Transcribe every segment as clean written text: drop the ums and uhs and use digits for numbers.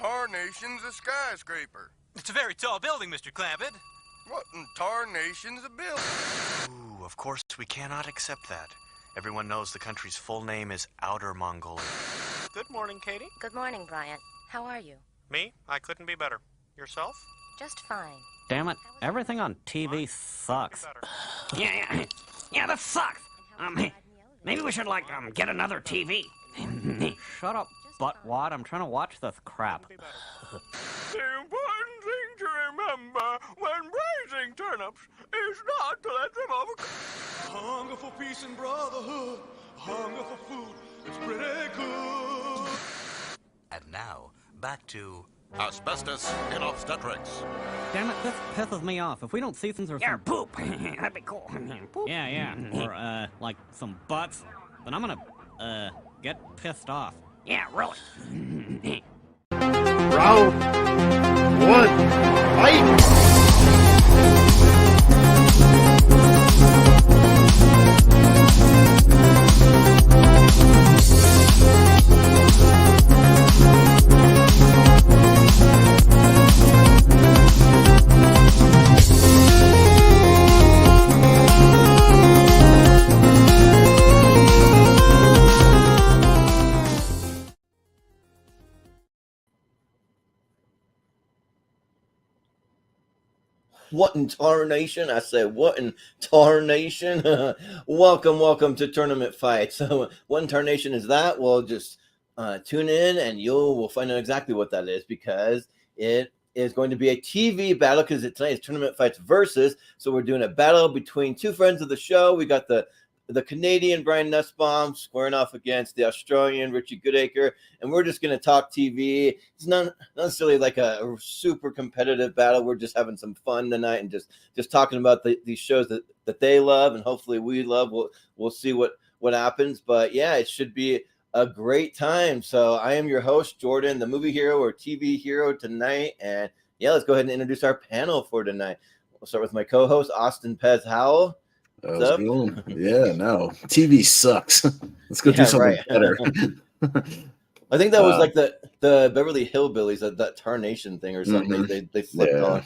tarnation's a skyscraper? It's a very tall building, Mr. Clampett. What in tarnation's a building? Ooh, of course we cannot accept that. Everyone knows the country's full name is Outer Mongolia. Good morning, Katie. Good morning, Bryant. How are you? Me? I couldn't be better. Yourself? Just fine. Damn it, everything on TV sucks. Yeah, that sucks. Maybe we should, get another TV. Shut up, buttwad. I'm trying to watch this crap. The important thing to remember when raising turnips is not to let them overcook. Hunger for peace and brotherhood, hunger for food, it's pretty good. And now, back to Asbestos in Obstetrics. Damn it, this pisses me off. If we don't see things or Yeah, some... poop. That'd be cool. Poop. Yeah. Or, like, some butts, then I'm gonna, get pissed off. Yeah, really. Round 1, fight! What in tarnation? I said, what in tarnation? welcome to Tournament Fight. So what in tarnation is that? Well, just tune in and we'll find out exactly what that is, because it is going to be a TV battle, because tonight is Tournament Fights versus. So we're doing a battle between two friends of the show. We got the Canadian Brian Nussbaum squaring off against the Australian Richie Goodacre, and we're just going to talk TV. It's not necessarily like a super competitive battle. We're just having some fun tonight and just talking about these shows that they love, and hopefully we love. We'll see what happens, but yeah, it should be a great time. So I am your host, Jordan, the movie hero or TV hero tonight, and yeah, let's go ahead and introduce our panel for tonight. We'll start with my co-host, Austin Pez Howell. Yeah, no. TV sucks. Let's go do something better. I think that was like the Beverly Hillbillies, that tarnation thing or something. They flipped on.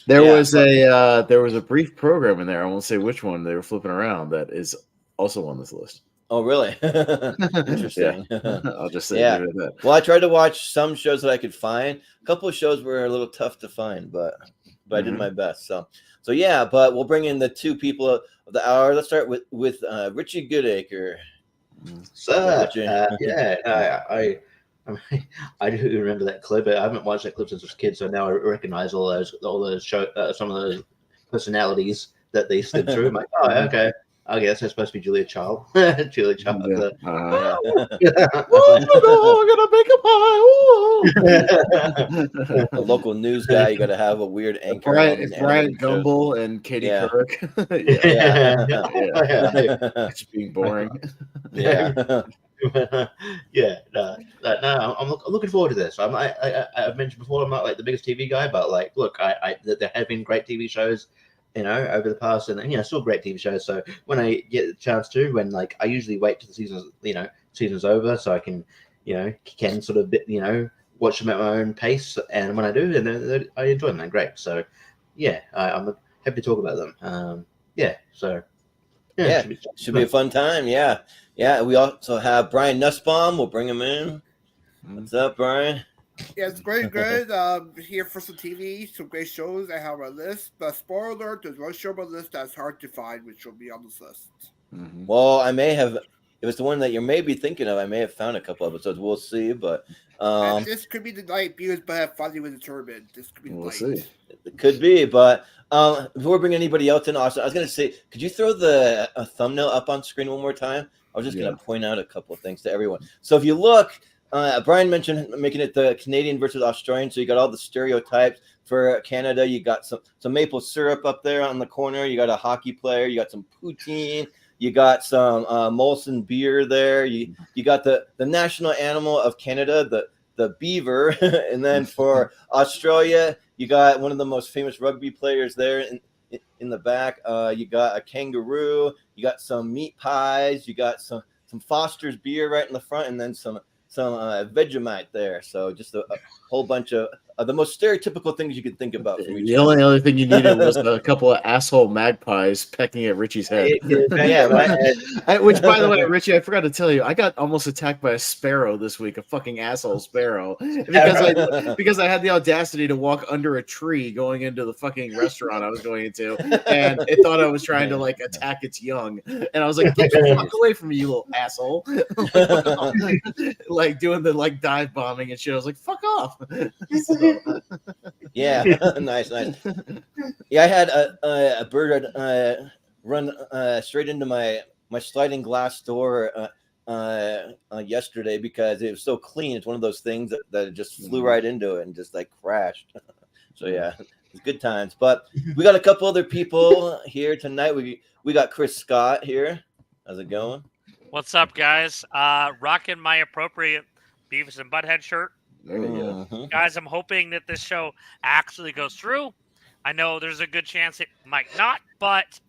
There was a brief program in there. I won't say which one they were flipping around. That is also on this list. Oh, really? Interesting. I'll just say that. Well, I tried to watch some shows that I could find. A couple of shows were a little tough to find, but I did my best. So yeah, but we'll bring in the two people of the hour. Let's start with Richie Goodacre. I do remember that clip. I haven't watched that clip since I was a kid, so now I recognize all those some of those personalities that they slid through. I'm like, oh, okay. I guess that's supposed to be Julia Child. Julia Child. Yeah. I'm gonna make a pie. A local news guy, you got to have a weird anchor. Brian Gumble and Katie Couric. It's being boring. I'm looking forward to this. I've mentioned before, I'm not like the biggest TV guy, but like, look, there have been great TV shows, over the past, and still great TV shows. So when I get the chance to, I usually wait till the season's over, so I can, can sort of watch them at my own pace. And when I do, then I enjoy them. They're great. So yeah, I'm happy to talk about them. Should be a fun time. Yeah. We also have Brian Nussbaum. We'll bring him in. What's up, Brian? Yeah, it's great. Here for some TV, some great shows. I have a list, but spoiler alert, there's one show on my list that's hard to find, which will be on this list. Well, I may have, if it's the one that you're maybe thinking of, I may have found a couple episodes. We'll see, but this could be the night viewers but have fun with the tournament. This could be the night. See. It could be, but before we bring anybody else in, Austin, I was going to say, could you throw the thumbnail up on screen one more time? I was just going to point out a couple of things to everyone. So if you look, Brian mentioned making it the Canadian versus Australian, so you got all the stereotypes. For Canada, you got some maple syrup up there on the corner. You got a hockey player. You got some poutine. You got some Molson beer there. You got the national animal of Canada, the beaver. And then for Australia, you got one of the most famous rugby players there in the back. You got a kangaroo. You got some meat pies. You got some Foster's beer right in the front, and then some Vegemite there. So just a whole bunch of the most stereotypical things you could think about from each. The only other thing you needed was a couple of asshole magpies pecking at Richie's head. Yeah, right. Which, by the way, Richie, I forgot to tell you, I got almost attacked by a sparrow this week, a fucking asshole sparrow, because I had the audacity to walk under a tree going into the fucking restaurant I was going into, and it thought I was trying to like attack its young, and I was like, "Get the fuck away from me, you little asshole!" Like doing the like dive bombing and shit. I was like, "Fuck off!" Yeah, nice. Yeah, I had a bird run straight into my sliding glass door yesterday because it was so clean. It's one of those things that it just flew right into it and just like crashed. So yeah, it's good times. But we got a couple other people here tonight. We got Chris Scott here. How's it going? What's up, guys? Rocking my appropriate Beavis and Butthead shirt. There we go. Guys, I'm hoping that this show actually goes through. I know there's a good chance it might not, but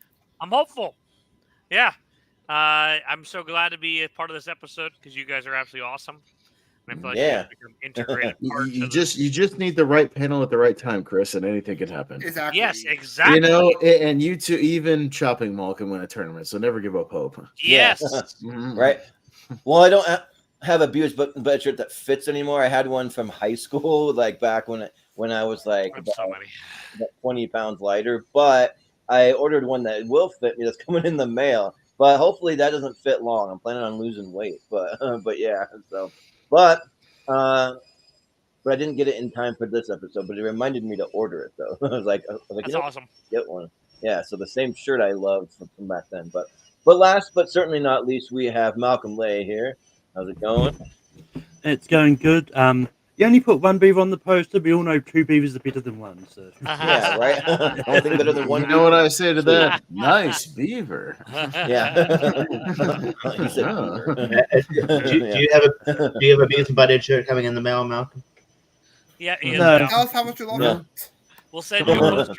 I'm hopeful. Yeah. I'm so glad to be a part of this episode because you guys are absolutely awesome. And I feel like you guys become integrated parts you of just need the right panel at the right time, Chris, and anything can happen. Exactly. Yes, exactly. You know, and you two, even Chopping Mall can win a tournament, so never give up hope. Yes. Right. Well, I don't have a Beavis Butthead shirt that fits anymore. I had one from high school, like back when I was like about 20 pounds lighter. But I ordered one that will fit me. That's coming in the mail. But hopefully that doesn't fit long. I'm planning on losing weight. But yeah. So, but I didn't get it in time for this episode. But it reminded me to order it though. I was like, that's awesome. Get one. Yeah. So the same shirt I loved from back then. But last but certainly not least, we have Malcolm Lay here. How's it going? It's going good. You only put one beaver on the poster, but we all know two beavers are better than one. So. Yeah, right. Anything better than one. You know what I say to that? Nice beaver. Yeah. Do you have a Beavis and Butthead shirt coming in the mail, Malcolm? Yeah. Tell us how much you love it. We'll send you a poster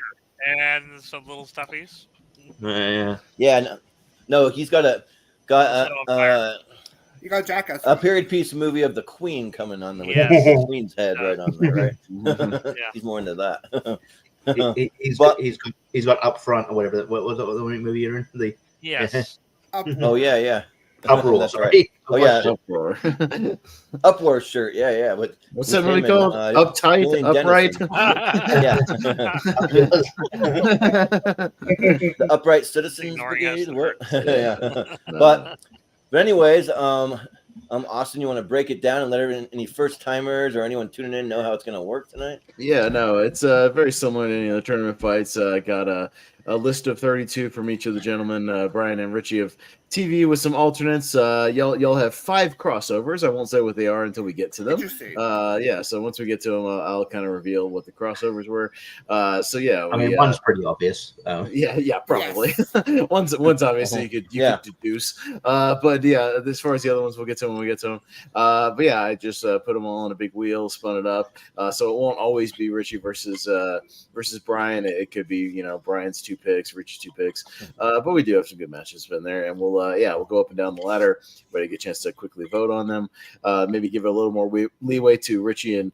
and some little stuffies. Yeah. No, he's got you got Jackass. A period piece movie of the Queen coming on there with the Queen's head right on there, right? He's more into that. He's got Up Front or whatever. What was it? The movie you're in? Yes. Oh yeah. Uproar. That's Sorry. right. Oh yeah. Uproar. Uproar shirt. Yeah. What's that movie called? Uptight, Upright. Yeah. The Upright Citizens Brigade. Yeah. But anyways, Austin, you want to break it down and let any first timers or anyone tuning in know how it's going to work tonight? Yeah, no, it's very similar to any of the tournament fights. I got a list of 32 from each of the gentlemen, Brian and Richie, of TV with some alternates. Y'all have 5 crossovers. I won't say what they are until we get to them. Yeah, so once we get to them, I'll kind of reveal what the crossovers were. So yeah, one's pretty obvious. Yeah, probably. One's obviously you could deduce. But yeah, as far as the other ones, we'll get to them when we get to them. But yeah, I just put them all on a big wheel, spun it up. So it won't always be Richie versus Brian. It could be Brian's 2 picks, Richie's 2 picks. But we do have some good matches in there, and we'll go up and down the ladder. Everybody get a chance to quickly vote on them. Maybe give it a little more leeway to Richie and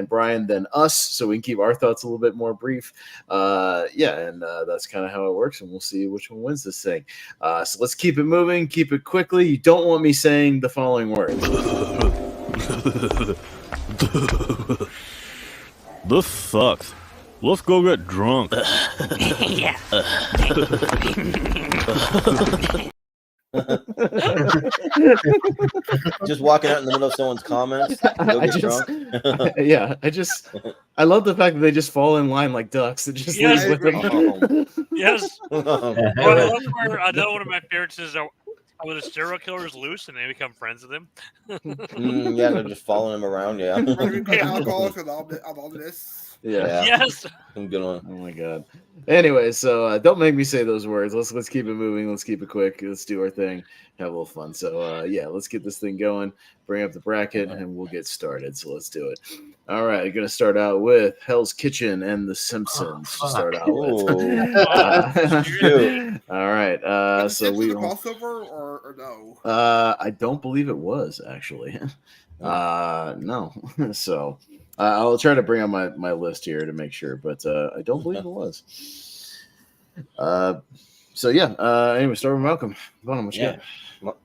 Brian than us, so we can keep our thoughts a little bit more brief. And that's kind of how it works, and we'll see which one wins this thing. So let's keep it moving, keep it quickly. You don't want me saying the following words. This sucks. Let's go get drunk. Yeah. Just walking out in the middle of someone's comments. Go get drunk. I love the fact that they just fall in line like ducks. It just leaves with them. Yes. Another one of my favorites is when a serial killer is loose and they become friends with him. Yeah, they're just following him around. Yeah. Alcoholics with all this. Yeah. Yes. Good one. Oh my god. Anyway, so don't make me say those words. Let's keep it moving. Let's keep it quick. Let's do our thing. Have a little fun. So let's get this thing going. Bring up the bracket and we'll get started. So let's do it. All right, I'm gonna start out with Hell's Kitchen and The Simpsons. To start out with. All right. So we crossover or no? I don't believe it was actually. No. So I'll try to bring on my list here to make sure, but I don't believe it was. So yeah. Anyway, start with Malcolm. Go on, what you got?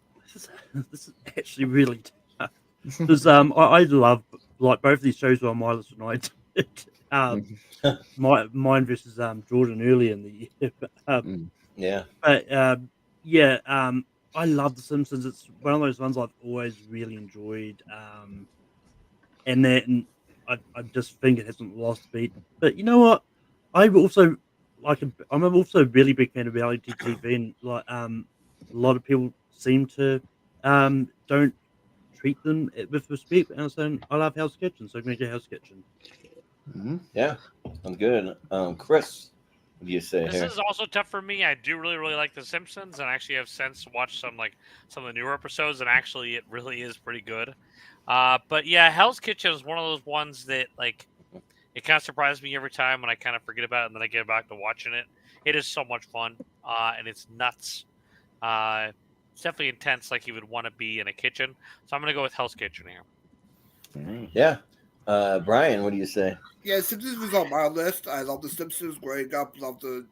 This is actually really tough. Because I love, like, both of these shows were on my list tonight. Mine versus Jordan early in the year. Yeah. But I love The Simpsons. It's one of those ones I've always really enjoyed. And I just think it hasn't lost a beat. But you know what? I'm also I'm also a really big fan of reality TV, and like a lot of people seem to don't treat them with respect. And so I love Hell's Kitchen, so I'm gonna get Hell's Kitchen. Yeah, I'm good. Chris, what do you say This here? is also tough for me. I do really like The Simpsons, and actually have since watched some of the newer episodes, and actually it really is pretty good. But yeah, Hell's Kitchen is one of those ones that it kind of surprises me every time when I kind of forget about it, and then I get back to watching it. It is so much fun, and it's nuts. It's definitely intense, like you would want to be in a kitchen. So I'm gonna go with Hell's Kitchen here. Yeah. Brian, what do you say? Yeah, Simpsons was on my list. I love The Simpsons growing up. Love some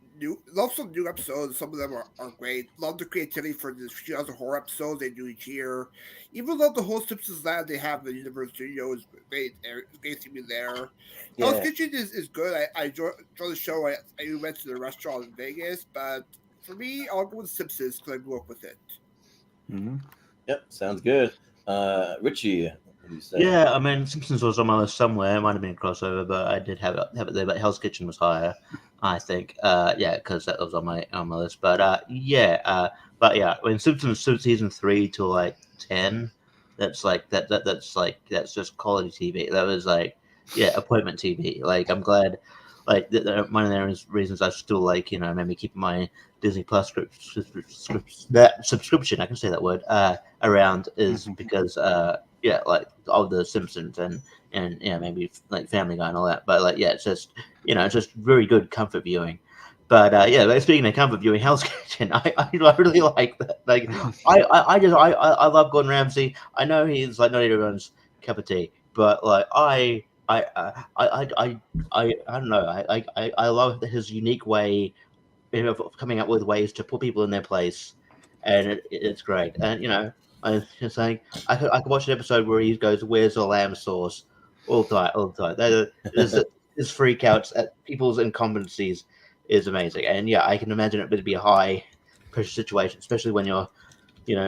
new episodes. Some of them are great. Love the creativity for the 2000 horror episodes they do each year. Even love the whole Simpsons land they have in the Universal Studio is great. It's great to be there. Yeah. Hell's Kitchen is good. I enjoy the show. I went to the restaurant in Vegas, but for me, I'll go with Simpsons because I grew up with it. Yep, sounds good. Richie, what do you say? Yeah, I mean, Simpsons was on my list somewhere. It might have been a crossover, but I did have it there. But Hell's Kitchen was higher, I think. Yeah, because that was on my list. But when Simpsons season 3 to 10, that's that's just quality TV. That was appointment TV. I'm glad. One of the reasons I still maybe keeping my Disney Plus subscription, I can say that word, around is because of the Simpsons and maybe Family Guy and all that. But it's just it's just very good comfort viewing. But speaking of comfort viewing, Hell's Kitchen, I really like that. I love Gordon Ramsay. I know he's not everyone's cup of tea, but I don't know. I love his unique way of coming up with ways to put people in their place, and it's great. And I just saying, I could watch an episode where he goes, "Where's the lamb sauce?" all the time. His freak outs at people's incompetencies is amazing, and I can imagine it would be a high pressure situation, especially when you're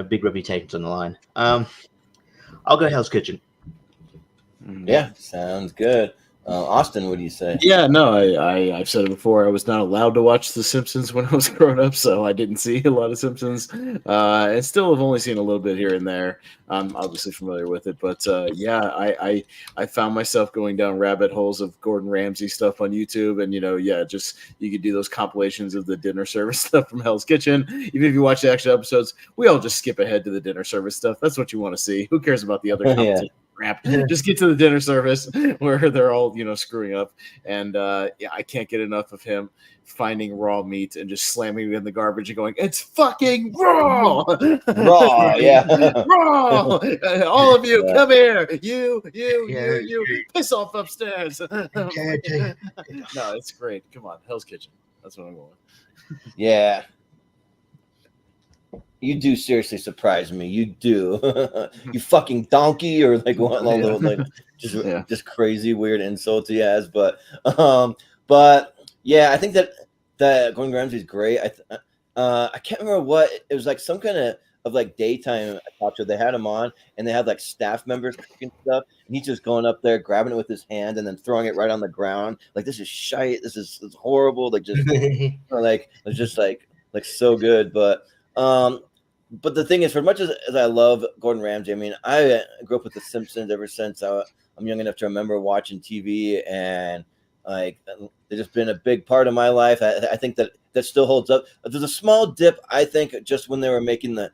big reputations on the line. I'll go Hell's Kitchen. Yeah, sounds good. Austin, what do you say? Yeah, no, I've said it before. I was not allowed to watch The Simpsons when I was growing up, so I didn't see a lot of Simpsons. And still have only seen a little bit here and there. I'm obviously familiar with it, but I found myself going down rabbit holes of Gordon Ramsay stuff on YouTube, and just you could do those compilations of the dinner service stuff from Hell's Kitchen. Even if you watch the actual episodes, we all just skip ahead to the dinner service stuff. That's what you want to see. Who cares about the other competition? Crap. Just get to the dinner service where they're all screwing up, and I can't get enough of him finding raw meat and just slamming it in the garbage and going, "It's fucking raw, raw, raw! All of you, come here, you, piss off upstairs." No, it's great. Come on, Hell's Kitchen. That's what I'm going with. Yeah. You do seriously surprise me. You do. You fucking donkey, or one little just crazy weird insults he has. But yeah, I think that Gordon Ramsay is great. I can't remember what it was, some kind of daytime talk show. They had him on, and they had staff members cooking stuff, and he's just going up there, grabbing it with his hand, and then throwing it right on the ground. This is shite. This is horrible. It's just so good. But the thing is, for much as I love Gordon Ramsay, I mean, I grew up with The Simpsons ever since I'm young enough to remember watching TV, and they've just been a big part of my life. I think that still holds up. There's a small dip, I think, just when they were making the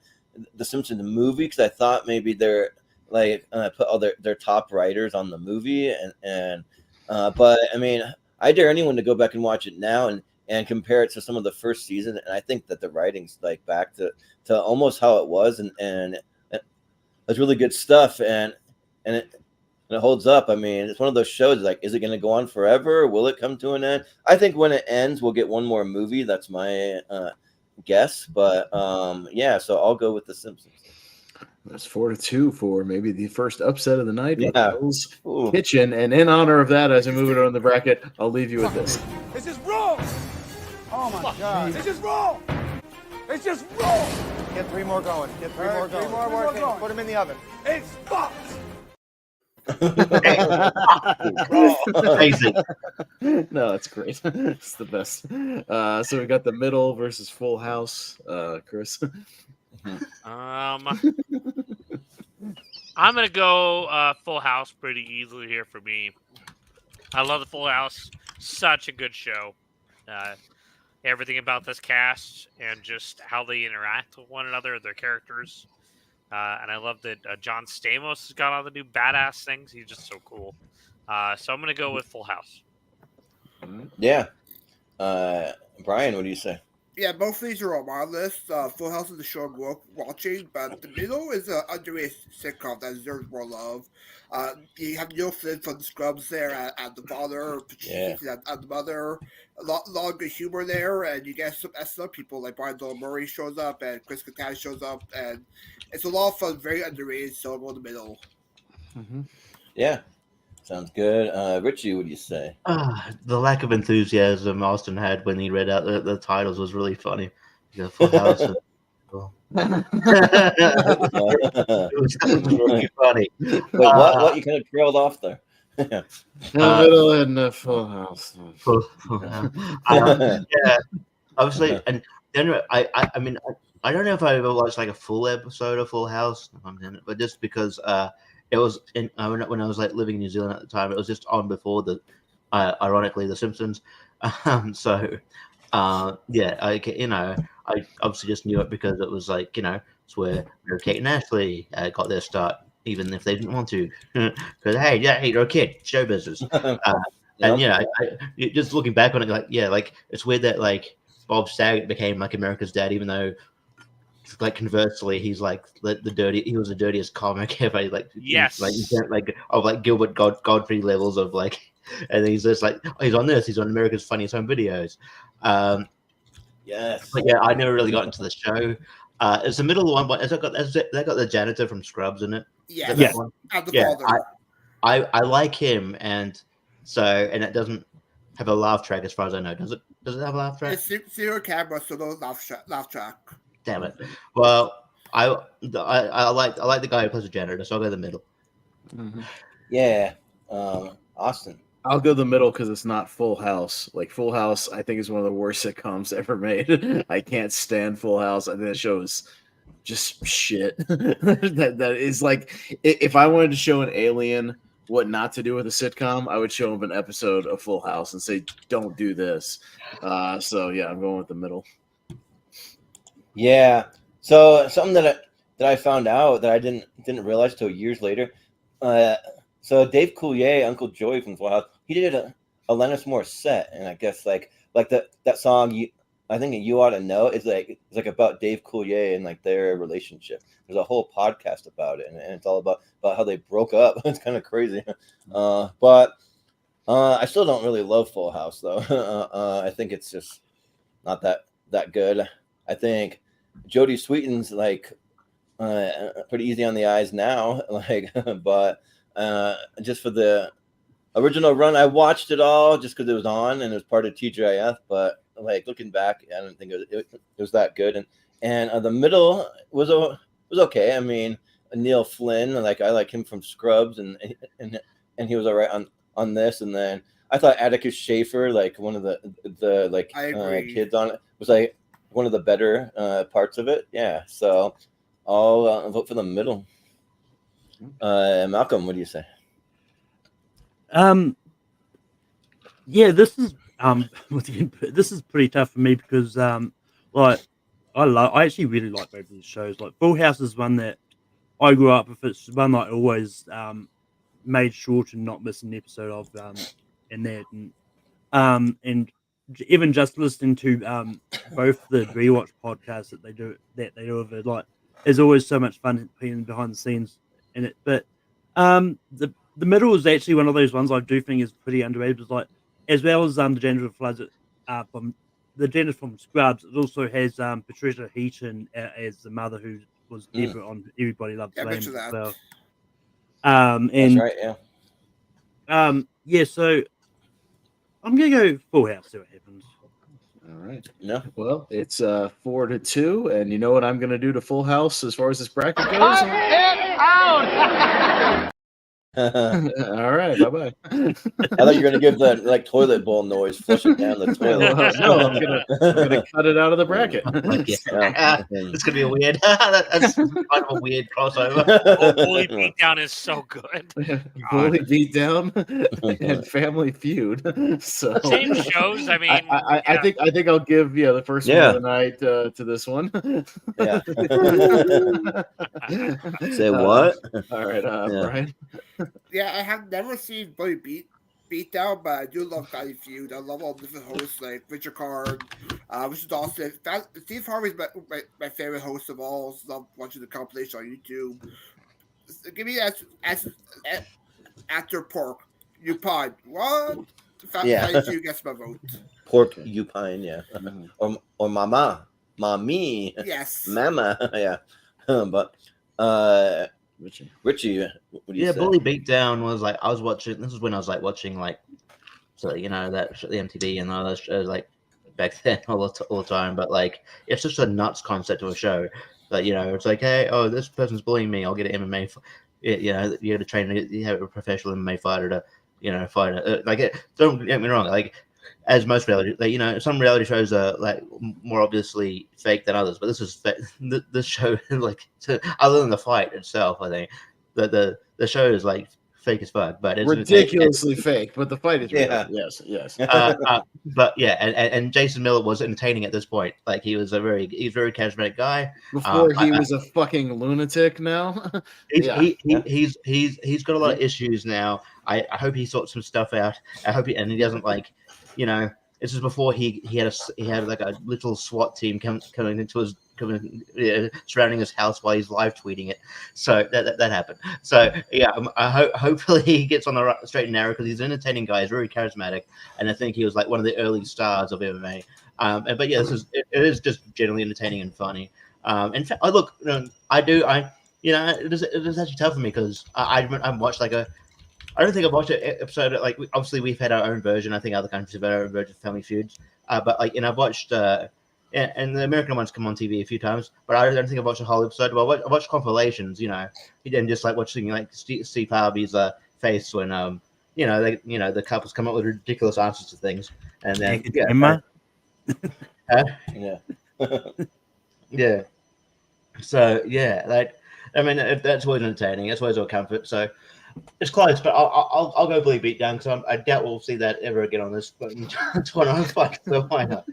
Simpsons movie, because I thought maybe they're put all their top writers on the movie, but I mean, I dare anyone to go back and watch it now and compare it to some of the first season, and I think that the writing's back to almost how it was, and it's really good stuff. And and it holds up. I mean, it's one of those shows. Like, is it going to go on forever? Will it come to an end? I think when it ends, we'll get one more movie. That's my guess. But yeah, so I'll go with The Simpsons. That's 4-2 for maybe the first upset of the night. Yeah. Hell's Kitchen. And in honor of that, as I move it on the bracket, I'll leave you with this. This is wrong. Oh my God. This is wrong. It's just wrong. Get 3 more going. Get 3 more going. 3 more working. Put them in the oven. It's fucked. Amazing. No, it's great. It's the best. So we got the middle versus Full House. Chris. I'm gonna go Full House pretty easily here for me. I love the Full House. Such a good show. Everything about this cast and just how they interact with one another, their characters. And I love that John Stamos has got all the new badass things. He's just so cool. So I'm going to go with Full House. Yeah. Brian, what do you say? Yeah, both of these are on my list. Full House is the show I grew up watching, but The Middle is an underrated sitcom that deserves more love. You have Neil Flynn from the Scrubs there at the father, Patricia at the mother. A lot of good humor there, and you get some SNL people like Brian Doyle Murray shows up, and Chris Kattan shows up, and it's a lot of fun, very underrated, so I'll go The Middle. Yeah. Sounds good. Richie, what do you say? The lack of enthusiasm Austin had when he read out the titles was really funny. Full House. It was really funny. Wait, what? You kind of trailed off there. The middle and the Full House. Yeah, obviously, and then I mean, I don't know if I ever watched like a full episode of Full House, but just because it was when I was like living in New Zealand at the time, it was just on before ironically, The Simpsons. So yeah, I obviously just knew it because it was like it's where Kate and Ashley got their start, even if they didn't want to, because hey, you're a kid, show business. And just looking back on it, like it's weird that like Bob Saget became like America's dad, even though like conversely he's like he was the dirtiest comic ever. Like of Gilbert Godfrey levels of like, and he's just like he's on America's Funniest Home Videos. Yes, but yeah, I never really got into the show. It's the middle one, but they got the janitor from Scrubs in it. Yeah. I like him, and it doesn't have a laugh track as far as I know. Does it? Does it have a laugh track? It's zero camera, so no laugh track. Damn it. Well, I like the guy who plays the janitor, so I'll go the middle. Yeah, Austin. I'll go the middle because it's not Full House. Like Full House, I think is one of the worst sitcoms ever made. I can't stand Full House. I think that show is just shit. that is like if I wanted to show an alien what not to do with a sitcom, I would show him an episode of Full House and say, "Don't do this." So yeah, I'm going with the middle. Yeah. So something that I found out that I didn't realize till years later. So Dave Coulier, Uncle Joey from Full House, he did a Alanis Morissette, and I guess like that song I think You Ought to Know is like about Dave Coulier and like their relationship. There's a whole podcast about it, and it's all about how they broke up. It's kind of crazy. But I still don't really love Full House though. I think it's just not that good. I think Jodie Sweetin's like pretty easy on the eyes now, like, but just for the original run, I watched it all just because it was on and it was part of TGIF. But like looking back, I don't think it was that good. And the middle was okay. I mean, Neil Flynn, like I like him from Scrubs, and he was all right on this. And then I thought Atticus Schaefer, like one of the like kids on it, was like one of the better parts of it. Yeah, so I'll vote for the middle. Malcolm, what do you say? Yeah, this is this is pretty tough for me because like I actually really like both of these shows. Like Full House is one that I grew up with. It's one that I always made sure to not miss an episode of in that, and even just listening to both the rewatch podcasts that they do of it, like, there's always so much fun being behind the scenes in it. But The middle is actually one of those ones I do think is pretty underrated. It's like, as well as the Janitor Floods from the janitor from Scrubs, it also has Patricia Heaton as the mother who was Deborah on Everybody Loves Raymond as well. And That's right, yeah. Yeah, so I'm gonna go Full House, see what happens. All right. No. Well, it's 4-2, and you know what I'm gonna do to Full House as far as this bracket goes? Cut it out! All right, bye-bye. I thought you were gonna give the toilet bowl noise, flush it down the toilet. No, I'm gonna cut it out of the bracket. It's gonna be a weird. That's kind of a weird crossover. Bully Beatdown is so good. Bully Beatdown and Family Feud. So Same shows. I mean, I think I'll give the first one of the night to this one. Yeah. Say what? All right, Brian. Yeah, I have never seen Bully Beatdown, but I do love Family Feud. I love all the different hosts like Richard Card, Richard Dawson. Steve Harvey's my favorite host of all. So love watching the compilation on YouTube. Give me as actor Pork Upine. What? Family Feud gets my vote. Pork Upine, yeah. Or mommy. Yes. Mama, yeah. But Richie, what do you say? Bully Beatdown was like I was watching. This is when I was like watching that the MTV and all those shows like back then all the time. But like it's just a nuts concept of a show. But it's like, hey, this person's bullying me. I'll get an MMA. You got to train. You have a professional MMA fighter to fight. Don't get me wrong. Like as most reality, some reality shows are like more obviously fake than others, but this is this show other than the fight itself, I think the show is like fake as fuck, but it's ridiculously fake. But the fight is real. Yes. But yeah, and Jason Miller was entertaining at this point. Like he's a very charismatic guy. Before he was a fucking lunatic. Now he's got a lot of issues now. I hope he sorts some stuff out. I hope he doesn't this is before he had like a little SWAT team coming surrounding his house while he's live tweeting it. So that happened. So yeah, hopefully he gets on the straight and narrow because he's an entertaining guy. He's very charismatic, and I think he was like one of the early stars of MMA. But yeah, it is just generally entertaining and funny. In fact, it is actually tough for me because I watched I don't think I've watched an episode. Like, obviously, we've had our own version. I think other countries have had our own version of Family Feuds. But I've watched, and the American ones come on TV a few times. But I don't think I've watched a whole episode. Well, I watched compilations, and just like watching like Steve Harvey's face when the couples come up with ridiculous answers to things, and then yeah. So yeah, that's always entertaining. That's always a comfort. So. It's close, but I'll go Bully Beatdown because I doubt we'll see that ever again on this. So why not?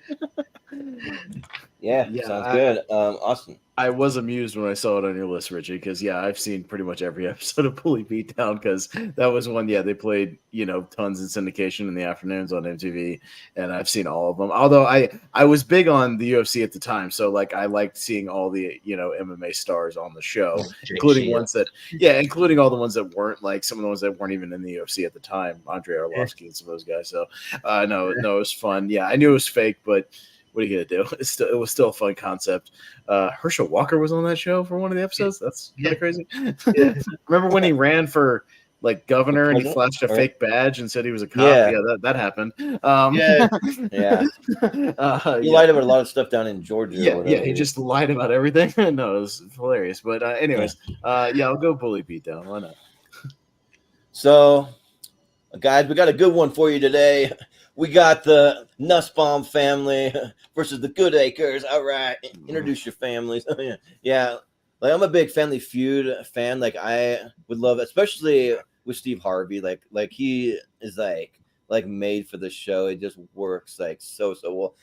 Yeah, sounds good. Austin. I was amused when I saw it on your list, Richie, because I've seen pretty much every episode of Bully Beatdown because that was one. Yeah, they played tons in syndication in the afternoons on MTV, and I've seen all of them. Although I was big on the UFC at the time, so like I liked seeing all the MMA stars on the show, including including all the ones that weren't like some of the ones that weren't even in the UFC at the time, Andrei Arlovsky and some of those guys. So no, it was fun. Yeah, I knew it was fake, but. What are you gonna do? It was still a fun concept. Herschel Walker was on that show for one of the episodes. That's kind of crazy. Yeah. Remember when he ran for like governor and he flashed a fake badge and said he was a cop? Yeah, that happened. He lied about a lot of stuff down in Georgia. Yeah, he just lied about everything. No, it was hilarious. But anyways, I'll go Bully Beatdown. Why not? So, guys, we got a good one for you today. We got the Nussbaum family versus the Goodacres. All right, introduce your families. Yeah, like I'm a big Family Feud fan. Like I would love, especially with Steve Harvey. Like he is like made for the show. It just works like so well.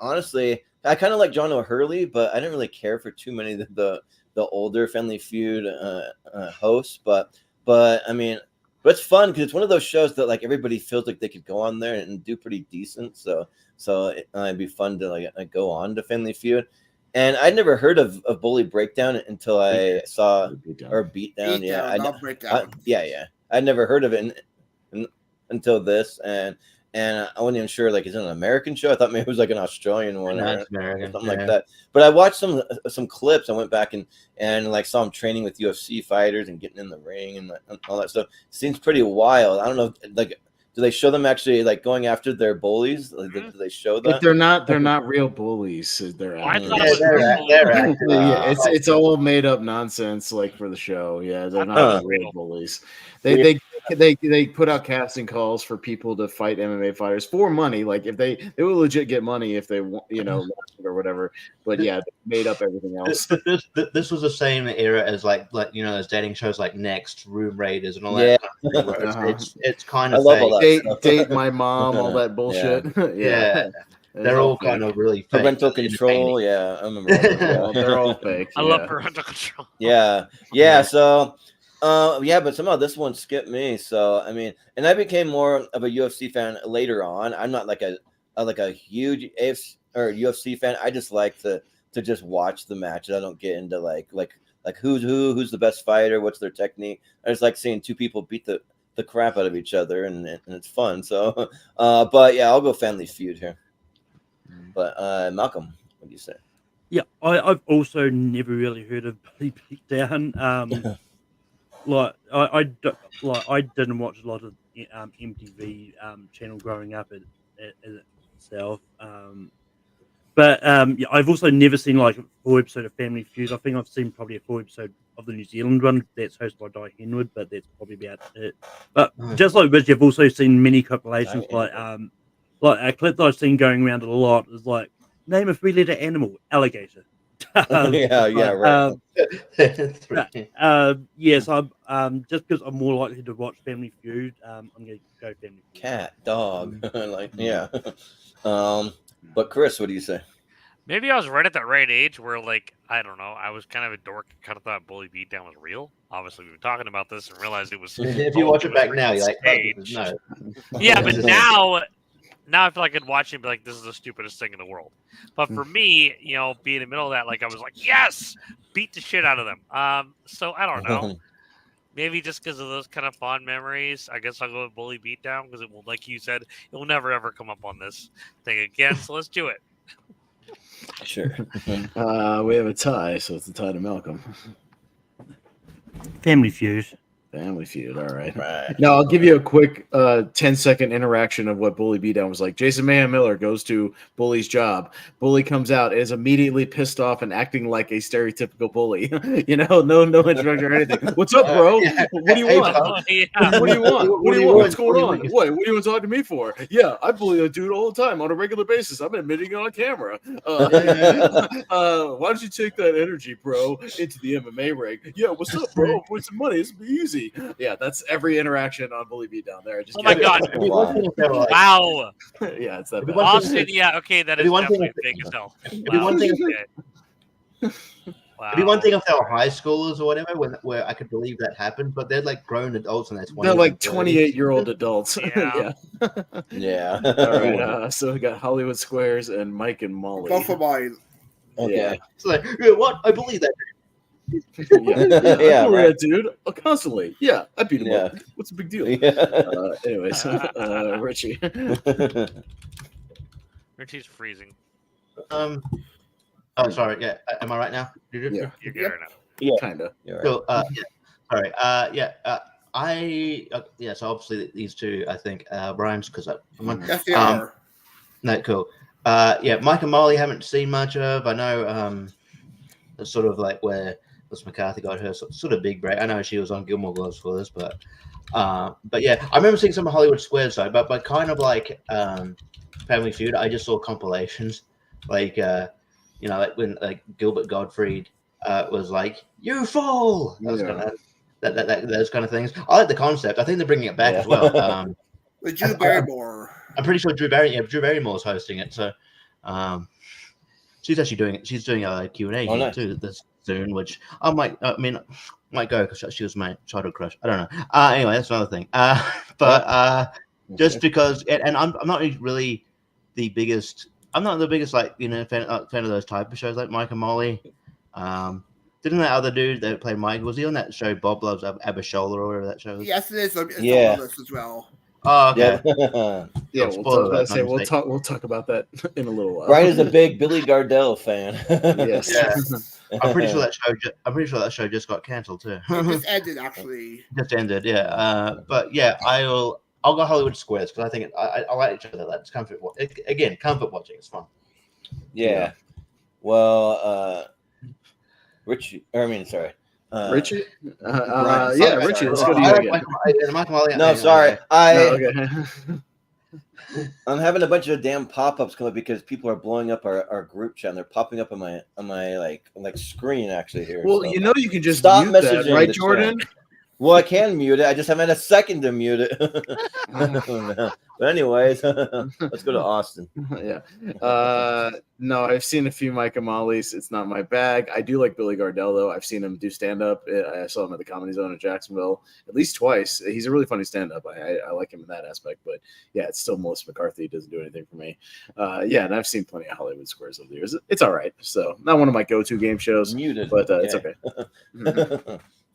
Honestly, I kind of like John O'Hurley, but I didn't really care for too many of the older Family Feud hosts. But I mean. But it's fun because it's one of those shows that like everybody feels like they could go on there and do pretty decent. So it'd be fun to like go on to Family Feud. and I'd never heard of Bully Breakdown until I saw Beatdown. Beatdown, Yeah, not Breakdown. yeah. I'd never heard of it until this, and I wasn't even sure, like, is it an American show? I thought maybe it was like an Australian one or something like that. But I watched some clips. I went back and like saw him training with UFC fighters and getting in the ring and all that stuff. Seems pretty wild. I don't know, like, do they show them actually like going after their bullies? Like, do they show that? But they're not real bullies. They're I thought they're yeah, it's all made up nonsense, like, for the show. Yeah, they're not real bullies. They put out casting calls for people to fight MMA fighters for money. Like, if they will legit get money if they want, or whatever. But yeah, they made up everything else. This was the same era as like those dating shows like Next, Room Raiders, and all that. Yeah. Kind of thing, it's kind of I love all that date my mom, all that bullshit. Yeah. They're all kind of really fake. Parental control, yeah, I remember. They're all fake. I love parental control. Yeah. So, but somehow this one skipped me. So I mean, and I became more of a UFC fan later on. I'm not like a huge AFC or UFC fan. I just like to just watch the matches. I don't get into like who's the best fighter, what's their technique. I just like seeing two people beat the crap out of each other, and it's fun. So, but yeah, I'll go Family Feud here. But Malcolm, what do you say? Yeah, I've also never really heard of Bully Beatdown. I didn't watch a lot of MTV channel growing up itself. But I've also never seen like a full episode of Family Feud. I think I've seen probably a full episode of the New Zealand one that's hosted by Di Henwood, but that's probably about it. But just like Richie, I've also seen many compilations like a clip that I've seen going around a lot is like, name a 3-letter animal, alligator. Right. Yes, I'm just because I'm more likely to watch Family Feud. I'm going to go Family Feud. Cat, dog, but Chris, what do you say? Maybe I was right at that right age where, like, I don't know, I was kind of a dork and kind of thought Bully Beatdown was real. Obviously, we were talking about this and realized it was. If you watch it back now, you're like, no. Yeah, but now I feel like I could watch it and be like, this is the stupidest thing in the world. But for me, being in the middle of that, like, I was like, yes, beat the shit out of them. So I don't know. Maybe just because of those kind of fond memories, I guess I'll go with Bully Beatdown because it will, like you said, it will never ever come up on this thing again. So let's do it. Sure. We have a tie, so it's a tie to Malcolm. Family Feud. Family Feud, all right. Now, I'll give you a quick 10-second interaction of what Bully Beatdown was like. Jason Mayhem Miller goes to Bully's job. Bully comes out, is immediately pissed off and acting like a stereotypical bully. No introduction or anything. What's up, bro? What do you want? What do you want? What do you want? What's going on? What do you want to talk to me for? Yeah, I bully a dude all the time on a regular basis. I'm admitting it on camera. Why don't you take that energy, bro, into the MMA ring? Yeah, what's up, bro? Win some money. This will be easy. Yeah, that's every interaction on Bully Beatdown there. Oh my god! Wow. Yeah, it's that bad. Austin, yeah, okay, that is definitely big as hell. It'd be one thing if they were high schoolers or whatever, where I could believe that happened, but they're like grown adults and they're like 28-year-old adults. Yeah. All right. So we got Hollywood Squares and Mike and Molly. Both of mine. Okay. Yeah. It's like, what? I believe that. I bully that dude constantly. Yeah, I beat him up. What's the big deal? Anyways, Richie. Richie's freezing. Oh, sorry. Yeah, am I right now? You're good right now. Yeah, kind of. Right. So, sorry. So obviously these two, I think, rhymes because Yes, they are. No, cool. Mike and Molly haven't seen much of. I know. It's sort of like where Liz McCarthy got her sort of big break. I know she was on Gilmore Girls for this, but yeah, I remember seeing some of Hollywood Squares though. But kind of like Family Feud, I just saw compilations, like like when like Gilbert Gottfried was like, "You fall." Those kind of things. I like the concept. I think they're bringing it back as well. With Drew Barrymore. I'm pretty sure Drew Barrymore's hosting it. So she's actually doing it. She's doing a Q&A too this soon, which I might go because she was my childhood crush. I don't know. Anyway, that's another thing. Just because, and I'm not really the biggest. I'm not the biggest fan of those type of shows like Mike and Molly. Didn't that other dude that played Mike, was he on that show Bob Loves Abishola or whatever that show is? Yes, it is. It's on Yeah. the list as well. Oh, okay. Yeah. We'll talk about that in a little while. Brian is a big Billy Gardell fan. Yes. Yeah. I'm pretty sure that show just got cancelled too. It just ended, actually. Just ended, yeah. But yeah, I'll go Hollywood Squares because I think I like each other. That's comfort. Again, comfort watching. It's fun. Yeah. Well, Richie. Sorry. Richie? Brian. Yeah, Richie. Let's go to you again. No, sorry. Okay. I'm having a bunch of damn pop-ups come up because people are blowing up our group chat. And they're popping up on my like screen actually here. Well, so. you can just Stop mute that, messaging right, the Jordan? chat. Well, I can mute it. I just haven't had a second to mute it. But anyways, let's go to Austin. Yeah. No, I've seen a few Mike and Molly's. It's not my bag. I do like Billy Gardell, though. I've seen him do stand-up. I saw him at the Comedy Zone in Jacksonville at least twice. He's a really funny stand-up. I like him in that aspect. But, yeah, it's still Melissa McCarthy. It doesn't do anything for me. Yeah, and I've seen plenty of Hollywood Squares over the years. It's all right. So, not one of my go-to game shows. Muted. But okay. It's okay.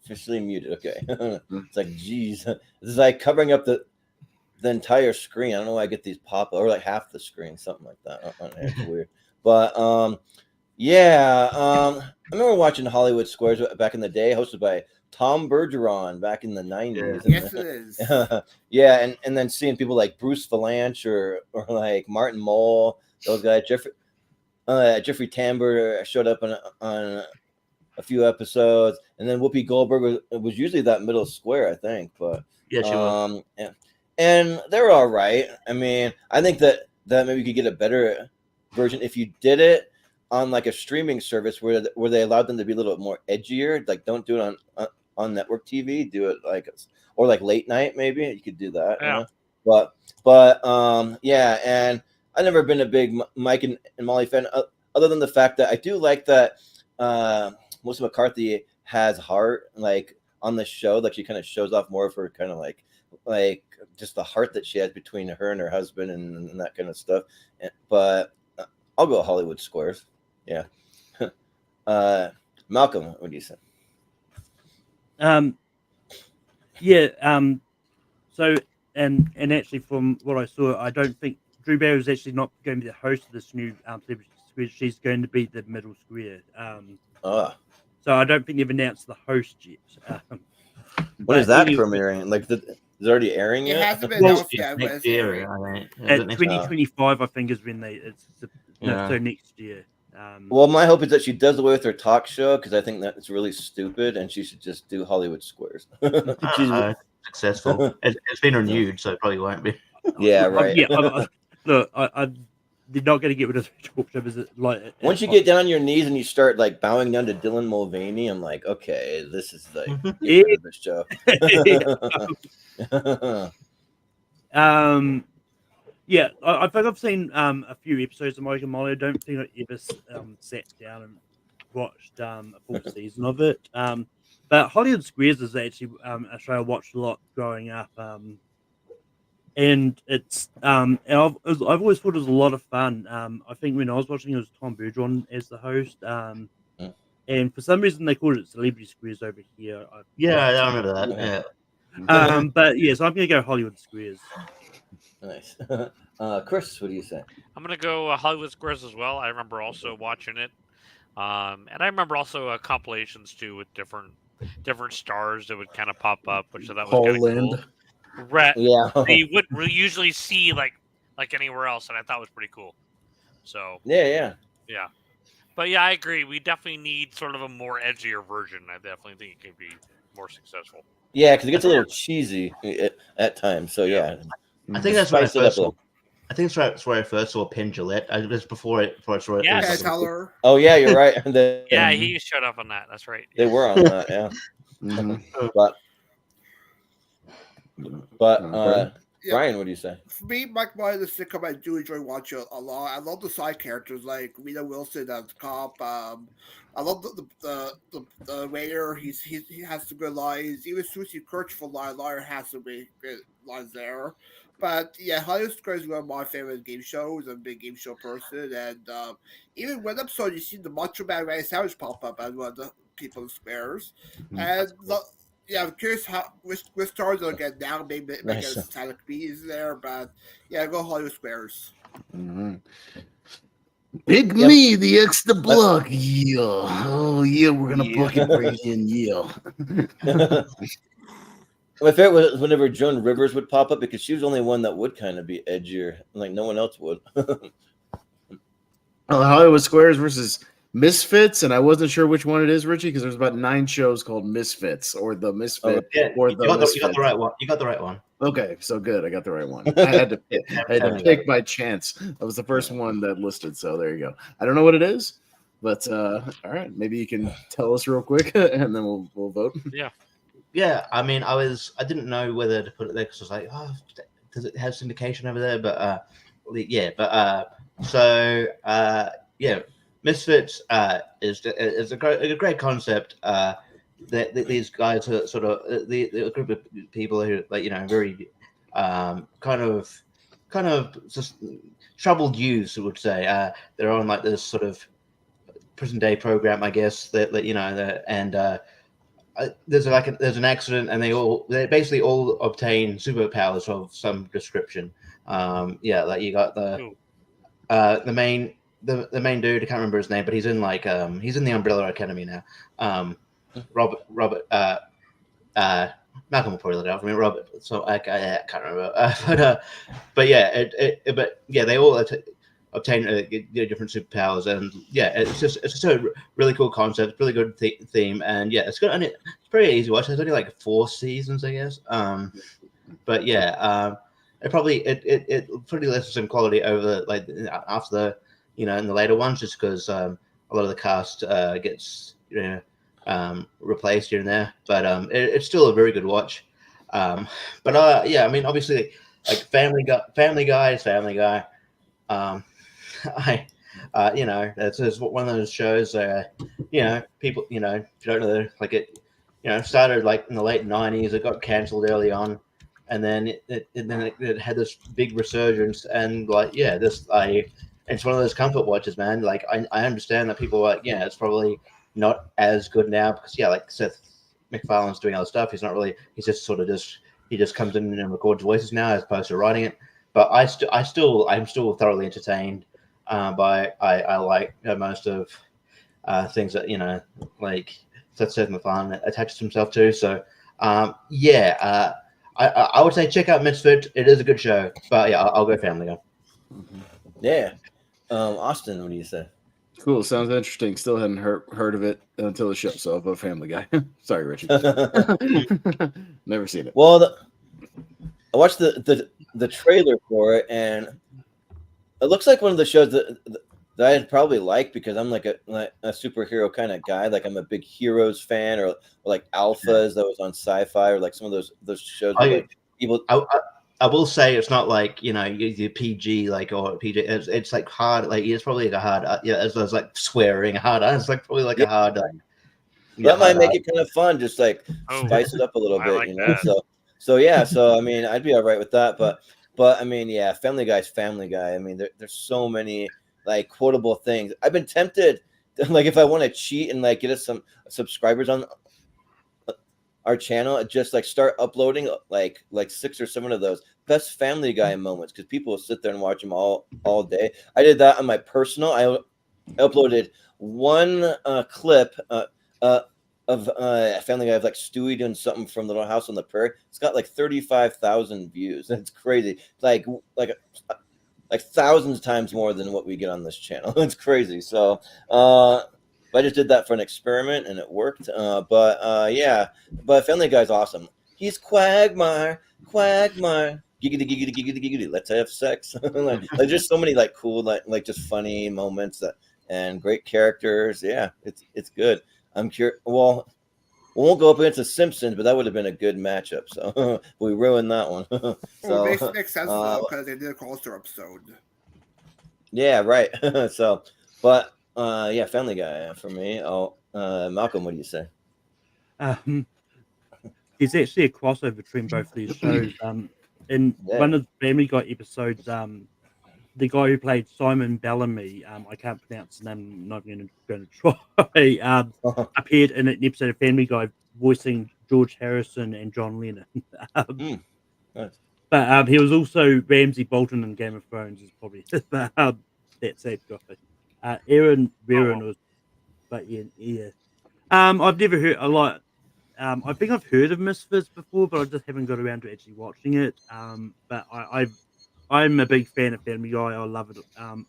Officially muted. Okay. It's like, geez. This is like covering up the entire screen. I don't know why I get these pop or like half the screen, something like that. It's weird. But yeah. I remember watching Hollywood Squares back in the day, hosted by Tom Bergeron back in the 90s. Yes, it is. Yeah, and then seeing people like Bruce Valanche or like Martin Mull, those guys, Jeffrey Tambor showed up on a few episodes, and then Whoopi Goldberg was usually that middle square, I think. But yeah, she was. And they're all right. I mean, I think that maybe you could get a better version if you did it on like a streaming service where they allowed them to be a little bit more edgier. Like, don't do it on network TV. Do it like or like late night maybe. You could do that. Yeah. You know? But yeah. And I've never been a big Mike and Molly fan, other than the fact that I do like that. Melissa McCarthy has heart, like on the show, like she kind of shows off more of her kind of like just the heart that she has between her and her husband and that kind of stuff. But I'll go Hollywood Squares. Yeah. Malcolm, what do you say? Yeah. So and actually, from what I saw, I don't think Drew Barry is actually not going to be the host of this new Celebrity Square. She's going to be the middle square. So I don't think they've announced the host yet. When is that premiering? Like, is it already airing yet? It hasn't been announced yet. Next year, I think. At 2025, I think, is when so next year. Well, my hope is that she does away with her talk show because I think that's really stupid, and she should just do Hollywood Squares. She's successful. It's been renewed, so it probably won't be. Yeah, right. Look, they're not going to get rid of the talk show. Is it like once you get down on your knees and you start like bowing down to Dylan Mulvaney, I'm like, okay, this is the this show. Yeah, I think I've seen a few episodes of Mike and Molly. I don't think I ever sat down and watched a full season of it. But Hollywood Squares is actually a show I watched a lot growing up. And it's and I've always thought it was a lot of fun. I think when I was watching it was Tom Bergeron as the host. And for some reason they called it Celebrity Squares over here. I remember that. Yeah. But yes, I'm gonna go Hollywood Squares. Nice. Chris, what do you say? I'm gonna go Hollywood Squares as well. I remember also watching it, and I remember also compilations too with different stars that would kind of pop up, which I thought was kind of cool. Yeah, you wouldn't usually see like anywhere else, and I thought was pretty cool. So yeah. But yeah, I agree. We definitely need sort of a more edgier version. I definitely think it could be more successful. Yeah, because it gets a little cheesy at times. So yeah, I think that's why I first saw. I think that's where I first saw Penn Jillette. It was before I saw it. Yeah, Teller. Oh yeah, you're right. Yeah, he showed up on that. That's right. They were on that. Yeah. But Brian, what do you say? For me, Mike Myers is a sitcom I do enjoy watching a lot. I love the side characters like Rita Wilson as the cop. I love the waiter. He has some good lines. Even Susie Kirch for Liar has some great lines there. But yeah, Hollywood Squares is one of my favorite game shows. I'm a big game show person, and even one episode you see the Macho Man Randy Savage pop up as one of the people in Squares, and yeah, I'm curious which stars they'll get now. Maybe Nice. get Santa Bees there, but yeah, go Hollywood Squares. Big me, the extra block. Yeah. Oh, yeah, we're going to bucket right in. Yeah. My favorite was whenever Joan Rivers would pop up because she was the only one that would kind of be edgier. Like, no one else would. Hollywood Squares versus Misfits, and I wasn't sure which one it is, Richie, because there's about 9 shows called Misfits or the Misfit or the you got the right one. You got the right one. Okay, so good. I got the right one. I had to pick by chance. That was the first one that listed, so there you go. I don't know what it is, but all right, maybe you can tell us real quick, and then we'll vote. Yeah. I mean, I didn't know whether to put it there because I was like, oh, does it have syndication over there? But yeah. Misfits is a great concept. That these guys are sort of the group of people who, like, very kind of just troubled youths, I would say. They're on like this sort of prison day program, I guess. There's an accident, and they basically all obtain superpowers of some description. Like you got the main dude, I can't remember his name, but he's in he's in the Umbrella Academy now. Robert Malcolm will probably let it out for me. Robert, so I can't remember. But they all obtain different superpowers, and it's just a really cool concept, really good theme, and it's good. And it's pretty easy to watch. There's only like 4 seasons, I guess. It pretty loses some quality over after the in the later ones, just because a lot of the cast gets replaced here and there. But it's still a very good watch. I mean, obviously, like Family Guy is Family Guy. It's one of those shows people, if you don't know, like it, started like in the late 90s. It got canceled early on, and then it had this big resurgence, and it's one of those comfort watches, man. Like I understand that people are like, it's probably not as good now because like Seth MacFarlane's doing other stuff. He's not really. He's just he just comes in and records voices now as opposed to writing it. But I'm still thoroughly entertained by I like most of things that like Seth MacFarlane attaches himself to. So I would say check out Misfit. It is a good show, but I'll go Family Guy. Yeah. Austin, what do you say? Cool. Sounds interesting. Still hadn't heard of it until the show, so I'll vote Family Guy. Sorry, Richie. Never seen it. Well, I watched the trailer for it, and it looks like one of the shows that I'd probably like because I'm like a superhero kind of guy. Like I'm a big Heroes fan, or like Alphas that was on Sci-Fi, or like some of those shows. I will say it's not like your PG or PG. It's like hard. Like it's probably like a hard. As well as like swearing hard. It's like probably like a hard. That might make it kind of fun, just like spice it up a little bit, like So I mean, I'd be all right with that. But I mean, Family Guy's Family Guy. I mean, there's so many like quotable things. I've been tempted, like if I want to cheat and like get us some subscribers on our channel, just like start uploading like 6 or 7 of those best Family Guy moments, because people will sit there and watch them all day. I did that on my personal. I uploaded one clip of Family Guy of like Stewie doing something from Little House on the Prairie. It's got like 35,000 views. It's crazy. Like thousands times more than what we get on this channel. It's crazy. So I just did that for an experiment and it worked. But Family Guy's awesome. He's Quagmire. Giggity, giggity, giggity, giggity. Let's have sex. like just so many like cool, like just funny moments and great characters. Yeah, it's good. I'm curious. Well, we won't go up against the Simpsons, but that would have been a good matchup. So we ruined that one. So Makes sense though because they did a Coaster episode. yeah, right. So, but yeah, Family Guy for me. Oh, Malcolm, what do you say? There's actually a crossover between both of these shows. In one of the Family Guy episodes, the guy who played Simon Bellamy, I can't pronounce his name, I'm not going to try, appeared in an episode of Family Guy voicing George Harrison and John Lennon. Nice. But he was also Ramsay Bolton in Game of Thrones, is probably that same guy. Aaron was, but yeah. I've never heard a lot. I think I've heard of Misfits before, but I just haven't got around to actually watching it. But I'm a big fan of Family Guy. I love it. I'm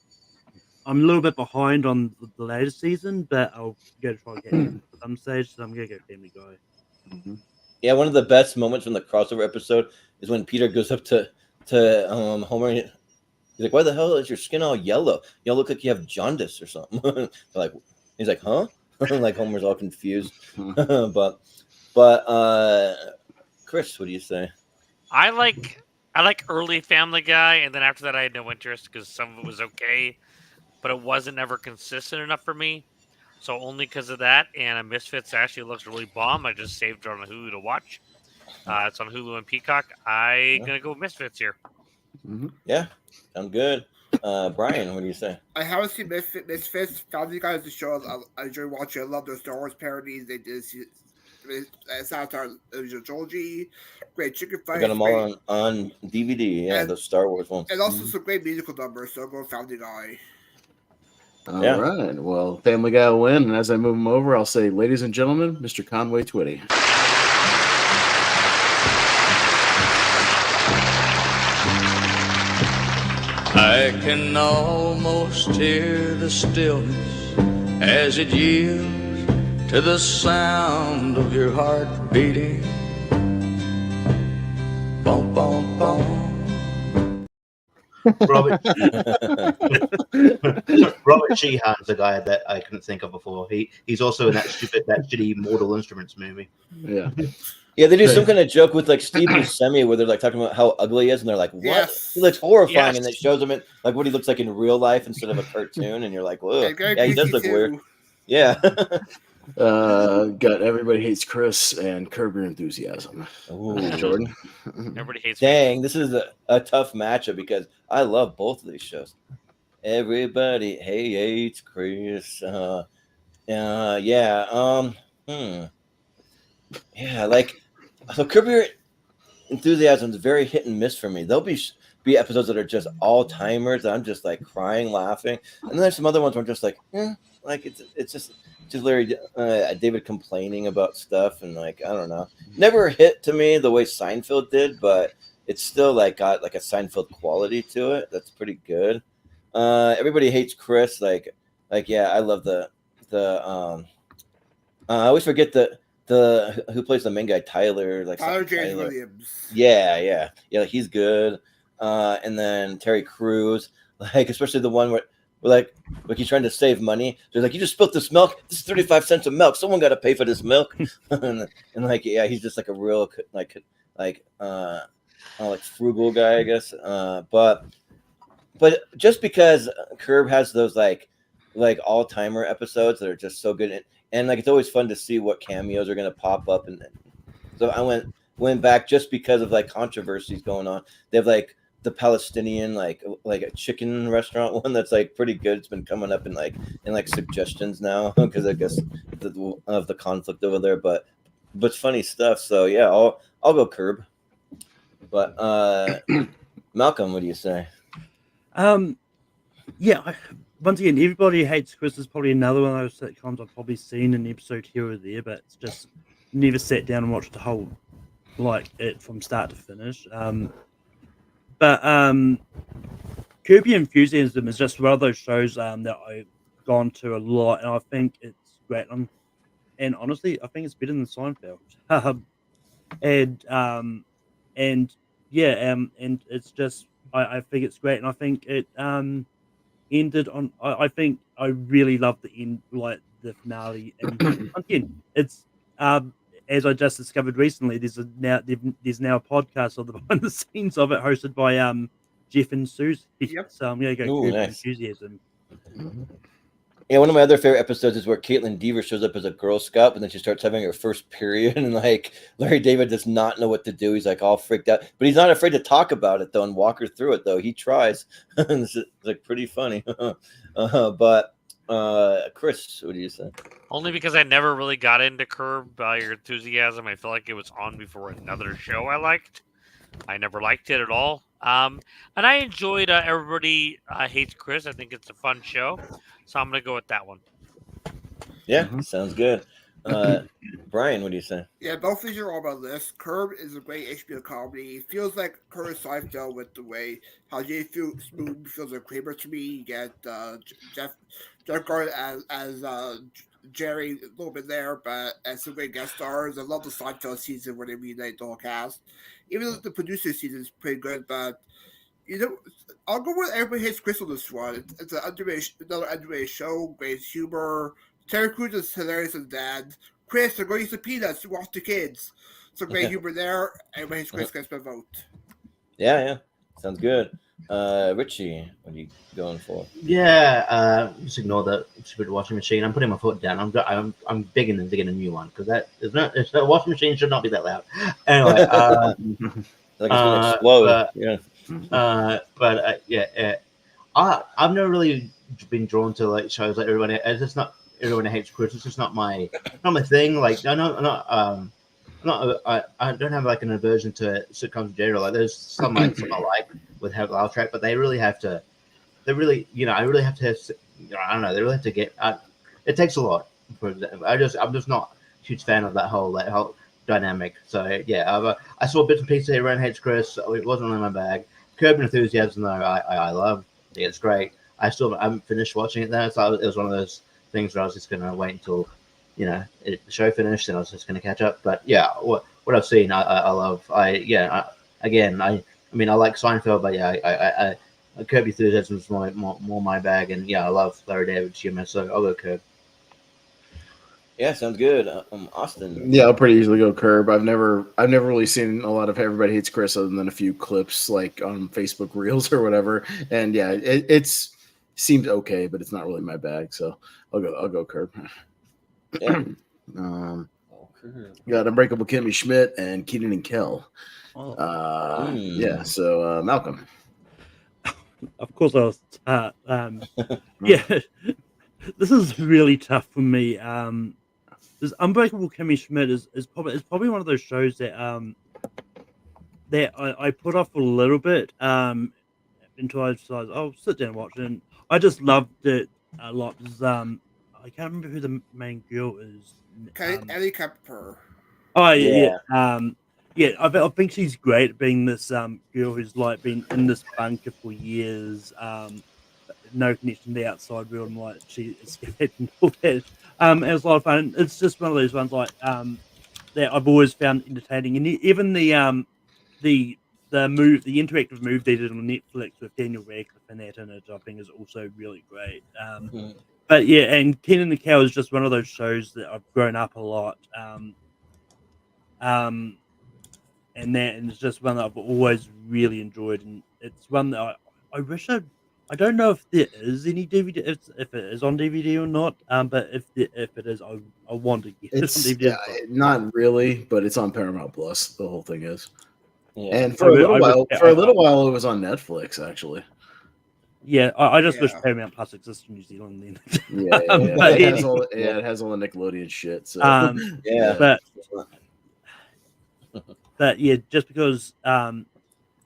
a little bit behind on the latest season, but I'll go try and get it at some stage. So I'm gonna go Family Guy. Yeah, one of the best moments from the crossover episode is when Peter goes up to Homer. And he's like, "Why the hell is your skin all yellow? You look like you have jaundice or something." Like, he's like, "Huh?" Like Homer's all confused. but Chris, what do you say? I like early Family Guy, and then after that, I had no interest because some of it was okay, but it wasn't ever consistent enough for me. So only because of that, and Misfits actually looks really bomb. I just saved it on Hulu to watch. It's on Hulu and Peacock. Gonna go with Misfits here. Yeah, I'm good. Brian, what do you say? I haven't seen Misfits. Family Guy is a show I enjoy watching. I love their Star Wars parodies. They did satire original trilogy, great chicken fight. I got them all on DVD. Yeah, the Star Wars ones. And also some great musical numbers. So I'll go Family Guy. All right. Well, Family Guy will win. And as I move them over, I'll say, ladies and gentlemen, Mr. Conway Twitty. I can almost hear the stillness as it yields to the sound of your heart beating. Bum, bum, bum. Robert Sheehan's the guy that I couldn't think of before. He's also in that shitty Mortal Instruments movie. Yeah. Yeah, they do some kind of joke with like Steve Buscemi where they're like talking about how ugly he is, and they're like, "What? He looks horrifying," and it shows him like what he looks like in real life instead of a cartoon, and you're like, "Whoa, yeah, he does look weird." Yeah. Got Everybody Hates Chris and Curb Your Enthusiasm. Jordan. Everybody hates. Dang, this is a tough matchup because I love both of these shows. Everybody hates Chris. Yeah, like so. Curb Your Enthusiasm is very hit and miss for me. There'll be episodes that are just all timers. I'm just like crying, laughing, and then there's some other ones where I'm just like, like it's just Larry David complaining about stuff and like I don't know. Never hit to me the way Seinfeld did, but it's still like got like a Seinfeld quality to it. That's pretty good. Everybody hates Chris. Like yeah, I love the I always forget the who plays the main guy, Tyler James Williams. Yeah, like he's good. And then Terry Crews, like especially the one where like he's trying to save money. They're like, "You just spilled this milk. This is 35 cents of milk. Someone got to pay for this milk." and like yeah, he's just like a real like frugal guy, I guess. But just because Curb has those like all timer episodes that are just so good. And like it's always fun to see what cameos are gonna pop up, and so I went back just because of like controversies going on. They have like the Palestinian like a chicken restaurant one that's like pretty good. It's been coming up in suggestions now because I guess of the conflict over there. But funny stuff. So yeah, I'll go Curb. But Malcolm, what do you say? Yeah. Once again, Everybody Hates Chris is probably another one of those sitcoms I've probably seen an episode here or there, but it's just never sat down and watched the whole it from start to finish. But Curb Your Enthusiasm is just one of those shows that I've gone to a lot, and I think it's great. And honestly, I think it's better than Seinfeld. And it's just I think it's great, and I think it ended on. I think I really love the end, like the finale. And again, it's as I just discovered recently, there's now a podcast of the behind the scenes of it, hosted by Jeff and Susie. Yep. So I'm gonna go Ooh, Curb Your nice. Enthusiasm. Yeah, one of my other favorite episodes is where Caitlin Deaver shows up as a Girl Scout, and then she starts having her first period, and like Larry David does not know what to do. He's like all freaked out, but he's not afraid to talk about it though and walk her through it though. He tries. It's like pretty funny. But Chris, what do you say? Only because I never really got into Curb Your Enthusiasm. I feel like it was on before another show I liked. I never liked it at all. And I enjoyed Everybody Hates Chris. I think it's a fun show. So I'm going to go with that one. Yeah, sounds good. Brian, what do you say? Yeah, both of these are on my list. Curb is a great HBO comedy. It feels like Curtis Seinfeld with the way how Jay Spoon feels like Kramer to me. You get Jeff Garland as Jerry a little bit there, but as some great guest stars. I love the Seinfeld season where they reunite the whole cast. Even though the producer season is pretty good, but I'll go with Everybody Hates Chris on this one. It's another underrated show, great humor. Terry Crews is hilarious as dad. Chris, they're going to use the peanuts to watch the kids. Some great humor there. Everybody Hates Chris gets my vote. Yeah, sounds good. Richie, what are you going for? Yeah, just ignore that stupid washing machine. I'm putting my foot down. I'm digging a new one because that washing machine should not be that loud. Anyway, like it's gonna explode. I've never really been drawn to like shows like Everybody. It's just not Everyone Hates Chris. It's just not my thing. Like I don't have like an aversion to sitcoms in general. Like there's some I like with have laugh track, but they really have to. I really have to. I don't know. They really have to get. It takes a lot. For example, I'm just not a huge fan of that whole dynamic. So yeah, I saw bits and pieces of Everyone Hates Chris. It wasn't in my bag. Curb Your Enthusiasm though, I love. I think it's great. I haven't finished watching it though, so it was one of those things where I was just gonna wait until the show finished and I was just gonna catch up. But yeah, what I've seen, I love. I like Seinfeld, but yeah, Curb Your Enthusiasm is more my bag, and yeah, I love Larry David's humor, so I'll go Curb. Yeah, sounds good. Austin. Yeah, I'll pretty easily go Curb. I've never really seen a lot of Everybody Hates Chris other than a few clips like on Facebook Reels or whatever. And yeah, it's seems okay, but it's not really my bag. So I'll go Curb. Yeah. Got Unbreakable Kimmy Schmidt and Keenan and Kel. Yeah. So Malcolm. Of course, I was. Yeah, this is really tough for me. This Unbreakable Kimmy Schmidt is probably one of those shows that I put off a little bit until I decided I'll sit down and watch it. And I just loved it a lot. I can't remember who the main girl is. Ellie Kemper. Oh yeah. I think she's great at being this girl who's like been in this bunker for years. No connection to the outside world, and like she escaped and all that. It was a lot of fun. It's just one of those ones like that I've always found entertaining, and even the interactive move they did on Netflix with Daniel Radcliffe and that in it, I think is also really great. But yeah, and Kenan and Kel is just one of those shows that I've grown up a lot. And it's just one that I've always really enjoyed, and it's one that I wish I don't know if there is any DVD, if it is on DVD or not. But if it is, I want to get it on DVD. Yeah, not really, but it's on Paramount Plus. The whole thing is. Yeah. And for a little while, it was on Netflix actually. Yeah, I just wish Paramount Plus existed in New Zealand then. Yeah, But it has all the Nickelodeon shit. So but yeah, just because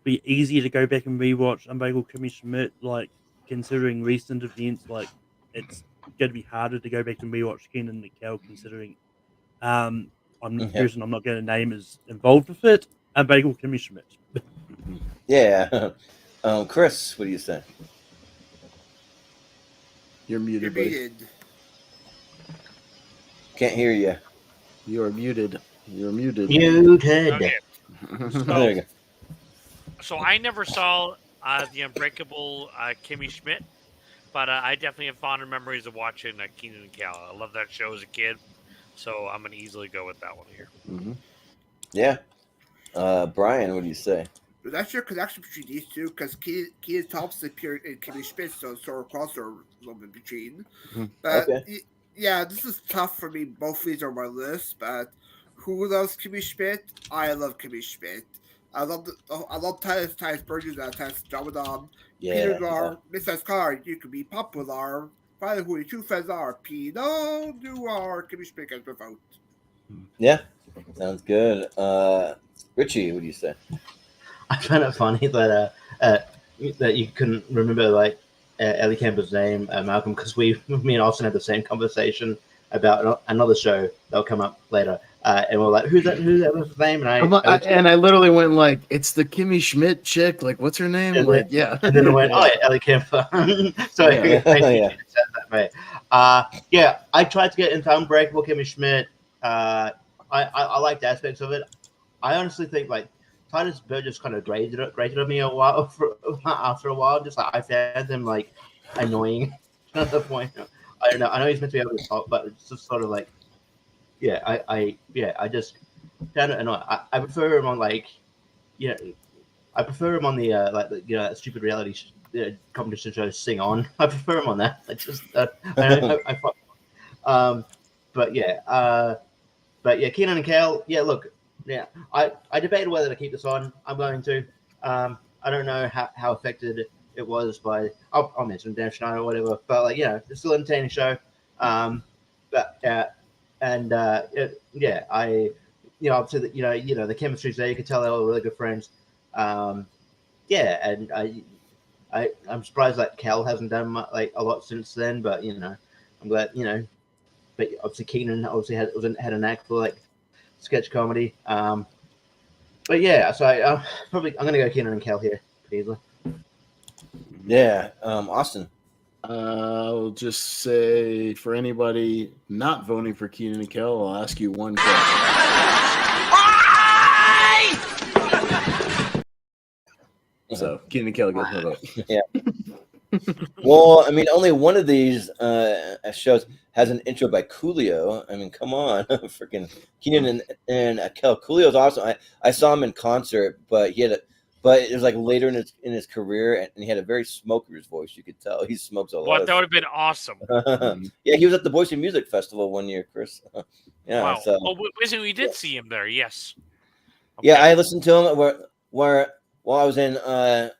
be easier to go back and rewatch Unbreakable Kimmy Schmidt, like considering recent events, like it's going to be harder to go back and rewatch Ken and Nickel, considering the person I'm not going to name is involved with it. Unbreakable Kimmy Schmidt. Yeah. Chris, what do you say? You're muted, buddy. Can't hear you. You're muted. Muted. Okay. There you go. So I never saw the Unbreakable Kimmy Schmidt, but I definitely have fond memories of watching Kenan and Kel. I love that show as a kid. So I'm gonna easily go with that one here. Mm-hmm. Yeah. Brian, what do you say? There's actually a connection between these two because Kenan Thompson appeared in Kimmy Schmidt, so sort of crossover a little bit between. But Okay. yeah, this is tough for me. Both of these are on my list, but who loves Kimmy Schmidt? I love Kimmy Schmidt. I love Titus Burgess and Titus Ramadan. Peter Yeah. Noir, Mrs. Carr, you can be popular. Find who your true friends are. Pinot Noir, Kimmy Schmidt gets my vote. Yeah. Sounds good. Richie, what do you say? I find it funny that that you couldn't remember like Ellie Kemper's name, Malcolm, because me and Austin had the same conversation about another show that'll come up later, and we're like, "Who's that? Who's that? What's his name?" And I literally went like, "It's the Kimmy Schmidt chick. Like, what's her name?" And like, then, yeah. And then I went, "Oh yeah, Ellie Kemper." So Yeah. yeah, I tried to get into Unbreakable Kimmy Schmidt. I liked aspects of it. I honestly think like Titus Burgess kind of grated on me a while after a while. Just like I found him like annoying at the point. I don't know. I know he's meant to be able to talk, but it's just sort of like, yeah, I just found it annoying. I prefer him on like, you know, I prefer him on the like the, that stupid reality competition show Sing On. I prefer him on that. I just but yeah, Keenan and Kel. Yeah, look. Yeah, I debated whether to keep this on. I'm going to. I don't know how affected it was by. I'll mention Dan Schneider or whatever. But like, it's still an entertaining show. But yeah, obviously the chemistry's there. You can tell they're all really good friends. Yeah, and I'm surprised that Cal hasn't done like a lot since then. But I'm glad But obviously Keenan had a knack for like sketch comedy. But yeah, so I'm gonna go Keenan and Kel here pretty easily. Yeah, Austin. I'll just say for anybody not voting for Keenan and Kel, I'll ask you one question. So Keenan and Kel gets my vote. Yeah. Well, I mean, only one of these shows has an intro by Coolio. I mean, come on, freaking Keenan and Kel. Coolio's awesome. I saw him in concert, but it was like later in his career, and he had a very smoker's voice. You could tell he smokes a lot. What, that would have been awesome. Yeah, he was at the Boise Music Festival one year, Chris. Yeah. Wow. So, Listen, we did see him there. Yes. Okay. Yeah, I listened to him while I was in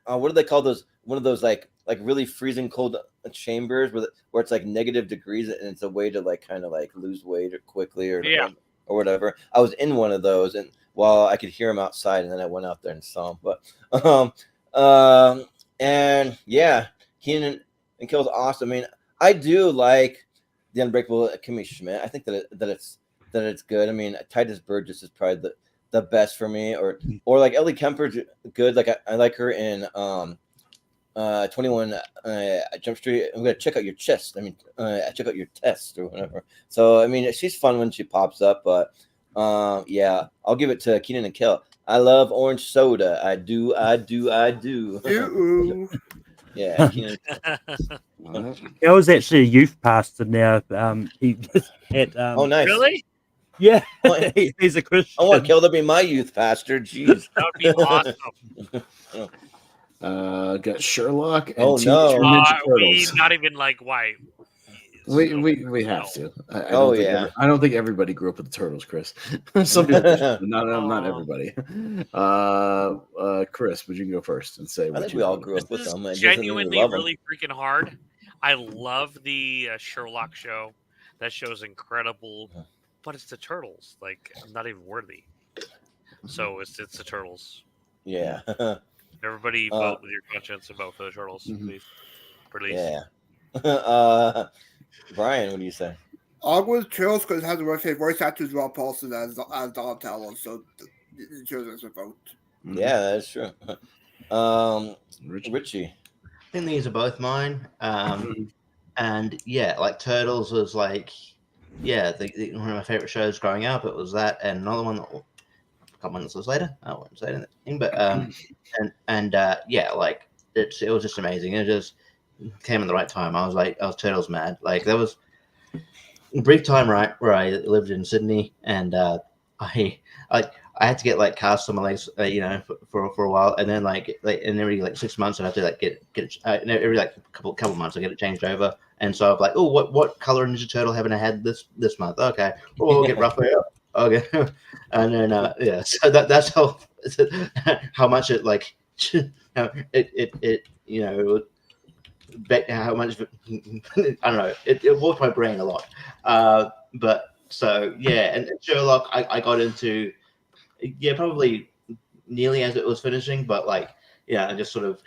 what do they call those? One of those like really freezing cold chambers where it's like negative degrees, and it's a way to like kind of like lose weight or quickly or whatever. I was in one of those, and while I could hear him outside, and then I went out there and saw him. But and yeah, Keenan and Kel's awesome. I mean, I do like the Unbreakable Kimmy Schmidt. I think that it's good. I mean, Titus Burgess is probably the best for me, or like Ellie Kemper's good. Like I like her in 21 Jump Street. I'm gonna check out your chest. I mean, check out your test or whatever. So I mean, she's fun when she pops up. But yeah, I'll give it to Keenan and Kel. I love orange soda. I do. Yeah. Kel was actually a youth pastor now. He at oh, nice. Really? Yeah, he's a Christian. I want Kel to be my youth pastor. Jeez, that would be awesome. Got Sherlock. And oh no, we not even like why. We have to. I don't think everybody grew up with the Turtles, Chris. Some people, not everybody. Chris, would you go first and say? I think we all grew up with them. Genuinely, really freaking hard. I love the Sherlock show. That show's incredible, but it's the Turtles. Like I'm not even worthy. So it's the Turtles. Yeah. Everybody vote with your conscience and vote for the Turtles, please. Yeah. Brian, what do you say? I'll go with Turtles because it has one of my voice actors, Rob Paulson, as Donatello, so the Turtles a vote. Yeah, that's true. Richie. I think these are both mine. And yeah, like Turtles was like, one of my favorite shows growing up. It was that, and another one that a couple minutes later. I won't say anything, but yeah, like it was just amazing. It just came in the right time. I was Turtles mad. Like there was brief time, right, where I lived in Sydney, and I had to get like cast on my legs, for a while, and then and every 6 months I have to get every couple months I get it changed over, and so I'm like, oh, what color Ninja Turtle haven't I had this month? Okay, well, we'll get rough. Okay, and then so that's how much it how much I don't know. It worked my brain a lot. But so yeah, and Sherlock, I got into probably nearly as it was finishing, but I just sort of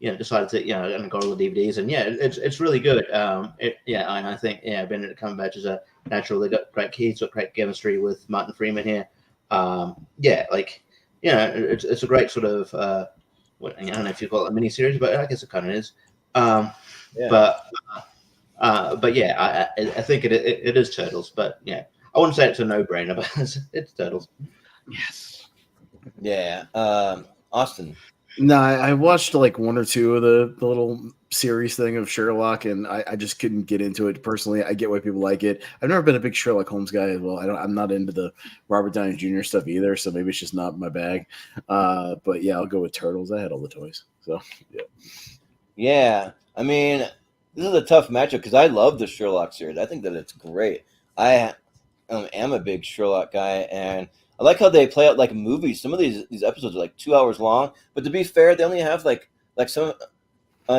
decided to and got all the DVDs, and it's really good. And I think Benedict Cumberbatch is a natural. They got great kids, got great chemistry with Martin Freeman here. It's a great sort of I don't know if you call it a mini series, but I guess it kind of is. But yeah, I think it is Turtles, but yeah, I wouldn't say it's a no-brainer, but it's Turtles. Yes. Yeah. Austin. No, I watched like one or two of the little series thing of Sherlock, and I just couldn't get into it personally. I get why people like it. I've never been a big Sherlock Holmes guy as well. I'm not into the Robert Downey Jr. stuff either, so maybe it's just not my bag. But yeah, I'll go with Turtles. I had all the toys, so yeah. Yeah, I mean, this is a tough matchup because I love the Sherlock series. I think that it's great. I am a big Sherlock guy, and I like how they play out like movies. Some of these episodes are like 2 hours long, but to be fair, they only have like some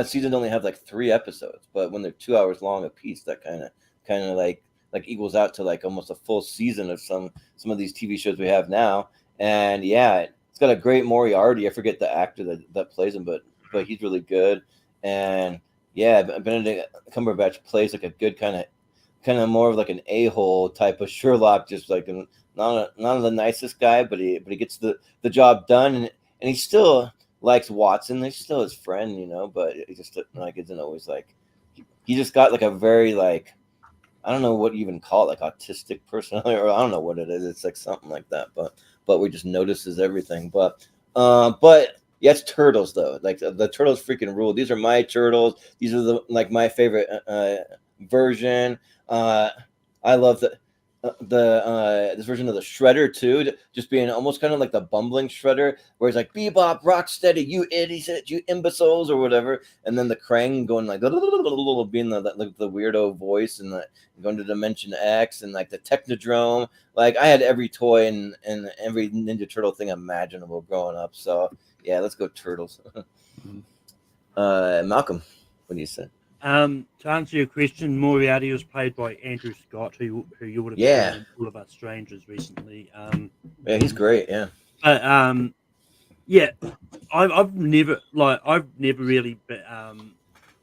seasons only have like 3 episodes. But when they're 2 hours long a piece, that kind of like equals out to like almost a full season of some of these TV shows we have now. And yeah, it's got a great Moriarty. I forget the actor that plays him, but he's really good. And yeah, Benedict Cumberbatch plays like a good kind of more of like an a-hole type of Sherlock, just like not the nicest guy, but he gets the job done, and he still likes Watson. He's still his friend, but he just isn't always like he just got like a very like I don't know what you even call it, like autistic personality, or I don't know what it is. It's like something like that, but we just notices everything. But yeah, it's Turtles though. Like the Turtles freaking rule. These are my Turtles. These are my favorite version. I love this version of the Shredder too, just being almost kind of like the bumbling Shredder, where he's like Bebop, Rocksteady, you idiots, you imbeciles, or whatever, and then the Krang going like being the weirdo voice, and going to Dimension X, and like the Technodrome. Like I had every toy and every Ninja Turtle thing imaginable growing up. So yeah, let's go Turtles. Malcolm, what do you say? To answer your question, Moriarty was played by Andrew Scott, who you would have seen in All of Us Strangers recently. Yeah, he's great. Yeah, but yeah, I've never really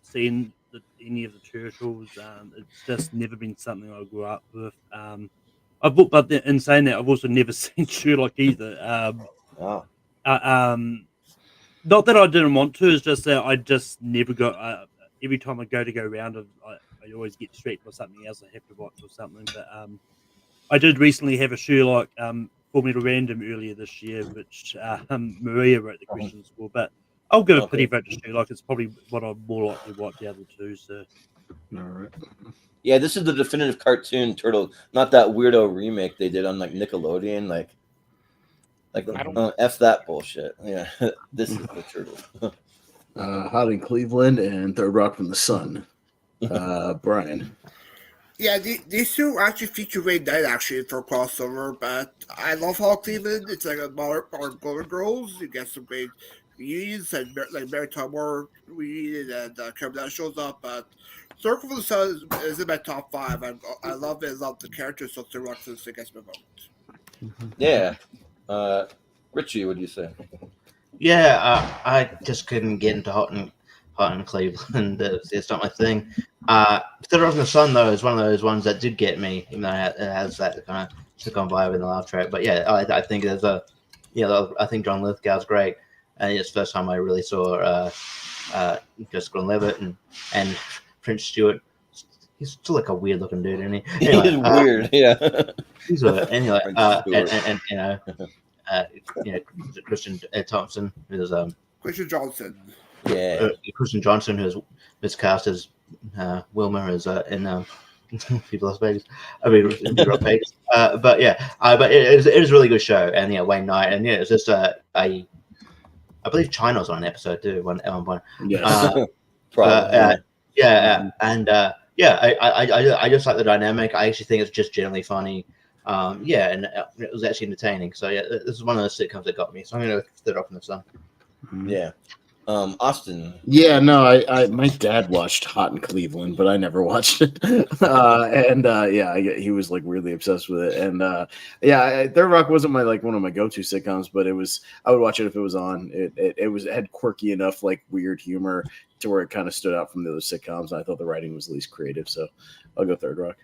seen any of the Turtles. It's just never been something I grew up with. But in saying that, I've also never seen Sherlock either. Not that I didn't want to, it's just that I just never got. Every time I go round, I always get distracted by something else I have to watch or something. But I did recently have a Sherlock Formula Random earlier this year, which Maria wrote the questions for. But I'll give a pretty vote to Sherlock. It's probably what I'm more likely to watch the other two. So, all right. Yeah, this is the definitive cartoon Turtle, not that weirdo remake they did on like Nickelodeon. Like F that bullshit. Yeah, this is the Turtles. Hot in Cleveland and Third Rock from the Sun. Brian. Yeah, these two actually feature Ray Knight actually for a crossover, but I love Hot in Cleveland. It's like a more Golden Girls. You get some great reunions, and like Mary Tyler reunion, and Kevin shows up. But Third Rock from the Sun is in my top 5. I love it. I love the characters, so Third Rock from the Sun gets my vote. Yeah. Richie, what do you say? Yeah, I just couldn't get into Hot in Cleveland. It's not my thing. Third Rock from the Sun though is one of those ones that did get me, even though it has that kind of took-on vibe in the laugh track. But yeah, I think there's I think John Lithgow's great, and it's the first time I really saw just Glenn-Levitt and Prince Stewart. He's still like a weird looking dude, isn't he? Anyway, he's weird, yeah. He's weird. Anyway, and Christian Thompson, who's Christian Johnson. Yeah, Christian Johnson, who's cast as Wilmer, is in People Las Vegas. I mean, Las Vegas. But yeah, but it is a really good show, and yeah, Wayne Knight, and yeah, it's just I believe China's on an episode too. One point. Yes. Probably. Yeah, and yeah, I just like the dynamic. I actually think it's just generally funny. Yeah, and it was actually entertaining. So yeah, this is one of those sitcoms that got me. So I'm gonna throw it off in the sun. Yeah. Austin. Yeah, no, I my dad watched Hot in Cleveland, but I never watched it. He was like really obsessed with it. And Third Rock wasn't one of my go-to sitcoms, but I would watch it if it was on. It had quirky enough like weird humor to where it kind of stood out from the other sitcoms. And I thought the writing was least creative, so I'll go Third Rock.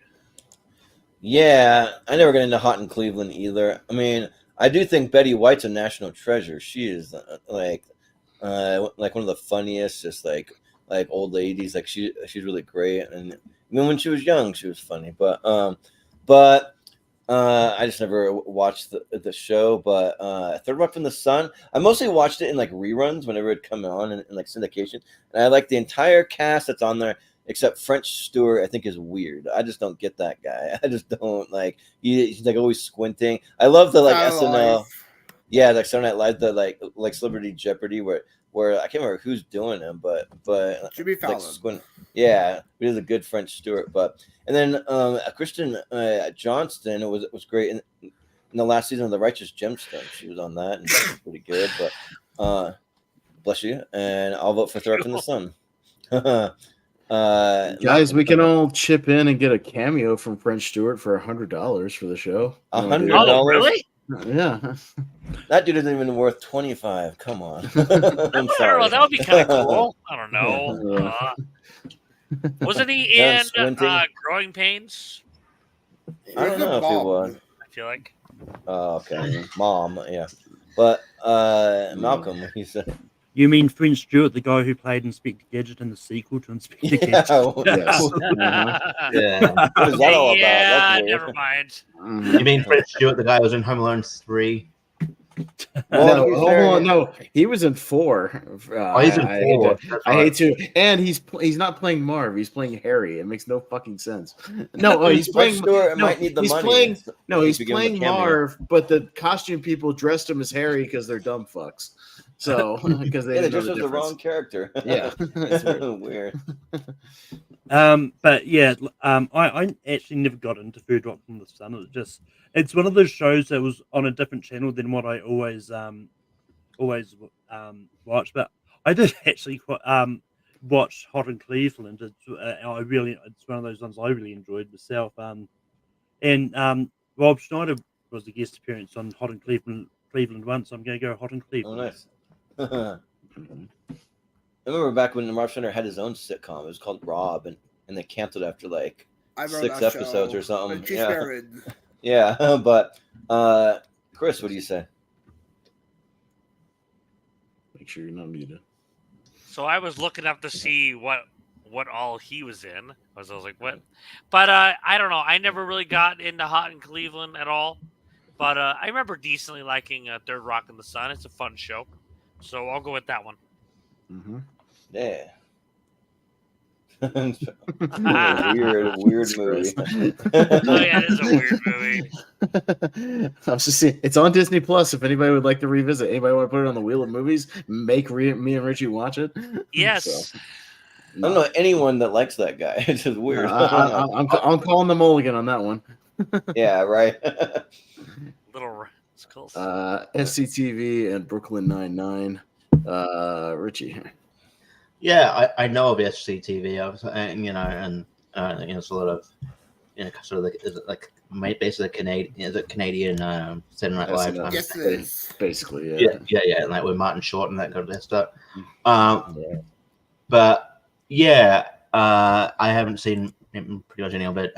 Yeah, I never got into Hot in Cleveland either. I mean, I do think Betty White's a national treasure. She is like one of the funniest, just like old ladies. Like she's really great, and even when she was young, she was funny. But I just never watched the show. But Third Rock from the Sun, I mostly watched it in like reruns whenever it come on in like syndication, and I like the entire cast that's on there. Except French Stewart, I think is weird. I just don't get that guy. I just don't like. He's like always squinting. I love the like SNL. Yeah, like Saturday Night Live, the like Celebrity Jeopardy, where I can't remember who's doing him, but Jimmy Fallon. Like, yeah, he was a good French Stewart. And then Kristen Johnston was great in the last season of The Righteous Gemstone. She was on that and that was pretty good. But bless you, and I'll vote for Third Rock from the Sun. Guys, we can all chip in and get a cameo from French Stewart for $100 for the show. $100? Oh, really? Yeah. That dude isn't even worth $25. Come on. I'm sorry. That would be kind of cool. I don't know. Wasn't he in Growing Pains? I don't know if he was. I feel like. Oh, okay. Mom, yeah. But Malcolm, he said. You mean French Stewart, the guy who played Inspector Gadget in the sequel to Inspector Gadget? Yeah. What is that all about? Yeah, never mind. You mean French Stewart, the guy who was in Home Alone 3? No, he was in 4. He's in 4. I hate to, and he's not playing Marv. He's playing Harry. It makes no fucking sense. No, he's playing. Stewart might need the money. He's playing Marv, but the costume people dressed him as Harry because they're dumb fucks. So because they dressed as the wrong character. Yeah, it's weird. But yeah, I actually never got into Third Rock from the Sun. It's one of those shows that was on a different channel than what I always watch. But I did actually watch Hot in Cleveland. It's one of those ones I really enjoyed myself. And Rob Schneider was a guest appearance on Hot in Cleveland once. So I'm going to go Hot in Cleveland. Oh, nice. I remember back when Rob Schneider had his own sitcom. It was called Rob, and they canceled after like 6 episodes or something. Yeah, but Chris, what do you say? Make sure you're not muted. So I was looking up to see what all he was in. I was like, what? But I don't know. I never really got into Hot in Cleveland at all. But I remember decently liking Third Rock in the Sun. It's a fun show. So I'll go with that one. Mm-hmm. Yeah. weird movie. Oh yeah, it is a weird movie. I was just saying, it's on Disney Plus. If anybody would like to revisit, anybody want to put it on the wheel of movies, make me and Richie watch it. Yes. So, I don't know anyone that likes that guy. It's just weird. I'm calling the mulligan on that one. Yeah, right. Little rascals. SCTV and Brooklyn Nine-Nine. Richie. Yeah, I know of SCTV, and it's a lot of, sort of like basically Canadian Saturday Night Live. Yes, it is. Basically, yeah, like with Martin Short and that kind of stuff. But yeah, I haven't seen pretty much any of it.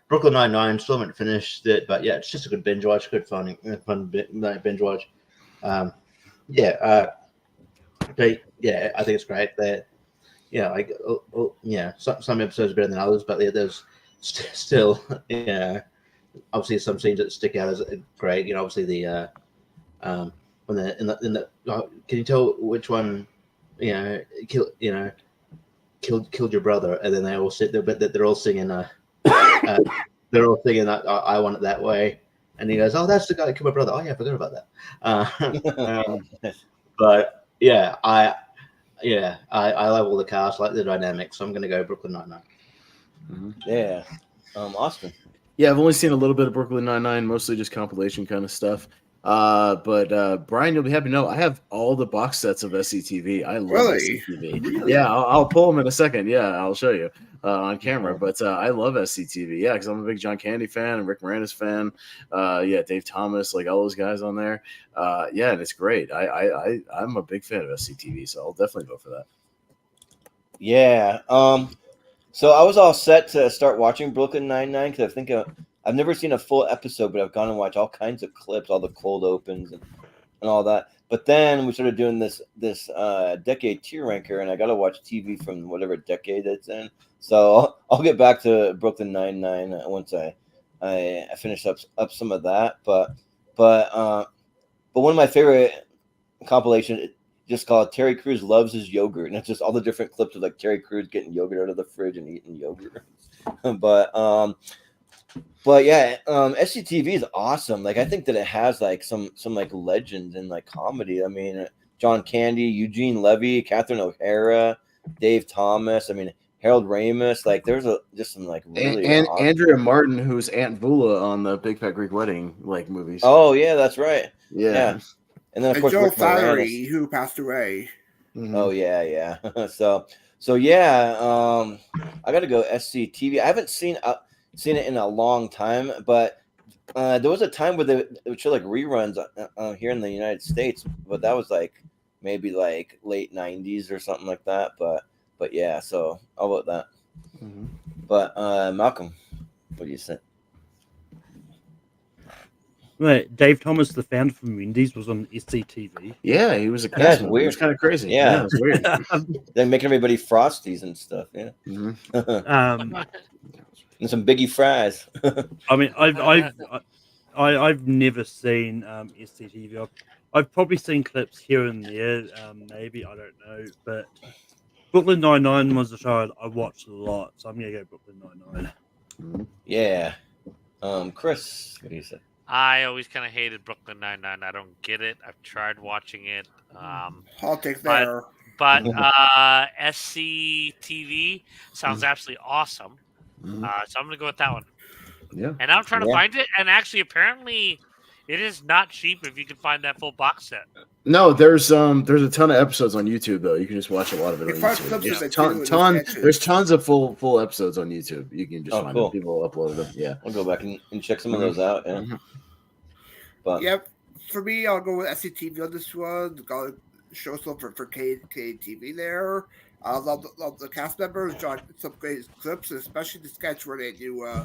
Brooklyn Nine-Nine, still haven't finished it, but yeah, it's just a good binge watch, good fun binge watch. But yeah, I think it's great. That some episodes are better than others, but there's still obviously some scenes that stick out as great. Obviously the when they're in the can you tell which one killed your brother, and then they all sit there, but they're all singing they're all thinking that I want it that way. And he goes, "Oh, that's the guy that killed my brother." Oh yeah, I forgot about that. But yeah, I love all the cast, like the dynamics. So I'm going to go Brooklyn Nine-Nine. Yeah, Austin. Yeah, I've only seen a little bit of Brooklyn Nine-Nine, mostly just compilation kind of stuff. But Brian, you'll be happy to know I have all the box sets of SCTV. I love Really? SCTV. Really? Yeah, I'll pull them in a second. Yeah, I'll show you on camera. But I love SCTV. Yeah, because I'm a big John Candy fan and Rick Moranis fan. Yeah, Dave Thomas, like all those guys on there. Yeah, and it's great. I'm a big fan of SCTV, so I'll definitely vote for that. Yeah. So I was all set to start watching Brooklyn Nine-Nine because I think I've never seen a full episode, but I've gone and watched all kinds of clips, all the cold opens and all that. But then we started doing this decade tier ranker, and I got to watch TV from whatever decade it's in. So I'll get back to Brooklyn Nine-Nine once I finish up some of that. But one of my favorite compilations, just called Terry Crews Loves His Yogurt, and it's just all the different clips of like Terry Crews getting yogurt out of the fridge and eating yogurt. But yeah, SCTV is awesome. Like I think that it has like some like legends in like comedy. I mean, John Candy, Eugene Levy, Catherine O'Hara, Dave Thomas. I mean, Harold Ramis. Like there's just some like really awesome. Andrea Martin, who's Aunt Vula on the Big Fat Greek Wedding like movies. Oh yeah, that's right. Yeah. And then of course Joe Rick Flaherty, Moranis. who passed away. Mm-hmm. Oh yeah. So yeah, I got to go SCTV. I haven't seen it in a long time, but there was a time where they would show like reruns here in the United States, but that was like maybe like late 90s or something like that. But yeah, so I'll vote that. Mm-hmm. But Malcolm, what do you say? Right, Dave Thomas, the founder from Wendy's, was on SCTV. Yeah, he was a cast That's member. weird. It was kind of crazy. Yeah, it was weird. They're making everybody Frosties and stuff. Yeah. Mm-hmm. And some Biggie fries. I mean, I've never seen SCTV. I've probably seen clips here and there, maybe, I don't know. But Brooklyn Nine-Nine was a show I watched a lot, so I'm gonna go Brooklyn Nine-Nine. Yeah. Chris, what do you say? I always kind of hated Brooklyn Nine-Nine. I don't get it. I've tried watching it. I'll take there. But SCTV sounds absolutely awesome. So I'm going to go with that one. Yeah. And I'm trying to find it. And actually, apparently, it is not cheap if you can find that full box set. No, there's a ton of episodes on YouTube though. You can just watch a lot of it on YouTube. There's tons of full episodes on YouTube. You can just find them. People upload them. Yeah, I'll go back and check some of those out. Yeah. But yep, for me, I'll go with SCTV on this one. Got show some for KTV there. I love the cast members. John, some great clips, especially the sketch where they do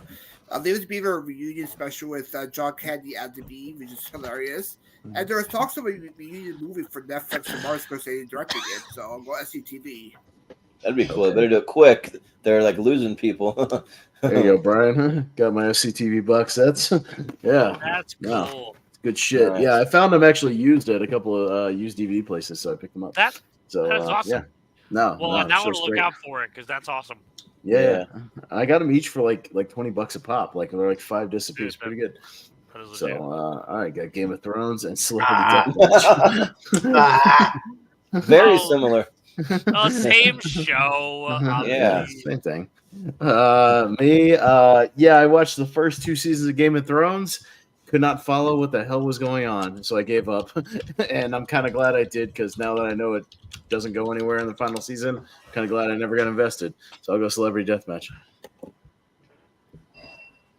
Leave Beaver reunion special with John Candy and the Bee, which is hilarious. And there was talks of a reunion movie for Netflix and Martin Scorsese directing it, so I'll go SCTV. That'd be cool. Better do it quick. They're like losing people. There you go, Brian. Got my SCTV box sets. Yeah, that's cool. Yeah. Good shit. Nice. Yeah, I found them actually used at a couple of used DVD places, so I picked them up. That's awesome. Yeah. No. Well, now I want to look out for it because that's awesome. Yeah, I got them each for like $20 a pop. Like they're like 5 discs a piece. Pretty good. So, all right, got Game of Thrones and Celebrity Deathmatch. Very similar. Same show. Yeah, same thing. Me, I watched the first 2 seasons of Game of Thrones. Could not follow what the hell was going on, so I gave up. And I'm kind of glad I did because now that I know it doesn't go anywhere in the final season, I'm kind of glad I never got invested. So I'll go Celebrity Deathmatch.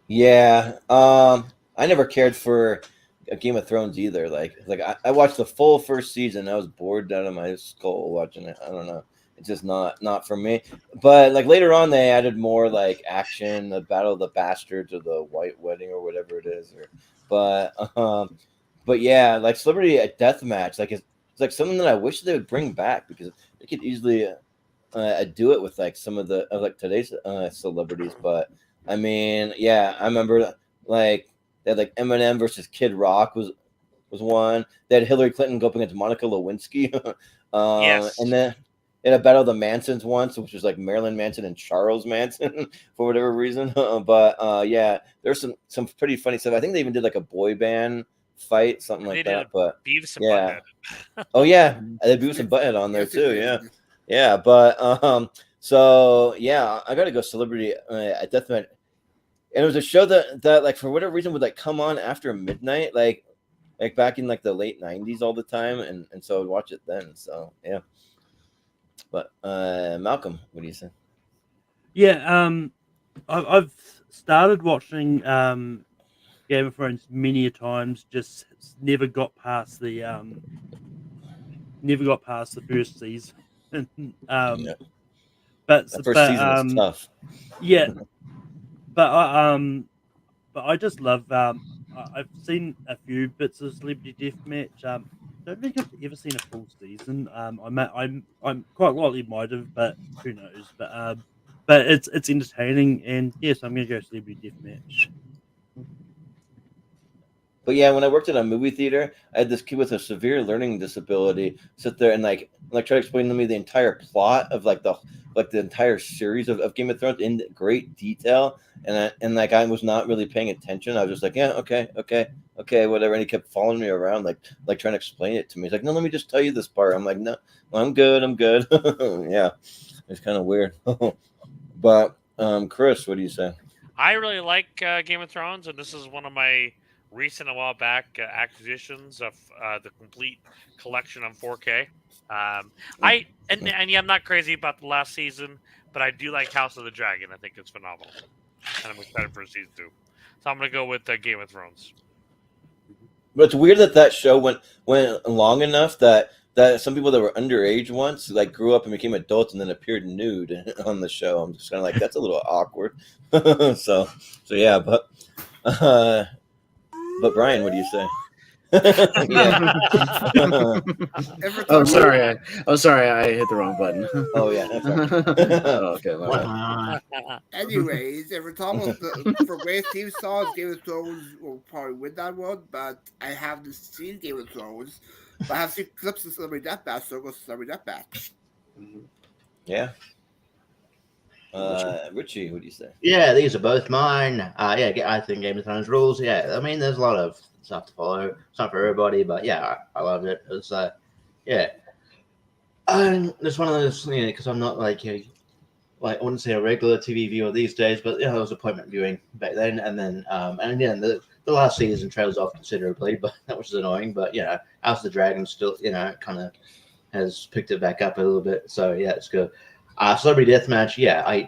Yeah, I never cared for a Game of Thrones either. Like I watched the full first season. I was bored out of my skull watching it. I don't know. It's just not for me. But like later on, they added more like action, the Battle of the Bastards or the White Wedding or whatever it is. But yeah, like Celebrity Deathmatch, like it's like something that I wish they would bring back because they could easily do it with like some of the like today's celebrities. But I mean, yeah, I remember like they had like Eminem versus Kid Rock was one. They had Hillary Clinton go up against Monica Lewinsky. Yes. And in a battle of the Mansons once, which was like Marilyn Manson and Charles Manson for whatever reason. But yeah, there's some pretty funny stuff. I think they even did like a boy band fight, something like that. But Beavis and yeah, Butthead. oh yeah, they Beavis and Butthead on there Yes, it too. did. Yeah, yeah. But so yeah, I got to go Celebrity Deathmatch. And it was a show that like for whatever reason would like come on after midnight, like back in like the late 90s all the time, and so I'd watch it then. So yeah. But Malcolm, what do you say? Yeah, I've started watching Game of Thrones many a times, just never got past the first season. Yeah. But That first season is tough. Yeah, but I just love. I've seen a few bits of Celebrity Deathmatch. Don't think I've ever seen a full season. I'm quite likely might have, but who knows? But it's entertaining, and yes, I'm gonna go Celebrity Deathmatch. But yeah, when I worked at a movie theater, I had this kid with a severe learning disability sit there and like try to explain to me the entire plot of like the entire series of Game of Thrones in great detail, and like I was not really paying attention. I was just like, yeah, okay, whatever. And he kept following me around, like trying to explain it to me. He's like, no, let me just tell you this part. I'm like, no, well, I'm good. Yeah, it's kind of weird. But Chris, what do you say? I really like Game of Thrones, and this is one of my recent, a while back, acquisitions of the complete collection on 4K. Yeah, I'm not crazy about the last season, but I do like House of the Dragon. I think it's phenomenal, and I'm excited for season 2. So I'm gonna go with Game of Thrones. But it's weird that show went long enough that some people that were underage once like grew up and became adults and then appeared nude on the show. I'm just kind of like, that's a little awkward. so yeah, but Brian, what do you say? I'm sorry. I'm sorry. I hit the wrong button. Oh yeah. Okay. My bad. Anyways, if we're talking about for great team songs, Game of Thrones will probably win that one. But I haven't seen Game of Thrones. But I have seen clips of Celebrity Deathmatch, so go Celebrity Deathmatch. Yeah. Richie, what do you say? Yeah, these are both mine. Yeah, I think Game of Thrones rules. Yeah, I mean, there's a lot of stuff to follow. It's not for everybody, but yeah, I loved it. It was, yeah. It's one of those, because I'm not like I wouldn't say a regular TV viewer these days, but it was appointment viewing back then, and then the last season trails off considerably, but that was annoying. But House of the Dragon still, kind of has picked it back up a little bit. So yeah, it's good. Celebrity Deathmatch, yeah,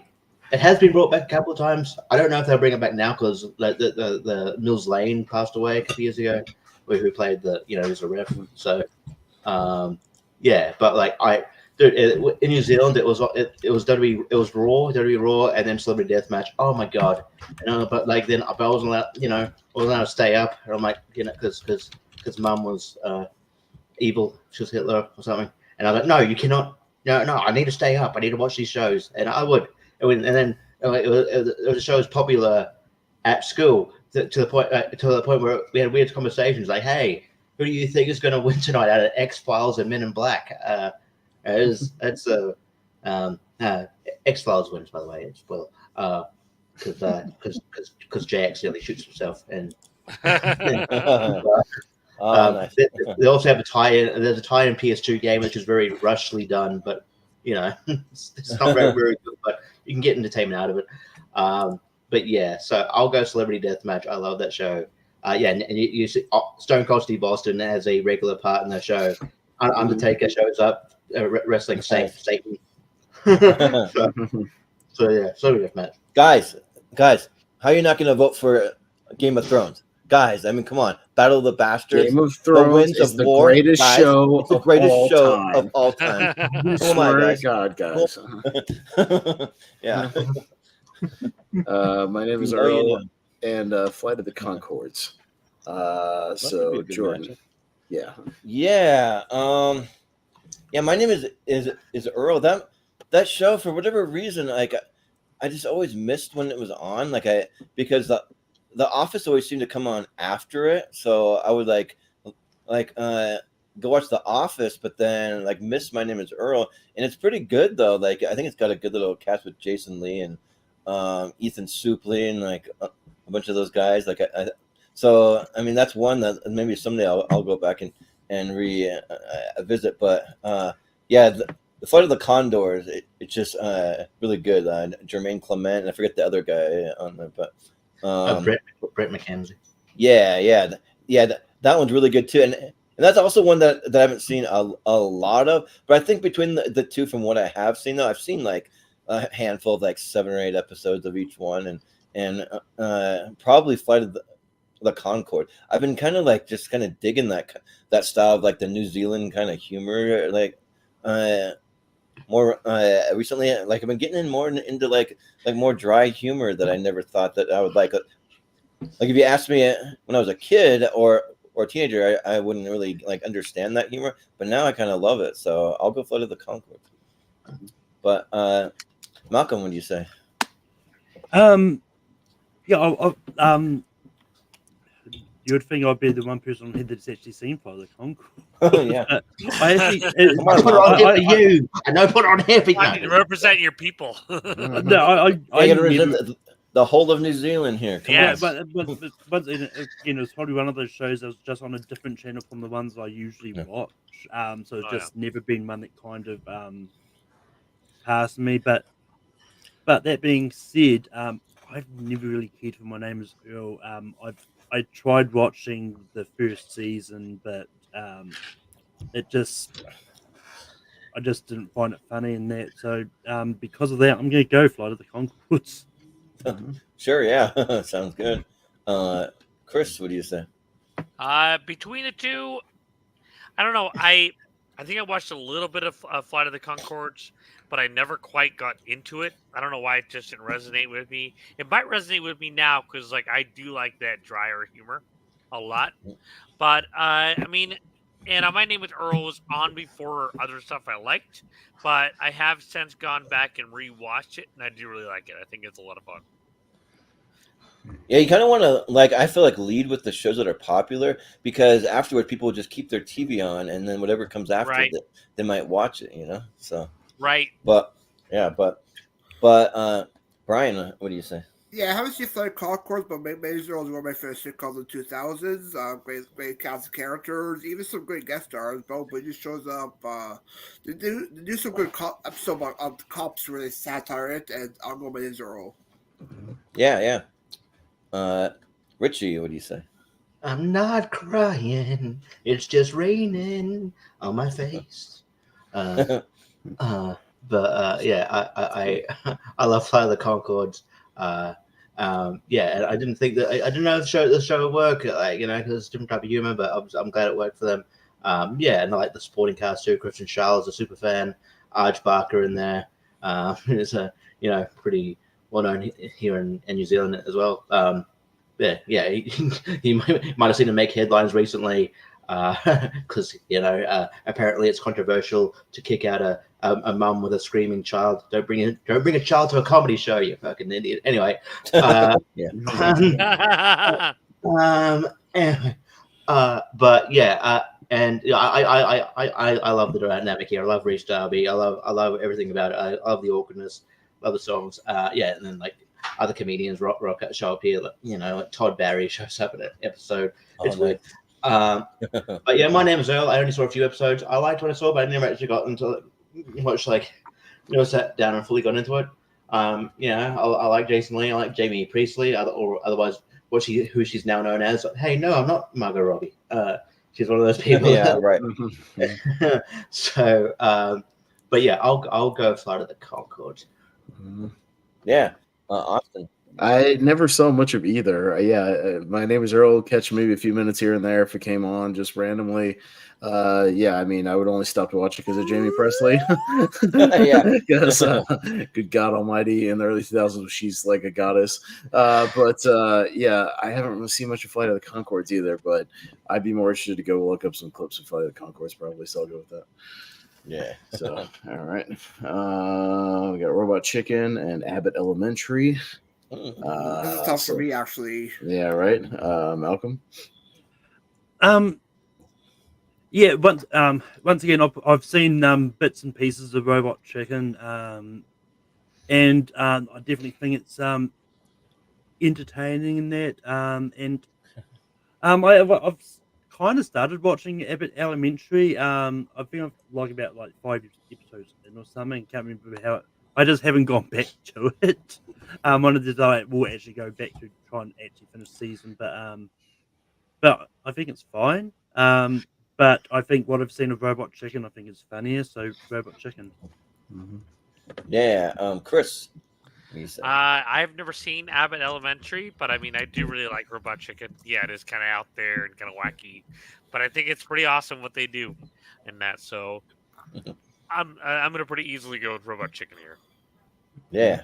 it has been brought back a couple of times. I don't know if they'll bring it back now because the Mills Lane passed away a couple of years ago, who played as a ref. So yeah, but in New Zealand it was WWE, it was WWE Raw, and then Celebrity Deathmatch. Oh my god! But then I wasn't allowed to stay up, and I'm like, because Mum was evil, she was Hitler or something, and I was like, no, you cannot. No, I need to stay up. I need to watch these shows, and I would. And then the show was popular at school to the point where we had weird conversations like, "Hey, who do you think is going to win tonight out of X-Files and Men in Black?" X-Files wins, by the way. It's because Jay accidentally shoots himself, and nice. They also have a tie-in. There's a tie-in PS2 game which is very rushly done, but it's not very, very good. But you can get entertainment out of it. But yeah, so I'll go Celebrity Deathmatch. I love that show. Yeah, and you see Stone Cold Steve Austin has a regular part in the show. Undertaker shows up wrestling Satan. So yeah, Celebrity Deathmatch. Guys, how are you not going to vote for Game of Thrones? Guys, I mean, come on. Battle of the Bastards. Game of Thrones is the greatest show of all time. Oh my guys. Yeah. My name is Earl, and Flight of the Conchords. So Jordan. Yeah. Yeah. Yeah, my name is Earl. That show, for whatever reason, I just always missed when it was on. Because the Office always seemed to come on after it, so I would go watch The Office, but then like miss My Name Is Earl, and it's pretty good though. Like I think it's got a good little cast with Jason Lee and Ethan Suplee and like a bunch of those guys. Like so I mean that's one that maybe someday I'll go back and visit. But yeah, the Flight of the Condors, it's just really good. Jermaine Clement, and I forget the other guy on there, but Brett McKenzie. Yeah, that one's really good too, and that's also one that I haven't seen a lot of. But I think between the two, from what I have seen, though, I've seen like a handful of like 7 or 8 episodes of each one, and probably Flight of the Concorde. I've been kind of digging that style of like the New Zealand kind of humor, like more recently. Like I've been getting in more into like more dry humor that I never thought that I would like. Like if you asked me when I was a kid or a teenager, I wouldn't really like understand that humor, but now I kind of love it. So I'll go Flight of the Concorde. But Malcolm, what do you say? Yeah, you would think I'd be the one person on here that's actually seen Flight of the Concorde. Oh yeah. I put it on here for you. I know, put it on here for you. To represent your people. No, I gotta represent the whole of New Zealand here. Come on. But it's probably one of those shows that was just on a different channel from the ones I usually watch. So it's just never been one that kind of passed me. But that being said, I've never really cared for My Name Is Earl. I tried watching the first season, but I just didn't find it funny in that. So because of that, I'm going to go Flight of the Conchords. Sure, yeah, sounds good. Chris, what do you say? Between the two, I don't know. I think I watched a little bit of Flight of the Conchords, but I never quite got into it. I don't know why it just didn't resonate with me. It might resonate with me now because like I do like that drier humor a lot. But I mean, and My Name Is Earl was on before other stuff I liked, but I have since gone back and rewatched it, and I do really like it. I think it's a lot of fun. Yeah, you kind of want to I feel like lead with the shows that are popular, because afterward people will just keep their TV on, and then whatever comes after they might watch it, So right. But Brian, what do you say? Yeah, I haven't seen Flight of Conchords, but Maze Earl is one of my favorite sitcoms in the 2000s. Great cast of characters, even some great guest stars. Bo Bridges shows up. They do some good episode of the cops really satire it, and I'll go Maze Earl. Yeah. Richie, what do you say? I'm not crying. It's just raining on my face. Yeah, I love Flight of the Conchords. Yeah, and I didn't think that I didn't know the show would work, because it's a different type of humor, but I'm glad it worked for them. Yeah, and I like the supporting cast too. Christian Charles, a super fan. Arj Barker in there. It's a pretty well known here in New Zealand as well. Yeah, he might have seen him make headlines recently because apparently it's controversial to kick out a mum with a screaming child. Don't bring a child to a comedy show, you fucking idiot. Anyway, but yeah, and I love the dynamic here. I love Reece Darby. I love everything about it. I love the awkwardness. Love the songs. Yeah, and then like other comedians show up here. Like Todd Barry shows up in an episode. It's weird. But yeah, My Name Is Earl. I only saw a few episodes. I liked what I saw, but I never actually got into sat down and fully got into it. I like Jason Lee. I like Jamie Priestley, or otherwise who she's now known as. Hey, no, I'm not Margot Robbie. She's one of those people. Yeah, right. So, but yeah, I'll go Flight of the Conchords. Yeah, Austin. I never saw much of either. My Name Is Earl. Catch maybe a few minutes here and there if it came on just randomly. I mean, I would only stop to watch it because of Jamie Presley. Yeah, because good God Almighty, in the early 2000s, she's like a goddess. I haven't really seen much of Flight of the Conchords either. But I'd be more interested to go look up some clips of Flight of the Conchords probably. So I'll go with that. Yeah. So all right, we got Robot Chicken and Abbott Elementary. This is tough for me, actually. Yeah, right. Malcolm. Yeah, once again, I've seen bits and pieces of Robot Chicken, and I definitely think it's entertaining in that. I've kind of started watching Abbott Elementary. I think I've like about 5 episodes in or something. Can't remember how. I just haven't gone back to it. One of the days I will actually go back to try and actually finish the season, but I think it's fine. But I think what I've seen of Robot Chicken, I think is funnier. So Robot Chicken. Yeah, Chris. What do you say? I've never seen Abbott Elementary, but I mean, I do really like Robot Chicken. Yeah, it is kind of out there and kind of wacky, but I think it's pretty awesome what they do in that. So I'm gonna pretty easily go with Robot Chicken here. Yeah,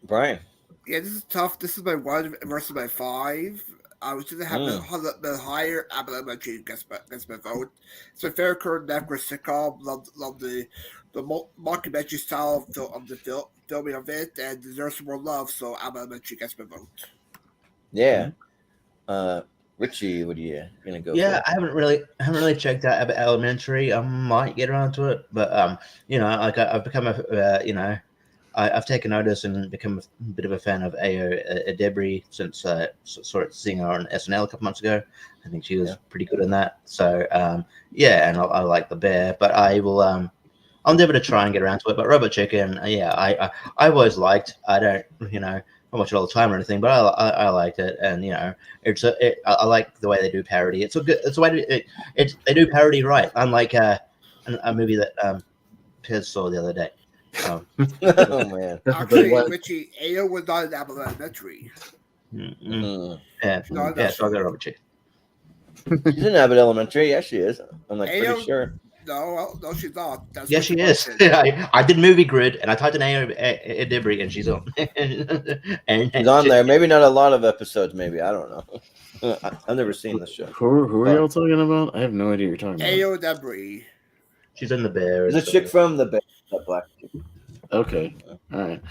Brian. Yeah, this is tough. This is my 1 versus my 5. I was going to have the higher Abbott Elementary gets my vote. It's my favorite current network sitcom. Love the mockumentary style of the filming of it, and deserves some more love. So Abbott Elementary gets my vote. Yeah. Richie, what are you gonna go? Yeah, for? I haven't really checked out Abbott Elementary. I might get around to it, but you know, like I've become a I've taken notice and become a bit of a fan of Ayo Edebiri since seeing her on SNL a couple months ago. I think she was pretty good in that. So yeah, and I like the bear, but I will I'll endeavor to try and get around to it. But Robot Chicken, yeah, I've always liked. I don't not watch it all the time or anything, but I liked it, and I like the way they do parody. It's a way they do parody right, unlike a movie that Piers saw the other day. Oh man! Actually, Richie, Ayo was not in Abbott Elementary. Yeah, so I'll go Robot Chicken. She's in Abbott Elementary. Yeah, she is. I'm like Ayo, pretty sure. No, she's not. Yes, she is. I did Movie Grid, and I typed in Ayo Edebiri, and she's on. and She's on there. Maybe not a lot of episodes. Maybe I don't know. I've never seen the show. Who are y'all talking about? I have no idea what you're talking about. Ayo Edebiri. She's in the Bear. There's a chick from the Bear. That black chick. Okay. All right.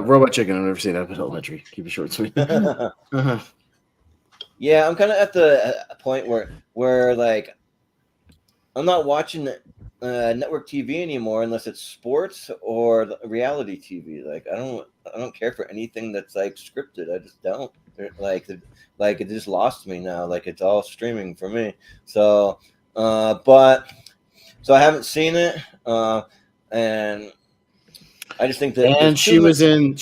Robot Chicken. I've never seen Abbott Elementary. Keep it short, sweet. Yeah, I'm kind of at the point where like I'm not watching network TV anymore unless it's sports or reality TV. Like I don't care for anything that's like scripted. I just don't. Like it just lost me now. Like it's all streaming for me. So so I haven't seen it. And I just think that. And she was in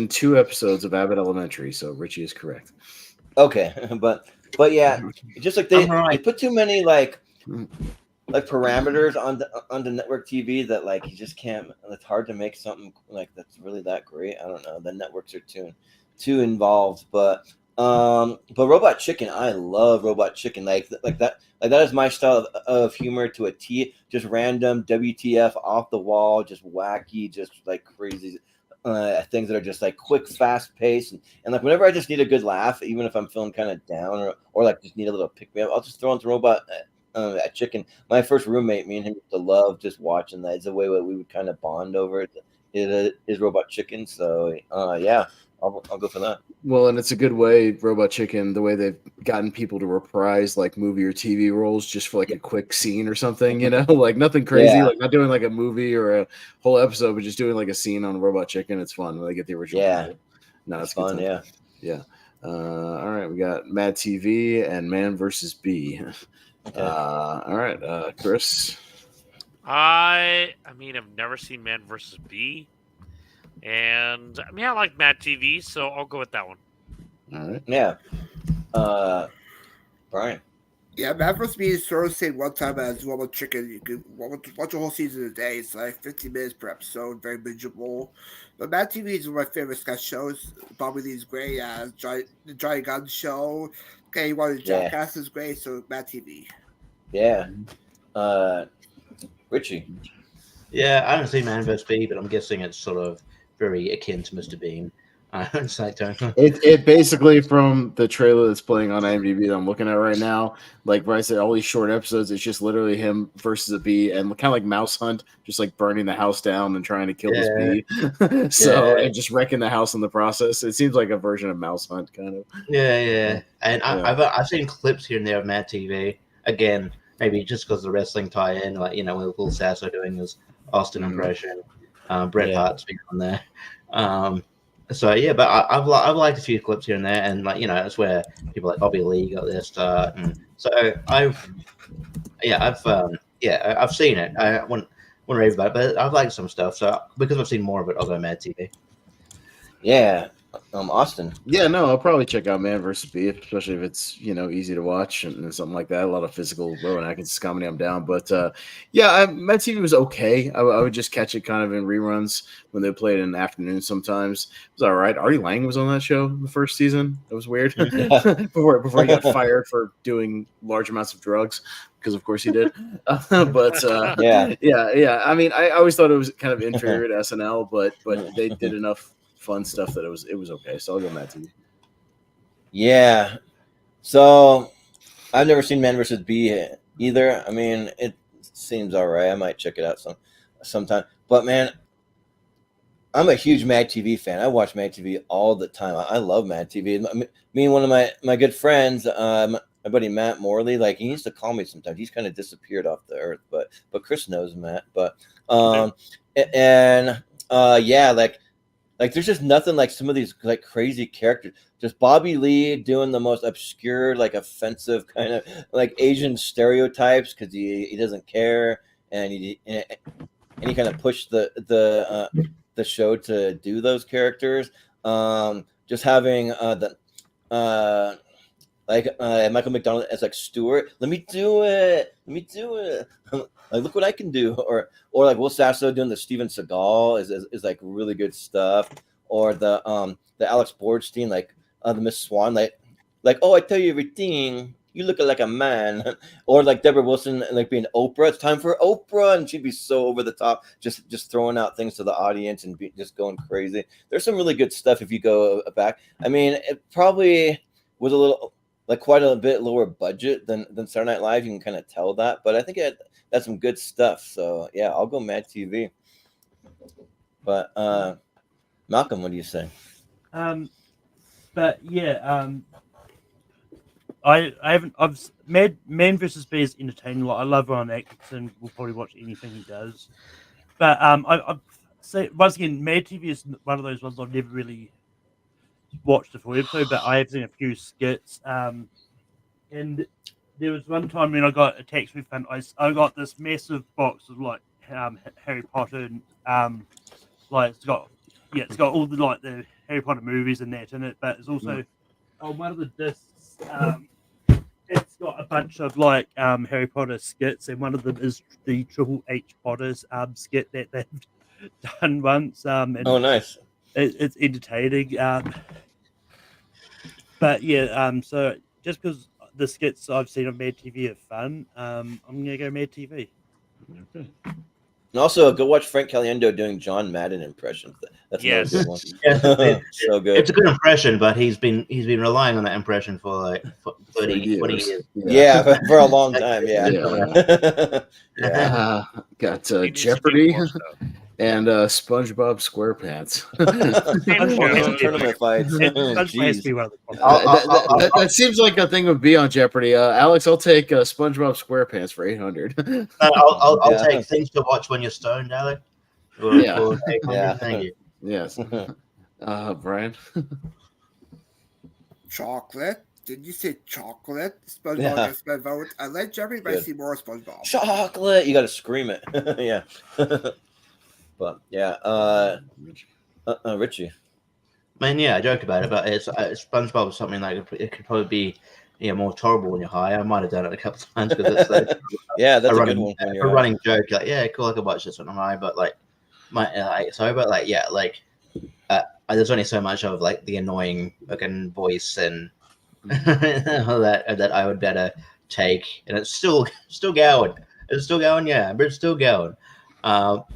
2 episodes of Abbott Elementary, so Richie is correct. Okay, but yeah, just like they put too many like parameters on the network TV that like you just can't. It's hard to make something like that's really that great. I don't know. The networks are too involved, but Robot Chicken, I love Robot Chicken. Like that is my style of humor to a T. Just random WTF off the wall, just wacky, just like crazy things that are just like quick, fast paced, and like whenever I just need a good laugh, even if I'm feeling kind of down or like just need a little pick me up, I'll just throw into Robot Chicken. My first roommate, me and him used to love just watching that. It's a way that we would kind of bond over it. It is Robot Chicken, so yeah. I'll go for that. Well, and it's a good way, Robot Chicken, the way they've gotten people to reprise like movie or TV roles just for like a quick scene or something, like nothing crazy, like not doing like a movie or a whole episode, but just doing like a scene on Robot Chicken. It's fun when they get the original. Yeah. No, it's fun. Yeah. Yeah. All right. We got Mad TV and Man versus Bee. Okay. All right. Chris. I mean, I've never seen Man versus Bee. And I mean, I like Mad TV, so I'll go with that one. All right. Yeah. Brian. Yeah, Mad vs. Bee is sort of the same one time as Robot Chicken. You can watch a whole season in a day. It's like 15 minutes per episode, very bingeable. But Mad TV is one of my favorite sketch shows. Bobby Lee's great. The Johnny Gunn Show. Okay, one of the Jackass is great. So Mad TV. Yeah. Richie. Yeah, I haven't seen Man vs. Bee, but I'm guessing it's sort of very akin to Mr. Bean. It's like, it basically, from the trailer that's playing on IMDb that I'm looking at right now, like Bryce said, all these short episodes, it's just literally him versus a bee and kind of like Mouse Hunt, just like burning the house down and trying to kill this bee. And just wrecking the house in the process. It seems like a version of Mouse Hunt, kind of. Yeah. And I've seen clips here and there of Mad TV. Again, maybe just because the wrestling tie in, like with Will Sasso doing his Austin impression, Bret Hart's being on there. So yeah, but I've liked a few clips here and there, and that's where people like Bobby Lee got their start, and so I've seen it. I wouldn't rave about it, but I've liked some stuff. So because I've seen more of it, I'll go Mad TV. Yeah, Austin. Yeah, no, I'll probably check out Man vs. Bee, especially if it's easy to watch and something like that. A lot of physical Rowan Atkinson comedy, I'm down. But Mad TV was okay. I would just catch it kind of in reruns when they played in the afternoon. Sometimes it was all right. Artie Lang was on that show in the first season. It was weird before he got fired for doing large amounts of drugs. Because of course he did, yeah. I mean, I always thought it was kind of inferior to SNL, but they did enough fun stuff that it was okay. So I'll go Mad TV. Yeah. So I've never seen Man vs. Bee either. I mean, it seems all right. I might check it out sometime. But man, I'm a huge Mad TV fan. I watch Mad TV all the time. I love Mad TV. Me and one of my good friends, my buddy Matt Morley, like he used to call me sometimes. He's kind of disappeared off the earth, but Chris knows Matt. But like there's just nothing like some of these like crazy characters. Just Bobby Lee doing the most obscure, like offensive kind of like Asian stereotypes because he doesn't care and he kind of pushed the show to do those characters. Just having Michael McDonald as like Stewart. Let me do it. Like look what I can do. Or like Will Sasso doing the Steven Seagal is like really good stuff. Or the Alex Borstein like the Miss Swan like oh I tell you everything. You look like a man. Or like Deborah Wilson like being Oprah. It's time for Oprah, and she'd be so over the top, just throwing out things to the audience and just going crazy. There's some really good stuff if you go back. I mean, it probably was a little. Like quite a bit lower budget than Saturday Night Live. You can kind of tell that, but I think that's some good stuff. So yeah, I'll go Mad TV. But Malcolm, what do you say? But yeah, I haven't. Man vs. Bee is entertaining. Like I love Ron Atkinson. We'll probably watch anything he does. But I say once again, Mad TV is one of those ones I've never really watched the full episode, but I have seen a few skits. And there was one time when I got a tax refund. I got this massive box of like Harry Potter, and like it's got all the like the Harry Potter movies and that in it. But it's also on one of the discs. It's got a bunch of like Harry Potter skits, and one of them is the Triple H Potter's skit that they've done once. And oh, nice. It's entertaining. But yeah, so just because the skits I've seen on Mad TV are fun, I'm gonna go Mad TV. Okay. And also, go watch Frank Caliendo doing John Madden impressions. That's another good one. So good. It's a good impression, but he's been relying on that impression for like 30, 20 years. Yeah, for a long time. Yeah. Got Jeopardy. And SpongeBob SquarePants. Tournament fights. That seems like a thing would be on Jeopardy. Alex, I'll take SpongeBob SquarePants for 800. I'll take things to watch when you're stoned, Alex. Thank you. Yes. Brian. Chocolate. Did you say chocolate? SpongeBob gets my vote. I like Jeopardy, but I see more SpongeBob. Chocolate. You got to scream it. Yeah. But yeah, Richie. Man, yeah, I joke about it, but it's SpongeBob is something like it could probably be more tolerable when you're high. I might have done it a couple of times because it's like yeah, that's a running, good one. A running joke. Like, yeah, cool, I could watch this when I'm high, but there's only so much of like the annoying fucking voice and all that I would better take, and it's still going. It's still going, yeah, but it's still going.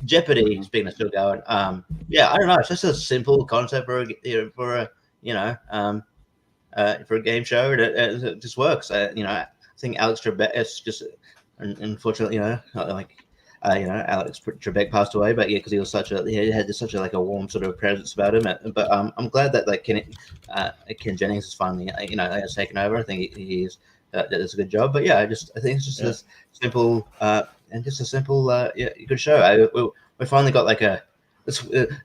Jeopardy, speaking of still going, I don't know. It's just a simple concept for a game show. It just works. I think Alex Trebek is just unfortunately, Alex Trebek passed away, but yeah, because he had such a warm sort of presence about him. But I'm glad that Ken Jennings is finally has taken over. I think he's does a good job. But yeah, I think it's just a simple good show. We finally got like a. It's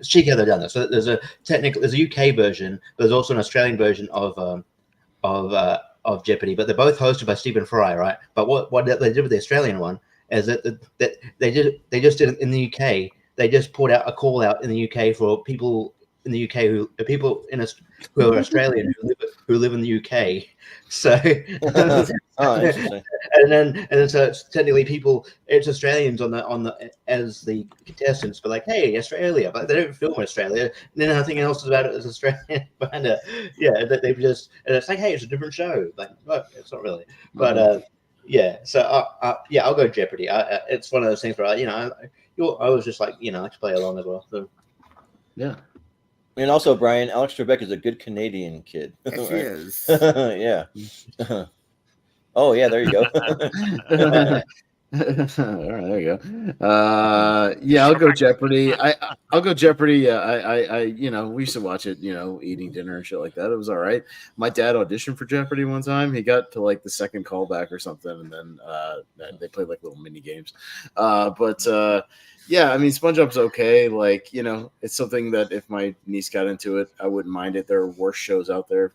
cheeky how they've done this. So there's a UK version, but there's also an Australian version of Jeopardy. But they're both hosted by Stephen Fry, right? But what they did with the Australian one is that they just did it in the UK. They just put out a call out in the UK for people in the UK who are Australian who live in the UK. So and so it's technically it's Australians on the as the contestants, but like, hey, Australia, but they don't film Australia. And then nothing else about it is Australian. But that they've just, and it's like, hey, it's a different show. Like, no, it's not really. But so I'll go Jeopardy. It's one of those things where I was just like, I like to play along as well. So yeah. And also, Brian, Alex Trebek is a good Canadian kid. Yes, he is. Yeah. Oh, yeah, there you go. All right, there you go. I'll go Jeopardy. I'll go Jeopardy. I we used to watch it, eating dinner and shit like that. It was all right. My dad auditioned for Jeopardy one time. He got to like the second callback or something, and then they played like little mini games. Yeah, I mean, SpongeBob's okay. Like, it's something that if my niece got into it, I wouldn't mind it. There are worse shows out there,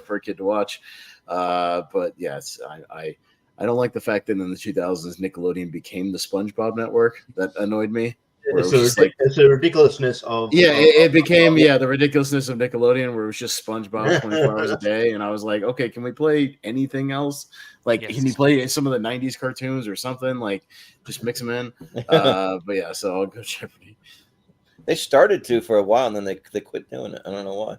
for a kid to watch. But yes, I don't like the fact that in the 2000s, Nickelodeon became the SpongeBob network. That annoyed me. It's a ridiculousness of it became the ridiculousness of Nickelodeon, where it was just SpongeBob 24 hours a day, and I was like, okay, can we play anything else? Like, can you play some of the 90s cartoons or something? Like, just mix them in. But yeah, so I'll go Jeopardy. They started to for a while, and then they quit doing it. I don't know why,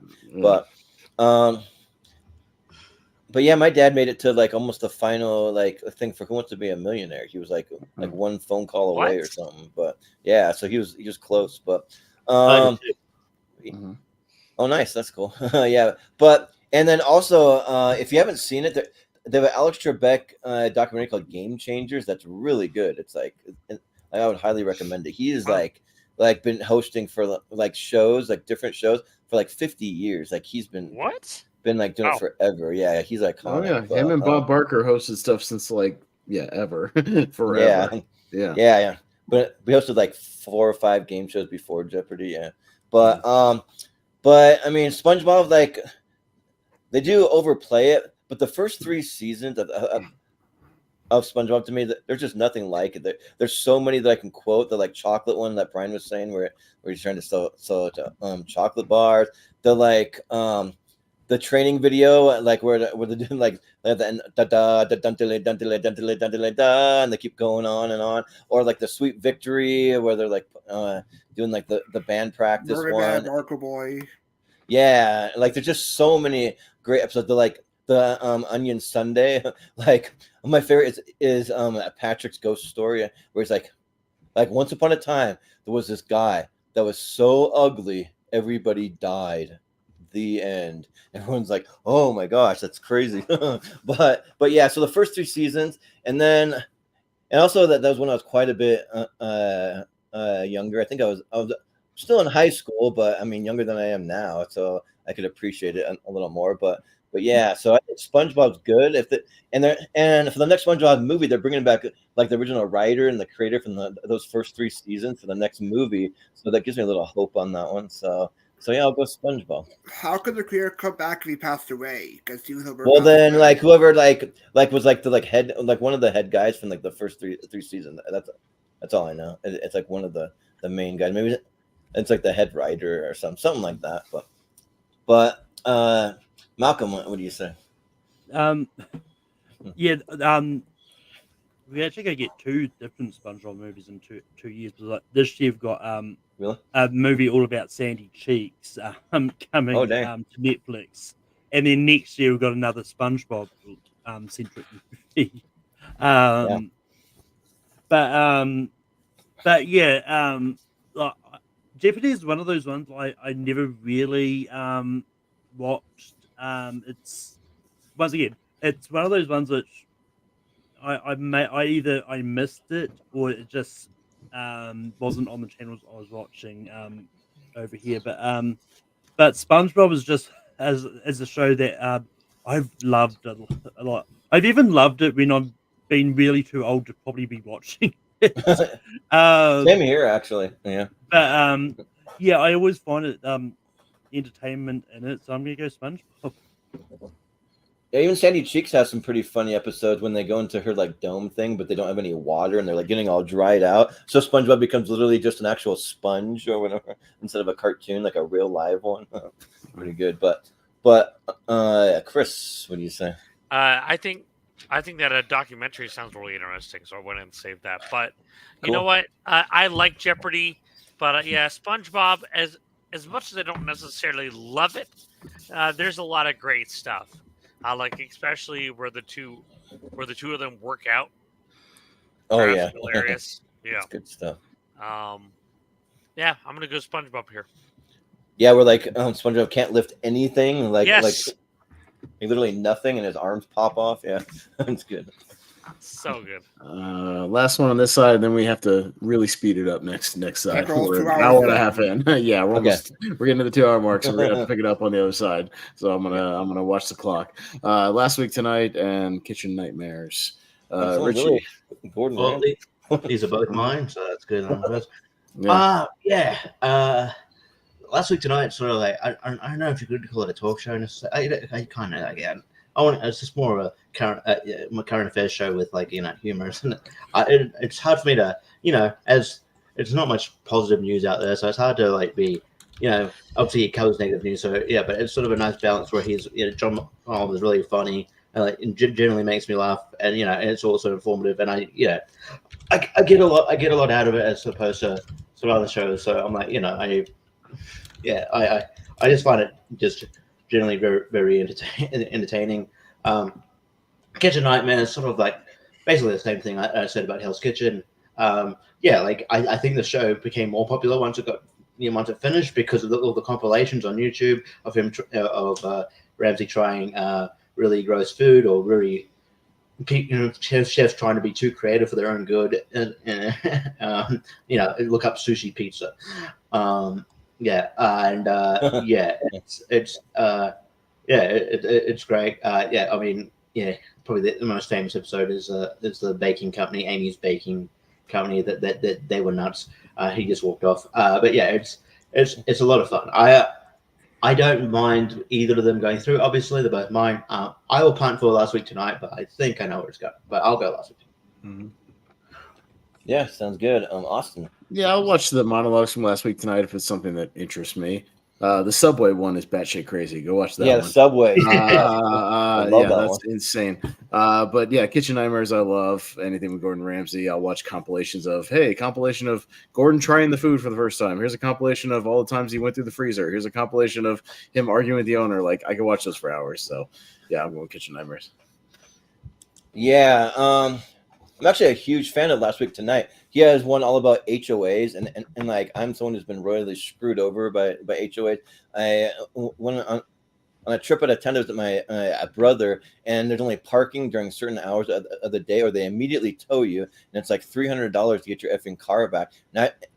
but yeah, my dad made it to like almost the final thing for Who Wants to Be a Millionaire. He was like one phone call away or something. But yeah, so he was close. But oh, nice, that's cool. Yeah, but and then also if you haven't seen it, they have an Alex Trebek documentary called Game Changers. That's really good. It's like I would highly recommend it. He is like been hosting for like shows, like different shows for like 50 years. Like he's been been like doing it forever. Yeah, he's iconic. Oh yeah, him and Bob Barker hosted stuff since ever. Forever. Yeah. But we hosted like 4 or 5 game shows before Jeopardy. Yeah, but I mean, SpongeBob, like they do overplay it, but the first 3 seasons of SpongeBob, to me, there's just nothing like it. There's so many that I can quote. The like chocolate one that Brian was saying, where he's trying to sell chocolate bars. The training video, like where they're doing like the end, and they keep going on and on, or like the Sweet Victory, where they're like doing like the band practice one. Marco Boy. Yeah, like there's just so many great episodes. The Onion Sunday, like my favorite is Patrick's ghost story, where he's like once upon a time there was this guy that was so ugly everybody died. The end. Everyone's like, oh my gosh, that's crazy. but yeah, so the first 3 seasons, and also that was when I was quite a bit younger. I think I was still in high school, but I mean younger than I am now, so I could appreciate it a little more. But yeah, so I think SpongeBob's good. And for the next SpongeBob movie, they're bringing back like the original writer and the creator from those first 3 seasons for the next movie. So that gives me a little hope on that one. So yeah, I'll go SpongeBob. How could the creator come back if he passed away? Because well, then like whoever was like the head, like one of the head guys from like the first three seasons. That's all I know. It's like one of the main guys. Maybe it's like the head writer or something like that. But Malcolm, what do you say? We actually going to get 2 different SpongeBob movies in 2 years. Like this year, we've got really? A movie all about Sandy Cheeks coming to Netflix, and then next year we've got another SpongeBob centric movie. But yeah, like Jeopardy is one of those ones I never really watched. It's once again, it's one of those ones that I either missed it or it just wasn't on the channels I was watching over here. But SpongeBob is just as a show that I've loved a lot. I've even loved it when I've been really too old to probably be watching it. Same here, actually. Yeah. But yeah, I always find it entertainment in it, so I'm gonna go SpongeBob. Yeah, even Sandy Cheeks has some pretty funny episodes when they go into her like dome thing, but they don't have any water and they're like getting all dried out. So SpongeBob becomes literally just an actual sponge or whatever instead of a cartoon, like a real live one. Pretty good. But Chris, what do you say? I think that a documentary sounds really interesting, so I went and saved that. But you Cool. know what? I like Jeopardy, but yeah, SpongeBob. As much as I don't necessarily love it, there's a lot of great stuff. Like especially where the two of them work out. Oh That's yeah, hilarious. Yeah, That's good stuff. Yeah, I'm gonna go SpongeBob here. Yeah, where like SpongeBob can't lift anything, like Yes. literally nothing, and his arms pop off. Yeah, that's good. So good. Last one on this side, and then we have to really speed it up next side. After all We're 2 an hours hour and a in. half in. Yeah, we're getting to the 2 hour mark, so we're gonna have to pick it up on the other side. So I'm gonna watch the clock. Last Week Tonight and Kitchen Nightmares. Richie, really Gordon Well, Ramsay. these are both mine, so that's good. Yeah. Last Week Tonight, sort of like I don't know if you could call it a talk show. I kind of again. It's just more of a current affairs show with like humor, isn't it? It's hard for me to as it's not much positive news out there, so it's hard to like be obviously he covers negative news, so yeah, but it's sort of a nice balance where he's John Oliver is really funny and like generally makes me laugh, and and it's also informative, and I get a lot out of it as opposed to some other shows, so I'm like I just find it just generally very, very entertaining. Kitchen Nightmare is sort of like basically the same thing I said about Hell's Kitchen. I think the show became more popular once it finished because of all the compilations on YouTube of him of Ramsay trying really gross food or really chefs trying to be too creative for their own good, and look up sushi pizza. It's great. Probably the most famous episode is the baking company, Amy's Baking Company. That they were nuts. He just walked off. But yeah, it's a lot of fun. I don't mind either of them going through. Obviously, they're both mine. I will punt for Last Week Tonight, but I think I know where it's going. But I'll go Last Week. Mm-hmm. Yeah, sounds good. Austin. Yeah, I'll watch the monologues from Last Week Tonight if it's something that interests me. The Subway one is batshit crazy. Go watch that. Yeah, one. the Subway. That's insane. But yeah, Kitchen Nightmares I love. Anything with Gordon Ramsay, I'll watch compilations of. Hey, compilation of Gordon trying the food for the first time. Here's a compilation of all the times he went through the freezer. Here's a compilation of him arguing with the owner. Like I could watch those for hours. So yeah, I'm going Kitchen Nightmares. Yeah, I'm actually a huge fan of Last Week Tonight. He has one all about HOAs, and like I'm someone who's been royally screwed over by HOAs. I went on a trip at a attended with my brother, and there's only parking during certain hours of the day, or they immediately tow you, and it's like $300 to get your effing car back.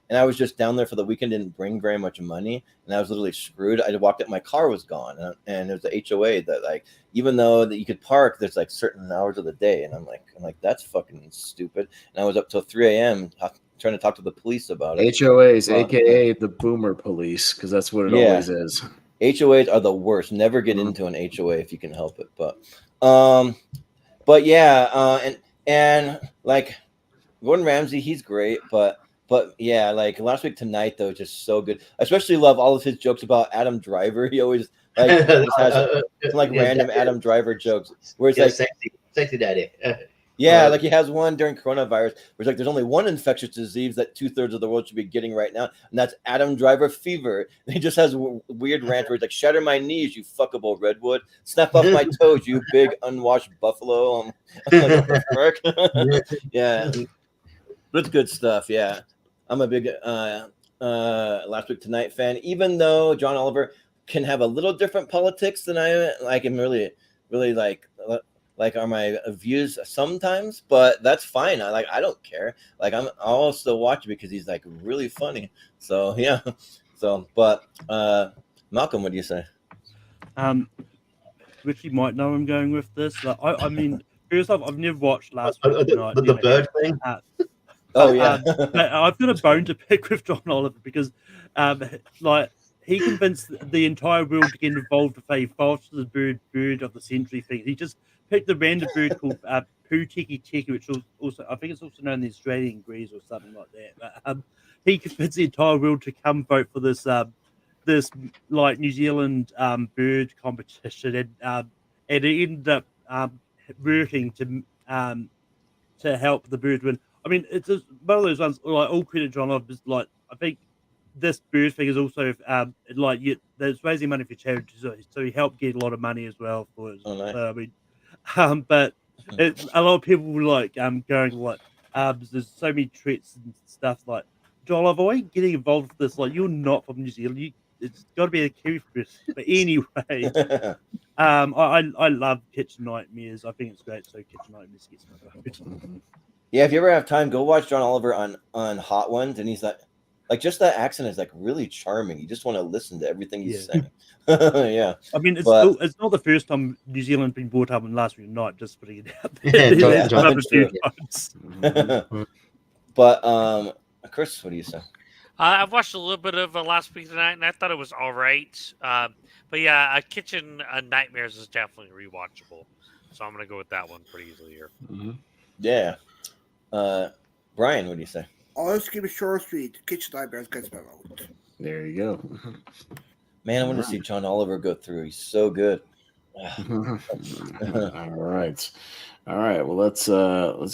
And I was just down there for the weekend, didn't bring very much money, and I was literally screwed. I walked up, my car was gone, and it was the HOA that like even though that you could park, there's like certain hours of the day, and I'm like that's fucking stupid. And I was up till 3 a.m. Trying to talk to the police about it. HOAs, aka the Boomer Police, because that's what it always is. HOAs are the worst. Never get into an HOA if you can help it. But yeah, and like Gordon Ramsay, he's great, but yeah, like Last Week Tonight though, just so good. I especially love all of his jokes about Adam Driver. He always like just has random Adam Driver jokes where it's like sexy daddy. Yeah, like he has one during coronavirus where it's like there's only one infectious disease that 2/3 of the world should be getting right now, and that's Adam Driver fever. And he just has weird rants where he's like, "Shatter my knees, you fuckable redwood. Snap off my toes, you big unwashed buffalo." I'm like, yeah, but it's good stuff. Yeah, I'm a big Last Week Tonight fan, even though John Oliver can have a little different politics than I like. I'm really like are my views sometimes, but that's fine. I don't care. Like I'll still watch it because he's like really funny. So yeah. So but Malcolm, what do you say? Richie might know I'm going with this. Like, I mean, first off, I've never watched Last Week Tonight. The bird thing. But I've got a bone to pick with John Oliver because, like, he convinced the entire world to get involved with a foster the bird of the century thing. He just picked a random bird called Poo Tiki Tiki, which was also, I think it's also known as the Australian Grease or something like that. But he convinced the entire world to come vote for this this like New Zealand bird competition, and it ended up working to help the bird win. I mean, it's just one of those ones. Like all credit John Oliver. Like I think this bird thing is also there's raising money for charity, so he helped get a lot of money as well for it. Oh, nice. So, I mean, but a lot of people were like going like there's so many treats and stuff like John Oliver, why are you getting involved with this? Like you're not from New Zealand. It's got to be a Kiwi person. But anyway, I love Kitchen Nightmares. I think it's great. So Kitchen Nightmares gets my vote. Yeah, if you ever have time, go watch John Oliver on Hot Ones, and he's like just that accent is like really charming. You just want to listen to everything he's saying. Yeah, I mean, it's not the first time New Zealand's been brought up in Last Week Tonight. Just putting it out there. But Chris, what do you say? I've watched a little bit of Last Week Tonight, and I thought it was all right. But yeah, Kitchen Nightmares is definitely rewatchable. So I'm going to go with that one pretty easily here. Yeah. Brian, what do you say? I'll just keep it short and sweet. Kitchen Nightmares gets my vote. There you go. Man, I want to see John Oliver go through. He's so good. All right. Well, let's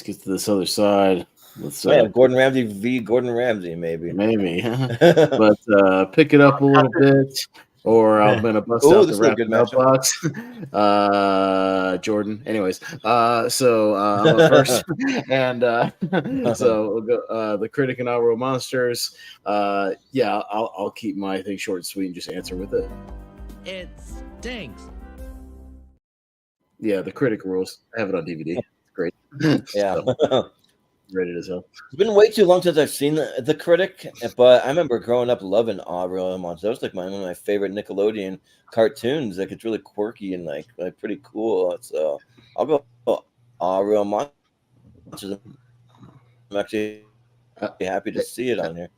get to this other side. Let's Gordon Ramsay v. Gordon Ramsay, maybe. But pick it up a little bit, or I'm gonna bust out the wrap box. Jordan. Anyways, so I'm up first, and so we'll go, the critic and I were monsters. Yeah, I'll keep my thing short and sweet and just answer with it. It stinks. Yeah, the critic rules. I have it on DVD. It's great. Yeah. So, rated as hell. It's been way too long since I've seen the critic, but I remember growing up loving Real Monsters. That was like one of my favorite Nickelodeon cartoons. Like it's really quirky and like pretty cool. So I'll go Real Monsters. I'm actually happy to see it on here.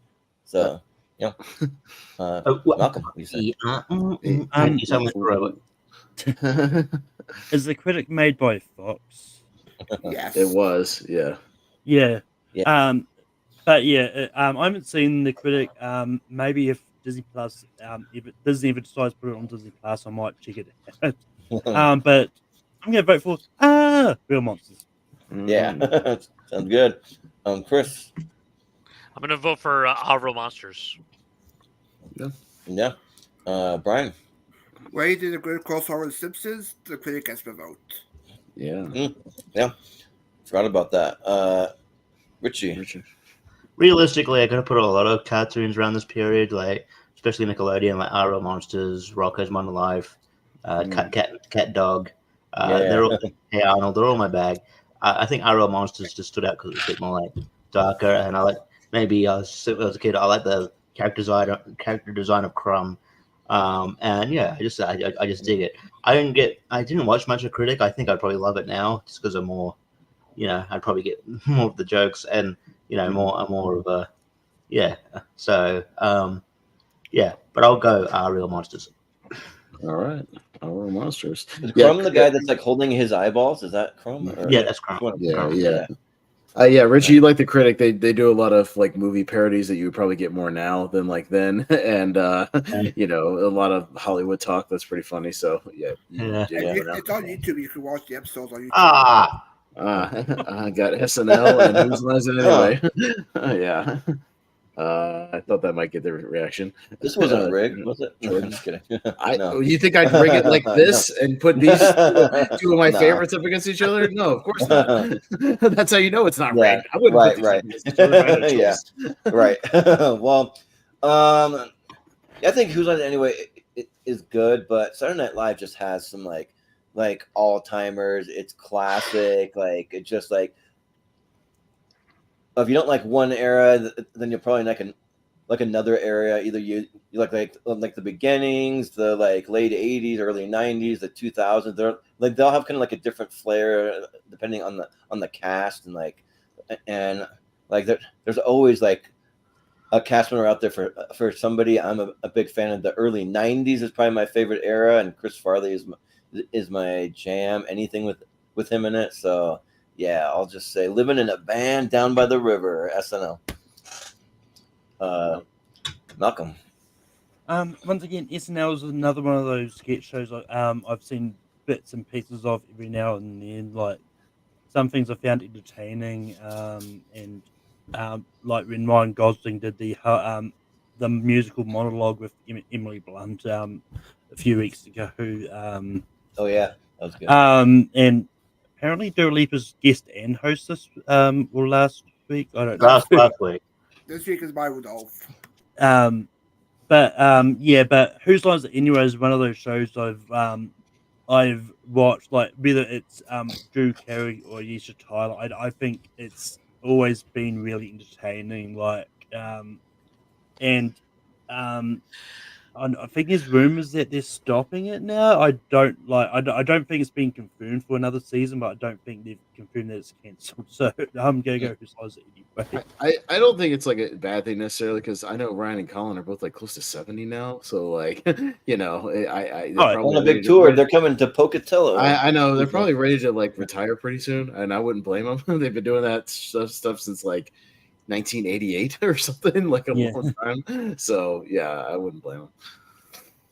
So yeah, Malcolm, you say? You sound like a robot. Is the critic made by Fox? Yes, it was. Yeah. Yeah. But yeah, I haven't seen the critic. Maybe if Disney Plus, if Disney ever decides to put it on Disney Plus, I might check it out. But I'm gonna vote for Real Monsters. Yeah, sounds good. Chris, I'm gonna vote for Real Monsters. Yeah. Brian. Ray did a great crossover with Simpsons. The critic gets my vote. Yeah. Yeah. Forgot about that. Richie. Realistically, I gotta put a lot of cartoons around this period, like especially Nickelodeon, like Real Monsters, Rocko's Modern Life, Cat Dog. They're all Hey Arnold. They're all my bag. I think Real Monsters just stood out because it's a bit more like darker, and I like maybe as a kid I like the character design of Crumb. And yeah, I just dig it. I didn't watch much of Critic. I think I'd probably love it now just because I'm more, I'd probably get more of the jokes and more of a, yeah. So yeah, but I'll go Real Monsters. All right, Real Monsters. Is Crumb the guy that's like holding his eyeballs? Is that Crumb? Yeah, that's Crumb. Yeah. Yeah, Richie, you like the critic. They do a lot of like movie parodies that you would probably get more now than like then, and a lot of Hollywood talk that's pretty funny. So yeah. It's on YouTube. You can watch the episodes on YouTube. I got SNL and Who's Lines It Anyway. Yeah. I thought that might get their reaction. This wasn't rigged, was it? No, I'm just kidding. No. You think I'd rig it like this and put these two of my favorites up against each other? No, of course not. That's how you know it's not rigged. I wouldn't put these up against each other. Yeah, right. Well, I think Who's Lines It Anyway is good, but Saturday Night Live just has some like all timers. It's classic. Like it's just like. If you don't like one era, then you're probably not like another area, either you like the beginnings, the like late 80s, early 90s, the 2000s. They'll have kind of like a different flair depending on the cast and like there's always like a cast member out there for somebody. I'm a big fan of the early 90s is probably my favorite era, and Chris Farley is my jam. Anything with him in it. So yeah, I'll just say living in a van down by the river, SNL. Malcolm. Once again, SNL is another one of those sketch shows I've seen bits and pieces of every now and then. Like some things I found entertaining, and like when Ryan Gosling did the musical monologue with Emily Blunt a few weeks ago. Oh yeah, that was good. And apparently Dua Lipa's guest and host this or last week. I don't know. Last week. This week is by Rudolph. But Whose Lines It Anyway is one of those shows I've watched, like whether it's Drew Carey or Yesha Tyler. I think it's always been really entertaining. I think there's rumors that they're stopping it now. I don't think it's been confirmed for another season, but I don't think they've confirmed that it's cancelled. So I'm gonna go Whose Lines It Anyway. I don't think it's like a bad thing necessarily, because I know Ryan and Colin are both like close to 70 now. So like, you know, they're on a big tour. They're coming to Pocatello. I know they're probably ready to like retire pretty soon, and I wouldn't blame them. They've been doing that stuff since like 1988 or something, like a long time. So yeah, I wouldn't blame them.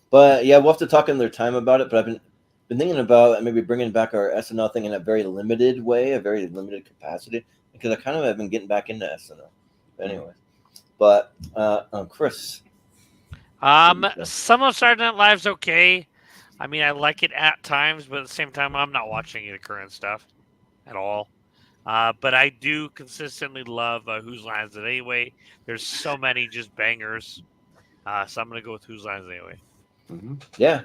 But yeah, we'll have to talk in their time about it. But I've been thinking about maybe bringing back our SNL thing in a very limited way, a very limited capacity, because I kind of have been getting back into SNL. Anyway, but Chris, some of Saturday Night Live's okay. I mean, I like it at times, but at the same time, I'm not watching any current stuff at all. But I do consistently love Whose Lines It Anyway. There's so many just bangers. So I'm going to go with Whose Lines It Anyway. Mm-hmm. Yeah.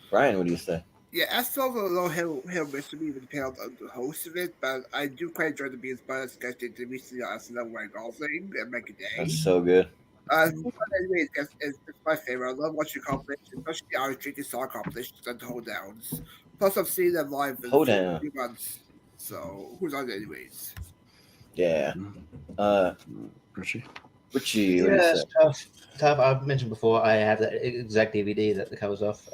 Brian, what do you say? Yeah, SNL's a little hit or miss for me depending on the host of it, but I do quite enjoy the Beans Butters sketch they did recently on SNL Ryan Gosling and Mega Day. That's so good. Anyway, it's my favorite. I love watching competitions, especially the Irish drinking song competitions and hold downs. Plus, I've seen them live in a few months. So, Who's on it anyways? Yeah. Richie. Yeah, it's tough. I've mentioned before I have that exact DVD that covers off,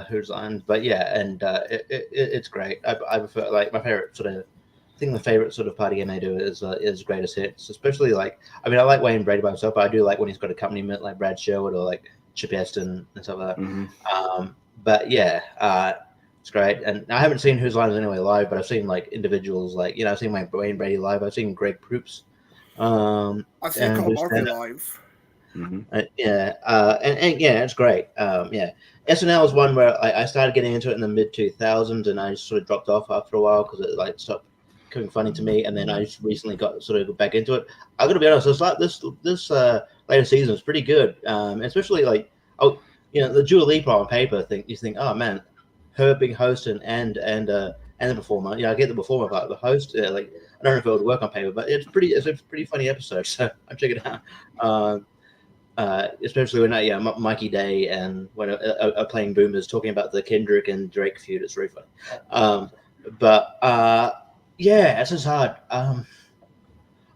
Whose Lines. But yeah, and it's great. I prefer, like, my favorite sort of. I think the favorite sort of party game they do is Greatest Hits, especially like, I mean, I like Wayne Brady by himself, but I do like when he's got accompaniment like Brad Sherwood or like Chip Heston and stuff like that. Mm-hmm. But yeah, it's great. And I haven't seen Whose Lines Anyway live, but I've seen like individuals, like, you know, I've seen Wayne Brady live. I've seen Greg Proops. I've seen Carl Barker live. Mm-hmm. And yeah, it's great. Yeah, SNL is one where I started getting into it in the mid 2000s, and I just sort of dropped off after a while because it like stopped becoming funny to me. And then I just recently got back into it. I got to be honest, it's like this later season is pretty good, especially like the Dua Lipa on paper thing. You think, oh man, her being host and the performer. Yeah, I get the performer part. The host, like, I don't know if it would work on paper, but it's a pretty funny episode. So I'll check it out. Especially when Mikey Day and when are playing boomers talking about the Kendrick and Drake feud. It's really funny. Yeah, it's just hard.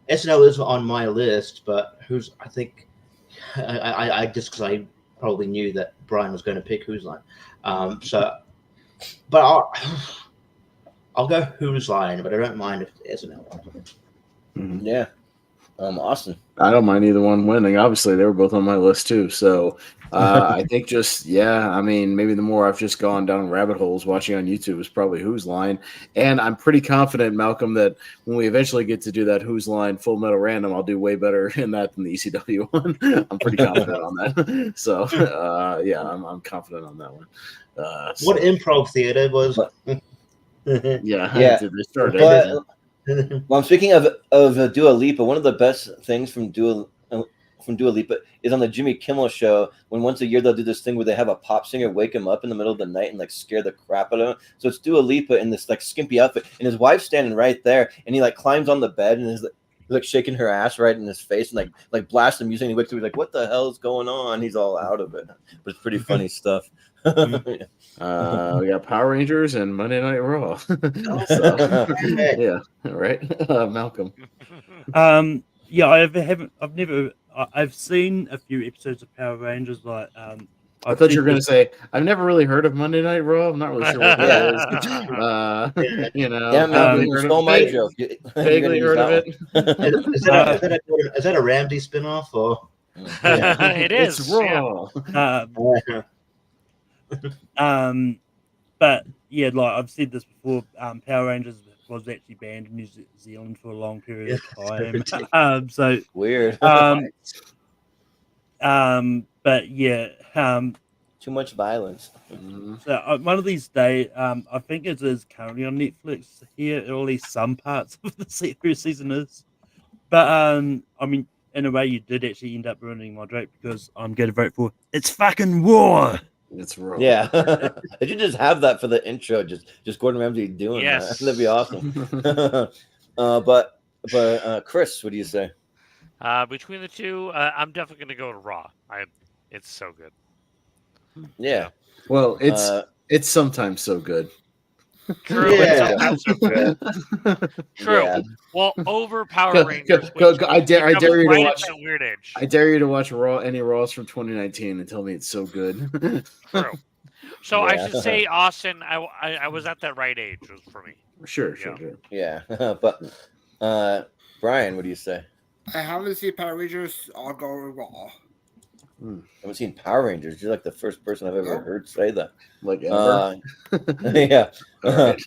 SNL is on my list, but I think I just because I probably knew that Brian was going to pick Whose Line. But I'll go Whose Line, but I don't mind if it's SNL. Mm-hmm. Yeah. Austin. I don't mind either one winning. Obviously, they were both on my list too. So I think I mean, maybe the more I've just gone down rabbit holes watching on YouTube is probably Whose Line. And I'm pretty confident, Malcolm, that when we eventually get to do that Whose Line Full Metal Random, I'll do way better in that than the ECW one. I'm pretty confident on that. So yeah, I'm confident on that one. What improv theater was? Yeah. They started. Well, I'm speaking of Dua Lipa. One of the best things from Dua Lipa is on the Jimmy Kimmel show, when once a year they'll do this thing where they have a pop singer wake him up in the middle of the night and like scare the crap out of him. So it's Dua Lipa in this like skimpy outfit, and his wife's standing right there, and he like climbs on the bed, and his like shaking her ass right in his face and like blast him using. He wakes up, he's like, "What the hell is going on?" He's all out of it, but it's pretty funny stuff. We got Power Rangers and Monday Night Raw. So, yeah, right, Malcolm. Yeah, I've seen a few episodes of Power Rangers. Like, I thought you were going to say, I've never really heard of Monday Night Raw. I'm not really sure what that is. You know, yeah, Malcolm, you stole my joke. Vaguely heard of it. Is that a Ramsey spinoff or? It is. It's Raw. But yeah, like I've said this before, Power Rangers was actually banned in New Zealand for a long period of time. So weird. But yeah, too much violence. So one of these days, I think it is currently on Netflix here, or at least some parts of the first season is. But I mean, in a way, you did actually end up ruining my joke because I'm going to vote for It's Fucking War. It's Raw. Yeah, I should just have that for the intro. Just Gordon Ramsay doing that. That'd be awesome. But Chris, what do you say? Between the two, I'm definitely going to go to Raw. It's so good. Yeah. Well, it's sometimes so good. True. Yeah. It's sometimes so good. True. Yeah. Well, over Power Rangers. I dare you to right watch. at that weird age. I dare you to watch any Raws from 2019 and tell me it's so good. True. So I Yeah. should say, Austin, I was at that right age for me. Sure. Yeah. But Brian, what do you say? I haven't seen Power Rangers. I'll go Raw. I haven't seen Power Rangers. You're like the first person I've ever heard say that. Like ever? Yeah. Right.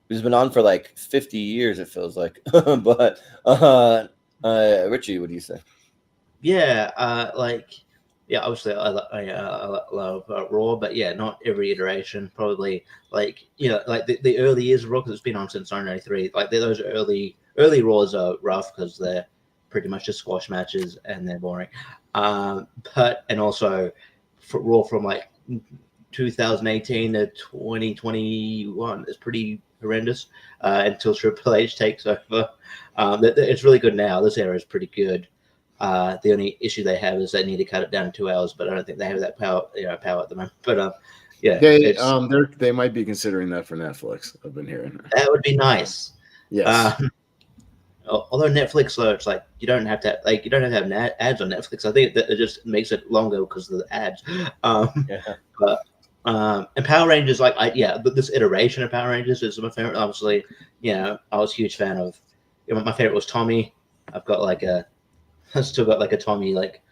It's been on for like 50 years, it feels like. But Richie, what do you say? Yeah, obviously I love Raw, but yeah, not every iteration. Probably like the early years of Raw, because it's been on since 1993. Like those early Raws are rough because they're pretty much just squash matches and they're boring. But also for Raw from like 2018 to 2021 is pretty horrendous until Triple H takes over. It's really good now. This era is pretty good. The only issue they have is they need to cut it down to 2 hours, but I don't think they have that power at the moment. But yeah, they might be considering that for Netflix. I've been hearing that would be nice. Yes. Although Netflix, though, it's like you don't have to have ads on Netflix. I think that it just makes it longer because of the ads. But and Power Rangers, but this iteration of Power Rangers is my favorite. Obviously, I was a huge fan of. My favorite was Tommy. I've still got like a Tommy like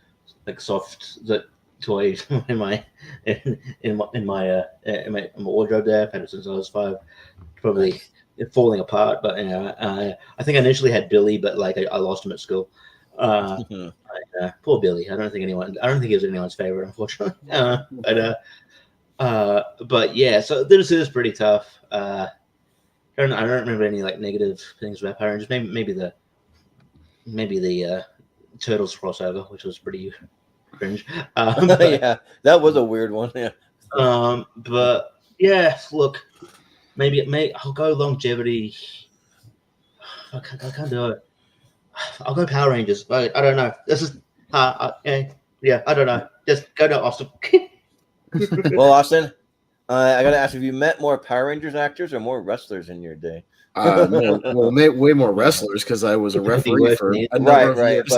soft toy in my wardrobe there. I've had it since I was 5. Probably falling apart, but I think I initially had Billy, but like I lost him at school. Poor Billy. I don't think he was anyone's favorite, unfortunately. But yeah, so this is pretty tough. I don't remember any like negative things about Power Rangers. Maybe the Turtles crossover, which was pretty cringe. Yeah, that was a weird one. Yeah. But yeah, look. Maybe I'll go longevity. I can't do it. I'll go Power Rangers. I don't know. This is I don't know. Just go to Austin. Well, Austin, I gotta ask: have you met more Power Rangers actors or more wrestlers in your day? Way more wrestlers because I was a referee for a number of years.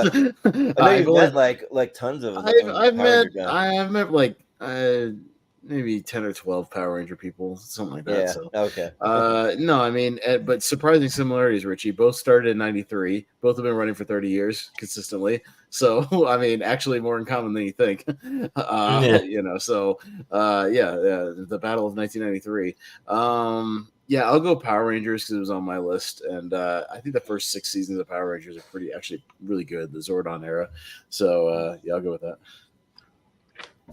But I know you've met like tons of. I've met like maybe 10 or 12 Power Ranger people, something like that. Yeah. So, okay. No, I mean, but surprising similarities, Richie. Both started in 93. Both have been running for 30 years consistently. So, I mean, actually more in common than you think. The Battle of 1993. Yeah, I'll go Power Rangers because it was on my list. And I think the first 6 seasons of Power Rangers are actually really good, the Zordon era. So, yeah, I'll go with that.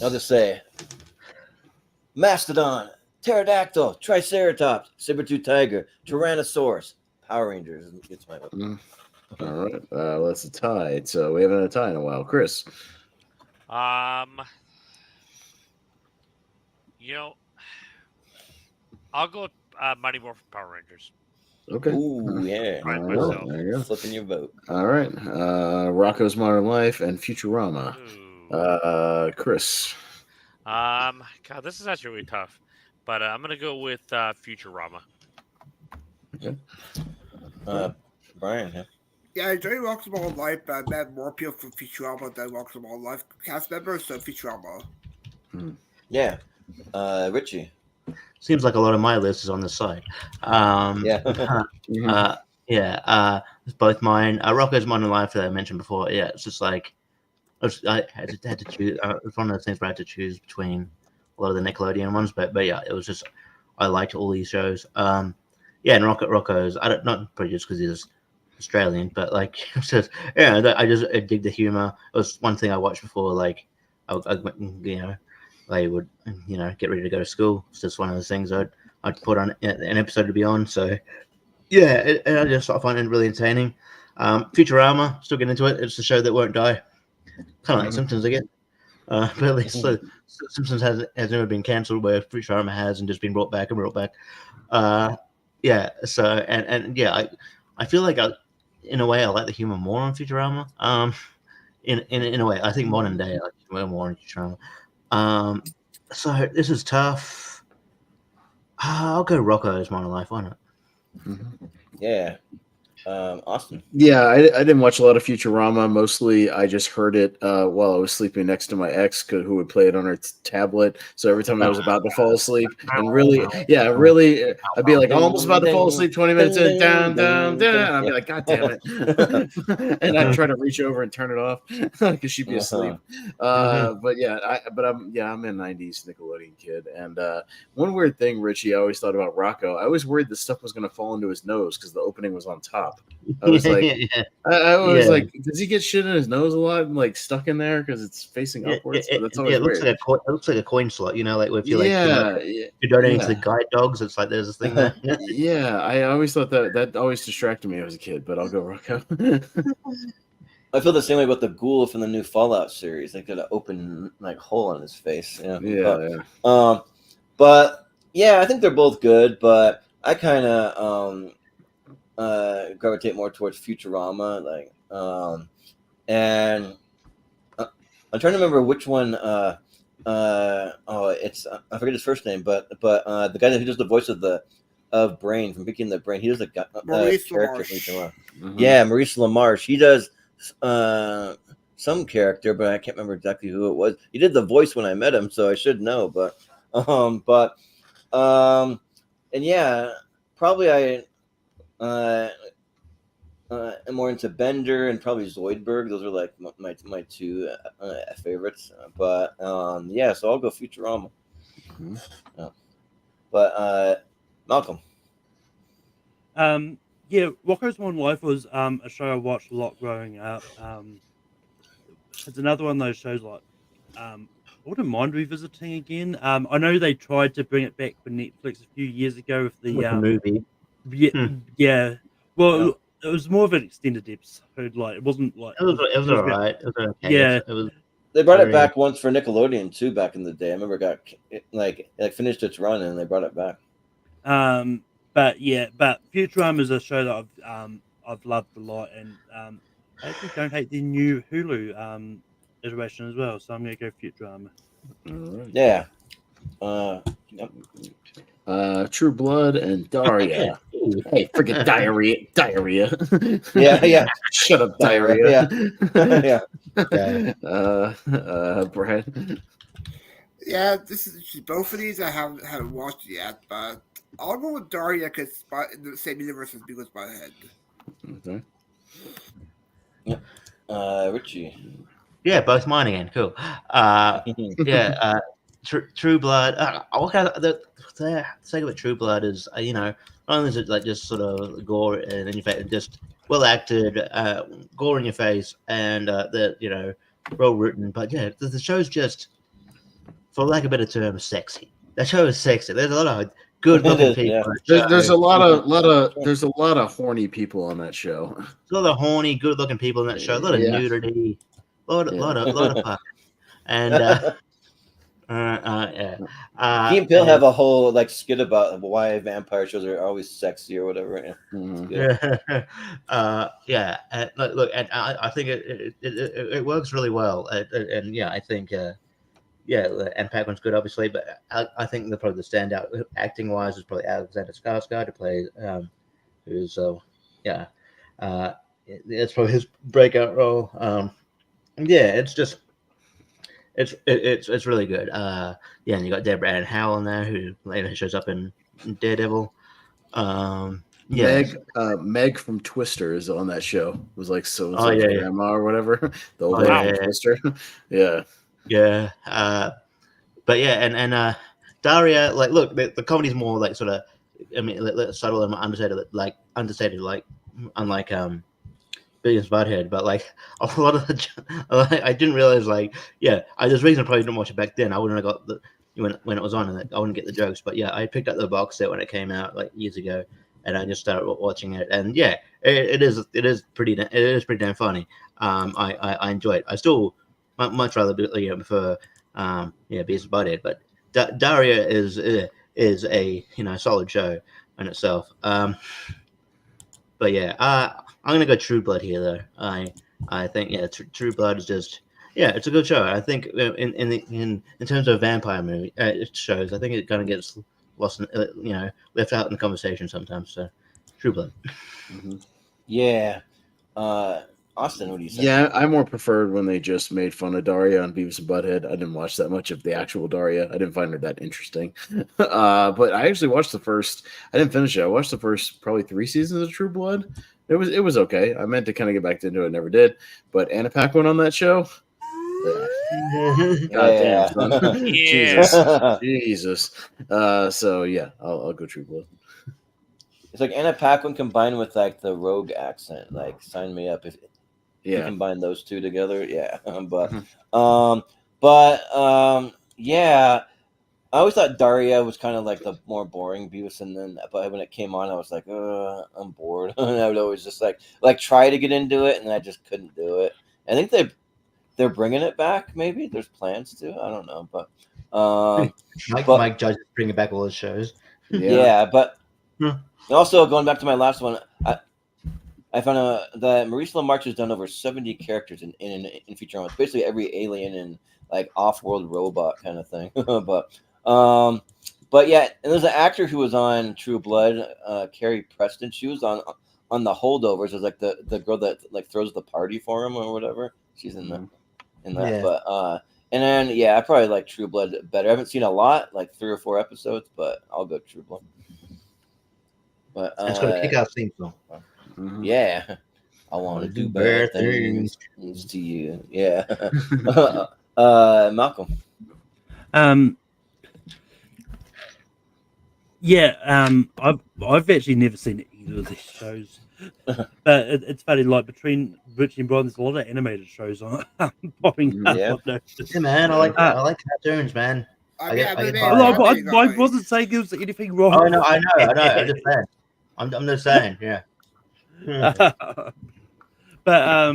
I'll just say Mastodon, Pterodactyl, Triceratops, Saber-tooth Tiger, Tyrannosaurus, Power Rangers. It's my vote. All right. That's a tie. So we haven't had a tie in a while. Chris. I'll go Mighty Morphin Power Rangers. Okay. Ooh, yeah. Right, All myself. There you go. Flipping your vote. All right. Rocco's Modern Life and Futurama. Chris. God, this is actually really tough, but I'm gonna go with Futurama. Okay. Brian. Yeah. Yeah, I enjoy Walks of My Life, but I met more appeal from Futurama than Walks of My Life cast members, so Futurama. Yeah. Richie. Seems like a lot of my list is on the side. It's both mine. Rocco's Modern Life that I mentioned before. Yeah, it's just like I had to choose. It's one of those things where I had to choose between a lot of the Nickelodeon ones, but yeah, it was just I liked all these shows. And Rocco's. Not probably just because he's Australian, but like it's just I dig the humor. It was one thing I watched before. Like I would get ready to go to school. It's just one of those things I'd put on an episode to be on. So yeah, I just find it really entertaining. Futurama, still get into it. It's a show that won't die. Kind of like Simpsons again. But at least Simpsons has never been cancelled, where Futurama has and just been brought back and brought back. So I feel like in a way I like the humor more on Futurama. In a way, I think modern day I like humor more on Futurama. So this is tough. I'll go Rocco's Modern Life. Why not? Yeah. Austin. Yeah, I didn't watch a lot of Futurama. Mostly, I just heard it while I was sleeping next to my ex, who would play it on her tablet. So every time I was about to fall asleep, and really, I'd be like almost about to fall asleep. 20 minutes in, down, and I'd be like, God damn it! And I'd try to reach over and turn it off because she'd be asleep. But I'm a '90s Nickelodeon kid, and one weird thing, Richie, I always thought about Rocco. I was worried the stuff was going to fall into his nose because the opening was on top. I was like, I was like, does he get shit in his nose a lot and like stuck in there because it's facing upwards? It looks like a coin slot, like if you you're donating to the guide dogs. It's like there's this thing there. Yeah, I always thought that always distracted me as a kid, but I'll go Rocco. I feel the same way about the ghoul from the new Fallout series. They got an open hole on his face. But yeah, I think they're both good, but I kind of gravitate more towards Futurama, and I'm trying to remember which one. It's I forget his first name, but the guy who does the voice of Brain from Picking the Brain, he does a character from Futurama. Yeah, Maurice LaMarche. He does some character, but I can't remember exactly who it was. He did the voice when I met him, so I should know. And yeah, probably I. I'm more into Bender and probably Zoidberg. Those are like my two favorites. So I'll go Futurama. Malcolm. Rocco's Modern Life was a show I watched a lot growing up. It's another one of those shows I wouldn't mind revisiting again. I know they tried to bring it back for Netflix a few years ago with the movie. Well, it was more of an extended episode. It wasn't like it was all right. It was okay. Yeah, it was. They brought it back once for Nickelodeon too back in the day. I remember it finished its run and they brought it back. But Futurama is a show that I've loved a lot, and I actually don't hate the new Hulu iteration as well. So I'm going to go Futurama. Yeah. True Blood and Daria. Hey, forget diarrhea. Yeah. Shut up, diarrhea. Brad. Yeah, both of these I haven't watched yet, but I'll go with Daria because it's in the same universe as Beagle's by Head. Okay. Richie. Yeah, both mine again. Cool. True Blood. The sake of it, True Blood is not only is it just sort of gore and in your face, just well acted, gore in your face, and well written. But yeah, the show's just, for lack of a better term, sexy. That show is sexy. There's a lot of good looking people. Yeah. There's a lot of horny people on that show. There's a lot of horny, good looking people in that show. A lot of nudity. A lot of fun. And Yeah. Key and Peele have a whole like skit about why vampire shows are always sexy or whatever. Yeah. Yeah. Look, and I think it works really well, and yeah, I think and Pac-Man's good, obviously, but I think probably the standout acting wise is probably Alexander Skarsgård to play, who's it's probably his breakout role. Yeah, it's just it's really good. And you got Deborah Ann Howell in there, who later shows up in Daredevil. Meg from Twister is on that show. It was like grandma or whatever. The old lady from Twister. Yeah. But yeah, and Daria, like, look, the comedy's more like sort of, I mean, subtle and understated, unlike Billions Butthead, but like a lot of I didn't realize, like, there's a reason I probably didn't watch it back then. I wouldn't have got when it was on, and I wouldn't get the jokes. But yeah, I picked up the box set when it came out like years ago, and I just started watching it, and it is pretty damn funny. I enjoy it. I still much rather prefer Beavis and Butthead, but Daria is a solid show in itself. But yeah, I'm gonna go True Blood here though. I think True Blood is just it's a good show. I think in terms of vampire movie shows, I think it kind of gets lost, left out in the conversation sometimes. So True Blood. Yeah. Austin, what do you say? Yeah, I more preferred when they just made fun of Daria on Beavis and Butthead. I didn't watch that much of the actual Daria. I didn't find her that interesting. But I actually watched I didn't finish it. I watched the first probably 3 seasons of True Blood. It was okay. I meant to kind of get back into it, never did. But Anna Paquin on that show. God damn, son. Jesus. So yeah, I'll go True Blood. It's like Anna Paquin combined with like the rogue accent. Like, sign me up if you combine those two together. Yeah, yeah. I always thought Daria was kind of like the more boring Beavis, and then but when it came on, I was like, I'm bored. And I would always just like try to get into it, and I just couldn't do it. I think they're bringing it back. Maybe there's plans to. I don't know, but Mike Judge is bringing back all his shows. But also going back to my last one, I found out that Maurice LaMarche has done over 70 characters in Futurama. It's basically every alien and like off-world robot kind of thing. But yeah, and there's an actor who was on True Blood, Carrie Preston. She was on The Holdovers as like the girl that like throws the party for him or whatever. She's in that. Yeah. But and then I probably like True Blood better. I haven't seen a lot, like 3 or 4 episodes, but I'll go True Blood. But it's got a kick-ass theme song. Yeah, I want to do bad things to you. Yeah. Malcolm. I've actually never seen either of these shows, but it's funny. Like between Richie and Brian, there's a lot of animated shows on popping up. Yeah, man, I like cartoons, man. I wasn't saying there was anything wrong. I know. I'm just saying. I'm just saying, yeah. But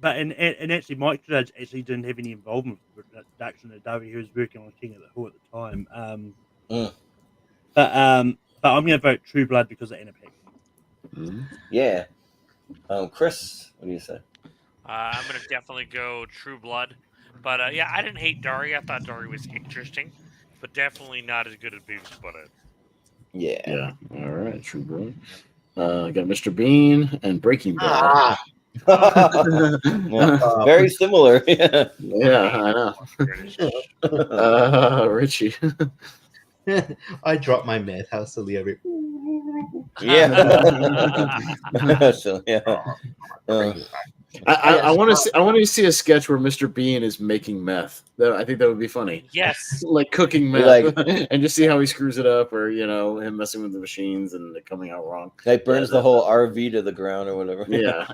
actually, Mike Judge actually didn't have any involvement with the production of Daria. He was working on King of the Hill at the time. But I'm going to vote True Blood because of Anna Paquin. Yeah. Chris, what do you say? I'm going to definitely go True Blood. But I didn't hate Daria. I thought Daria was interesting, but definitely not as good as Beavis and Butthead. Yeah. All right, True Blood. I got Mr. Bean and Breaking Bad. Very similar. Yeah, I know. Richie. I dropped my meth. How silly of it. So, yeah. I want to see a sketch where Mr. Bean is making meth. I think that would be funny. Yes, like cooking meth, and just see how he screws it up, or him messing with the machines and it coming out wrong. Like burns the whole RV to the ground or whatever. Yeah,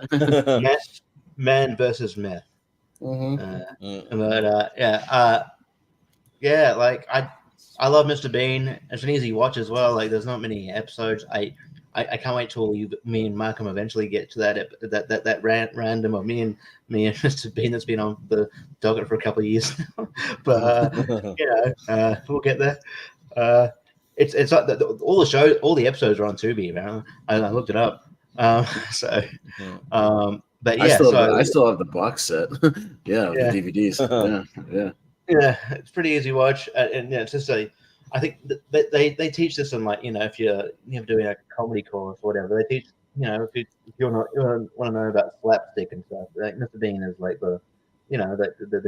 man versus meth. Like I love Mr. Bean. It's an easy watch as well. Like there's not many episodes. I I can't wait till me and Malcolm eventually get to that random of me and Mr. Bean that's been on the docket for a couple of years now. But we'll get there. It's like all the episodes are on Tubi, man. I looked it up. But yeah, I still have the box set. The DVDs. Yeah, it's pretty easy to watch, and it's just I think they teach this in, like, if you're doing a comedy course or whatever, they teach, if you want to know about slapstick and stuff, like Mr. Bean is like the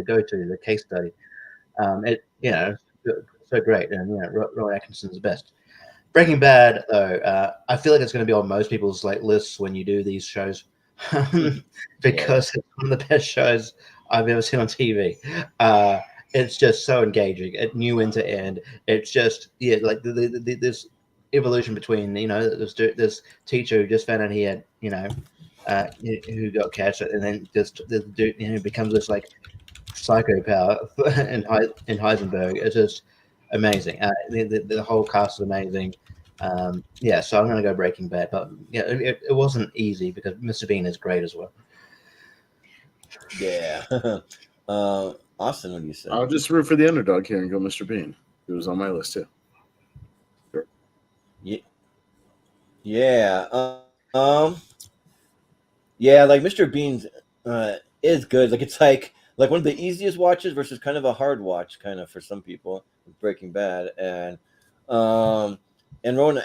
go-to, the case study. So great, and Rowan Atkinson's the best. Breaking Bad, though, I feel like it's going to be on most people's like lists when you do these shows, because it's one of the best shows I've ever seen on TV. It's just so engaging, new end to end. It's just like this evolution between this teacher who just found out he had who got cancer, and then just the dude becomes this like psychopath in Heisenberg. It's just amazing. The whole cast is amazing. So I'm gonna go Breaking Bad, but it wasn't easy because Mr. Bean is great as well. Yeah. Austin, what do you say? I'll just root for the underdog here and go Mr. Bean. It was on my list too. Sure. Yeah. Like Mr. Bean is good. Like it's like one of the easiest watches versus kind of a hard watch, kind of for some people. Breaking Bad and Rowan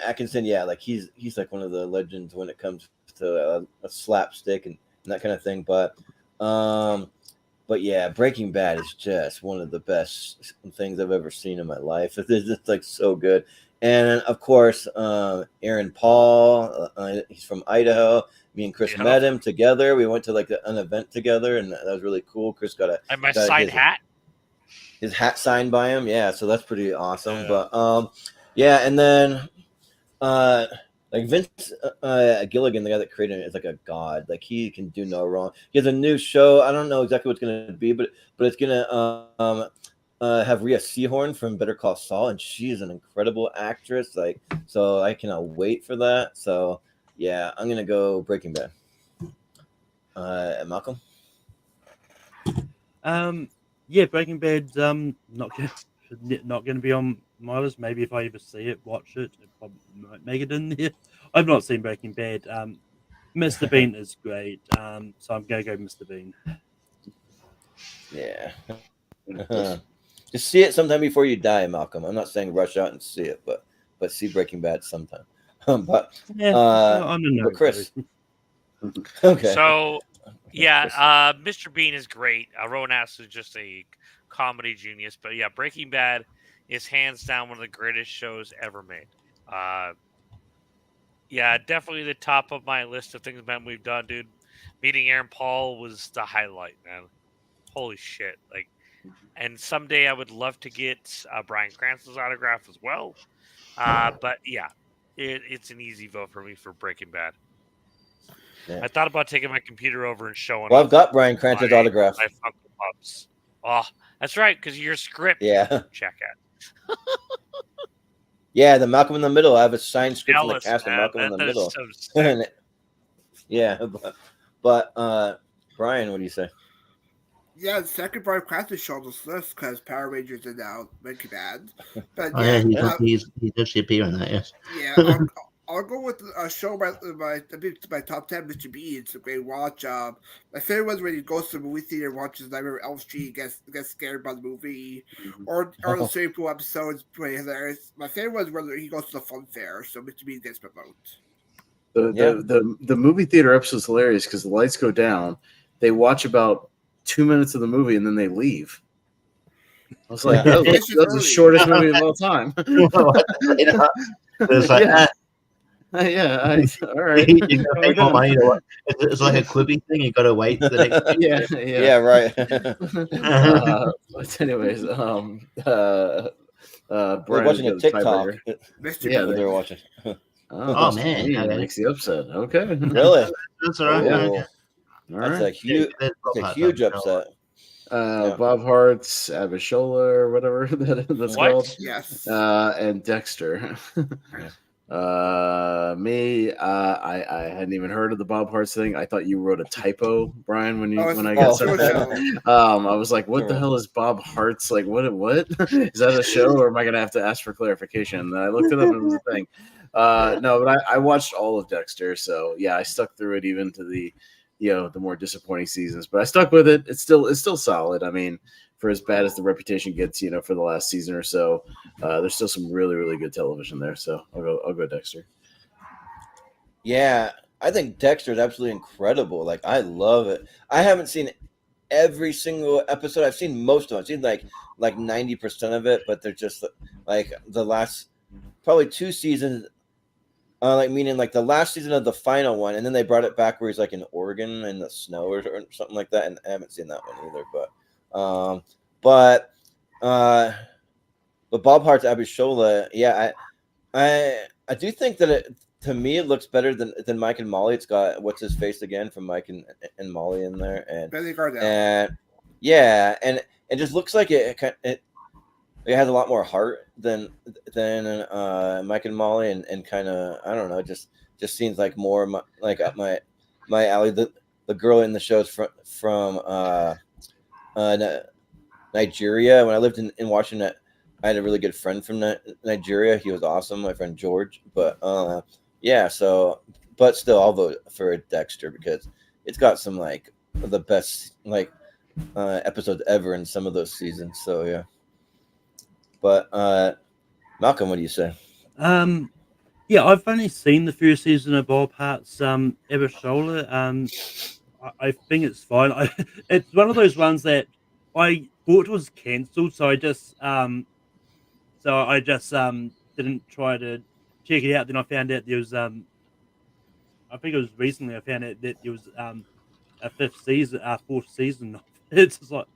Atkinson, like he's like one of the legends when it comes to a slapstick and that kind of thing. But yeah, Breaking Bad is just one of the best things I've ever seen in my life. It's just like so good. And of course, Aaron Paul, he's from Idaho. Me and Chris met him together. We went to like an event together, and that was really cool. Chris got his hat signed by him. Yeah, so that's pretty awesome. Yeah. But and then like Vince Gilligan, the guy that created it, is like a god. Like he can do no wrong. He has a new show. I don't know exactly what it's gonna be, but it's gonna have Rhea Seehorn from Better Call Saul, and she's an incredible actress. Like, so I cannot wait for that. So yeah, I'm gonna go Breaking Bad. Malcolm. Breaking Bad's not gonna be on my list. Maybe if I ever see it, watch it, probably might make it in there. I've not seen Breaking Bad. Mr. Bean is great. So I'm gonna go Mr. Bean. Yeah. Just see it sometime before you die, Malcolm. I'm not saying rush out and see it, but see Breaking Bad sometime. But Chris. Okay. So Mr. Bean is great. Rowan Atkinson is just a comedy genius, but yeah, Breaking Bad is hands down one of the greatest shows ever made. Definitely the top of my list of things we've done, dude. Meeting Aaron Paul was the highlight, man. Holy shit! Like, and someday I would love to get Bryan Cranston's autograph as well. But yeah, it's an easy vote for me for Breaking Bad. Yeah. I thought about taking my computer over and showing. Well, I've got Bryan Cranston's autograph. My Funko Pops. Oh, that's right, because your script. Yeah. Check it. Yeah, the Malcolm in the Middle. I have a signed script from the cast of Malcolm in the Middle. So yeah, but Brian, what do you say? Yeah, the second Bryan Cranston show on this list because Power Rangers are now Breaking Bad. But he does appear in that. Yes. Yeah. I'll go with a show my top 10, Mr. Bean. It's a great watch. My favorite was when he goes to the movie theater and watches Nightmare on Elm Street, gets scared by the movie, or the swimming pool episodes. Pretty hilarious. My favorite was when he goes to the fun fair, so Mr. Bean gets my vote. The movie theater episode's hilarious because the lights go down. They watch about 2 minutes of the movie and then they leave. I was like, that's the shortest movie of all time. It's like, all right. It's like a Quibi thing. You got to wait for the next. Yeah, right. But anyways, we're watching a TikTok. They're watching. Oh man, makes the upset. Okay, really? That's all right. That's a huge upset. Bob Hart's Abishola or whatever that's called. Yes. And Dexter. I hadn't even heard of the Bob Hart's thing. I thought you wrote a typo, Brian, when I Oh, got sent that. I was like, what the hell is Bob Hart's? Like, what is that a show, or am I gonna have to ask for clarification? And I looked it up and it was a thing. No, but I watched all of Dexter, so yeah, I stuck through it even to the the more disappointing seasons, but I stuck with it. It's still solid. I mean, for as bad as the reputation gets, for the last season or so, there's still some really, really good television there. So I'll go Dexter. Yeah, I think Dexter is absolutely incredible. Like, I love it. I haven't seen every single episode. I've seen most of it. I've seen like 90% of it, but they're just like the last probably 2 seasons. Meaning like the last season of the final one, and then they brought it back where he's like in Oregon in the snow or something like that. And I haven't seen that one either. But Bob Hart's Abishola, yeah, I do think that to me it looks better than Mike and Molly. It's got what's his face again from Mike and Molly in there, and Benny Gardell. and yeah, and it just looks like it has a lot more heart than Mike and Molly, and kind of, I don't know, just seems like more up my alley. The girl in the show's from Nigeria. When I lived in Washington, I had a really good friend from Nigeria. He was awesome, my friend George. But yeah, but still, I'll vote for Dexter because it's got some the best episodes ever in some of those seasons. So yeah. But Malcolm, what do you say? Yeah, I've only seen the first season of Bob Hart's Abishola. I think it's fine. It's one of those ones that I thought was cancelled, so I just didn't try to check it out. Then I found out there was I think it was recently I found out that there was a fourth season of it. It's just like,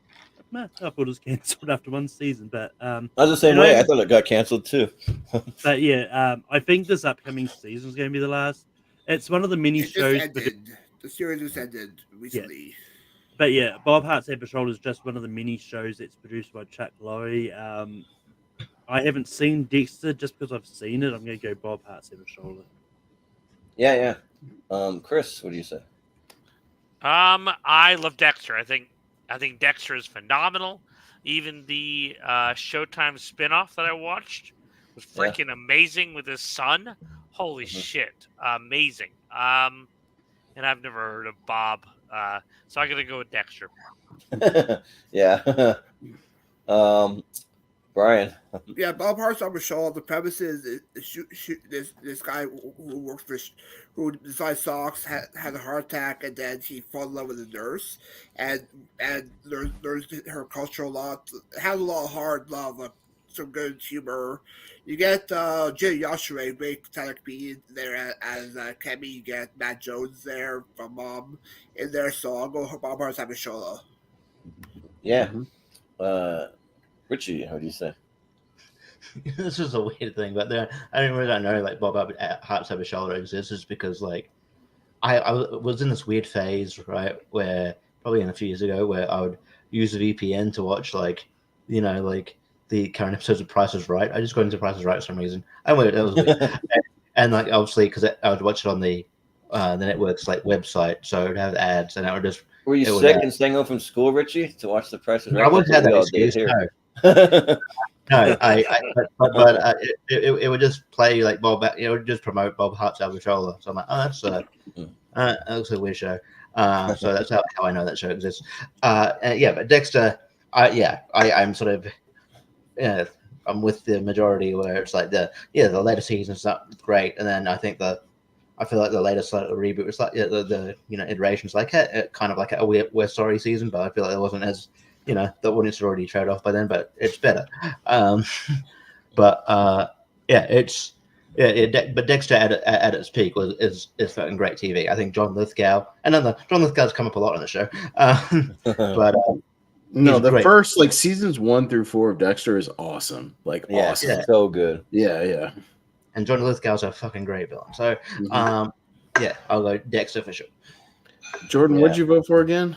nah, I thought it was cancelled after 1 season, but I was the same way. I thought it got cancelled too. But yeah, I think this upcoming season is going to be the last. It's one of the mini shows. The series just ended recently. Yeah. But yeah, Bob Hart's Abishola is just one of the mini shows that's produced by Chuck Lorre. I haven't seen Dexter. Just because I've seen it, I'm going to go Bob Hart's Abishola. Yeah. Chris, what do you say? I love Dexter. I think Dexter is phenomenal. Even the Showtime spinoff that I watched was freaking amazing with his son. Holy shit, amazing. And I've never heard of Bob, so I'm gonna go with Dexter. Yeah. Brian. Yeah, Bob Hart's Abishola. The premise is this guy who works for who designs socks had a heart attack, and then he fell in love with a nurse, and there's her culture a lot. It has a lot of hard love, some good humor. You get Jay Yoshua, great stand-up comedian there as Kemi. You get Matt Jones there from Mom in there, so I'll go for Bob Hart's Abishola. Yeah. Richie, how do you say? This is a weird thing, but I really don't know Bob Hart's Abishola exists is because I was in this weird phase, right, where probably a few years ago where I would use a VPN to watch the current episodes of Price is Right. I just got into Price is Right for some reason. That was weird. And obviously because I would watch it on the network's website, so it would have ads, and I would just. Were you sick and staying home from school, Richie, to watch the Price is Right? I wouldn't have that excuse. No, but it would just play Bob. It would just promote Bob Hart's Abishola. So I'm like, oh, that looks like a weird show. So that's how I know that show exists. Yeah, but Dexter, I'm sort of, I'm with the majority where it's the later seasons not great, and then I feel like the latest reboot was the iterations kind of like a We're Sorry season, but I feel like it wasn't as the audience had already trailed off by then, but it's better. But Dexter at its peak is fucking great TV. I think John Lithgow, John Lithgow's come up a lot on the show, but no, the first seasons 1 through 4 of Dexter is awesome. Awesome, yeah. So good. Yeah. And John Lithgow's a fucking great villain. So I'll go Dexter for sure. Jordan, what'd you vote for again?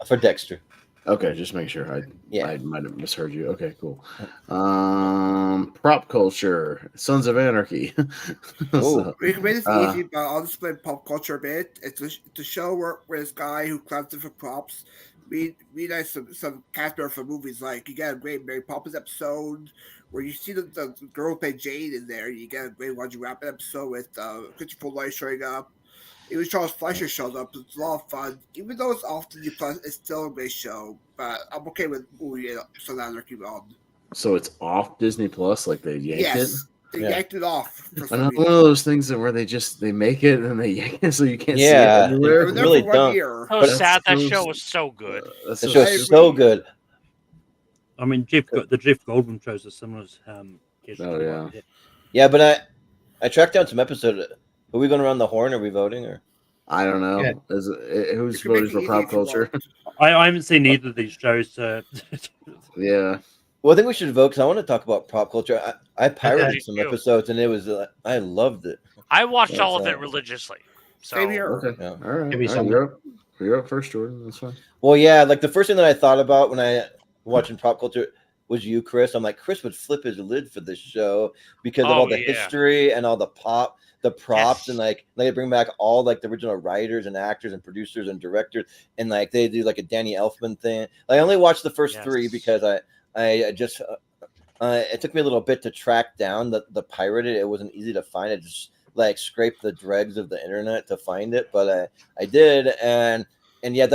For Dexter. Okay, just make sure. Yeah. I might have misheard you. Okay, cool. Prop culture, Sons of Anarchy. So, We can make this easy, but I'll just explain pop culture a bit. It's a show where this guy who collects different props read some cast members from movies. Like you get a great Mary Poppins episode where you see the girl who played Jane in there. You get a great Roger Rabbit episode with Christopher Lloyd showing up. Even Charles Fleischer shows up. It's a lot of fun. Even though it's off Disney Plus, it's still a great show. But I'm okay with movie Son of Anarchy on. so it's off Disney Plus, like they yanked it. They yanked it off. I know one of those things that where they make it and they yank it so you can't see it Yeah, anywhere. it's really dumb. So sad. That show was so good. The show's so good. I mean, the Jeff Goldblum shows are similar. Oh yeah, yeah. But I tracked down some episodes. Are we going around the horn? Are we voting or? I don't know. Yeah. Who's voting for pop culture? I haven't seen either of these shows. So yeah. Well, I think we should vote because I want to talk about pop culture. I pirated some too. episodes and it was I loved it. I watched all of it religiously. So Same here. Okay. Yeah. All right. Maybe All right, you're up first, Jordan. That's fine. Well, yeah, like the first thing that I thought about when I watching pop culture was you, Chris. I'm like, Chris would flip his lid for this show because of all the history and all the props, and like they bring back all like the original writers and actors and producers and directors, and like they do like a Danny Elfman thing. Like, I only watched the first three because I just it took me a little bit to track down the pirated. It wasn't easy to find. I just like scraped the dregs of the internet to find it, but I did, and yeah,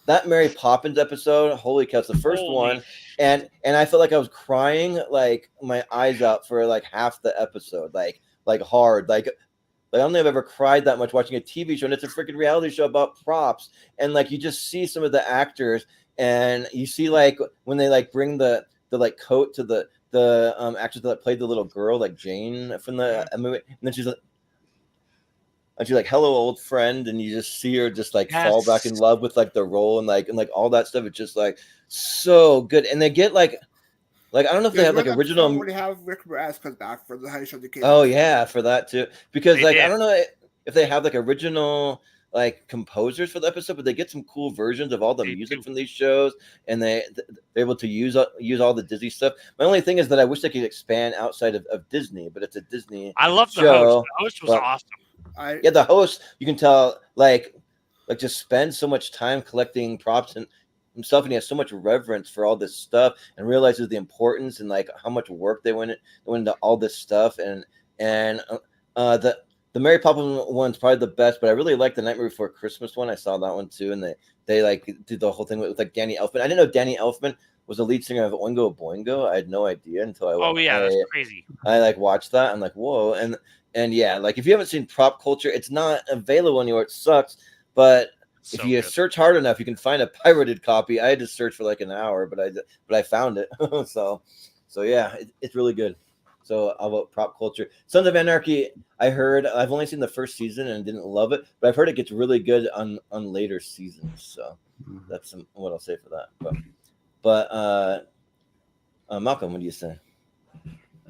that Mary Poppins episode, holy cow, it's the first one, and I felt like I was crying like my eyes out for like half the episode, like hard, like I don't think I've ever cried that much watching a TV show, and it's a freaking reality show about props, and like you just see some of the actors, and you see like when they like bring the like coat to the actress that played the little girl, like Jane from the movie, and then she's like. And she's like, "Hello, old friend," and you just see her just like fall back in love with like the role and like all that stuff. It's just like so good, and they get like I don't know if they have like original. When they have Rick Moranis comes back for the How You Show the Kids. Oh yeah, for that too, because like I don't know if they have like original like composers for the episode, but they get some cool versions of all the music from these shows, and they're able to use all the Disney stuff. My only thing is that I wish they could expand outside of Disney, but it's a Disney. I love the show, host. The host was awesome. Yeah, the host, you can tell, like just spends so much time collecting props and himself, and he has so much reverence for all this stuff, and realizes the importance and like how much work they went into all this stuff, and the Mary Poppins one's probably the best, but I really like the Nightmare Before Christmas one. I saw that one too, and they like did the whole thing with like Danny Elfman. I didn't know Danny Elfman was the lead singer of Oingo Boingo. I had no idea until that's crazy. I like watched that. I'm like, whoa, and yeah, like if you haven't seen Prop Culture, it's not available anywhere. It sucks, but if you search hard enough, you can find a pirated copy. I had to search for like an hour, but I found it. so yeah, it's really good. So I'll vote Prop Culture. Sons of Anarchy, I've only seen the first season and didn't love it, but I've heard it gets really good on later seasons. So that's what I'll say for that. But Malcolm, what do you say?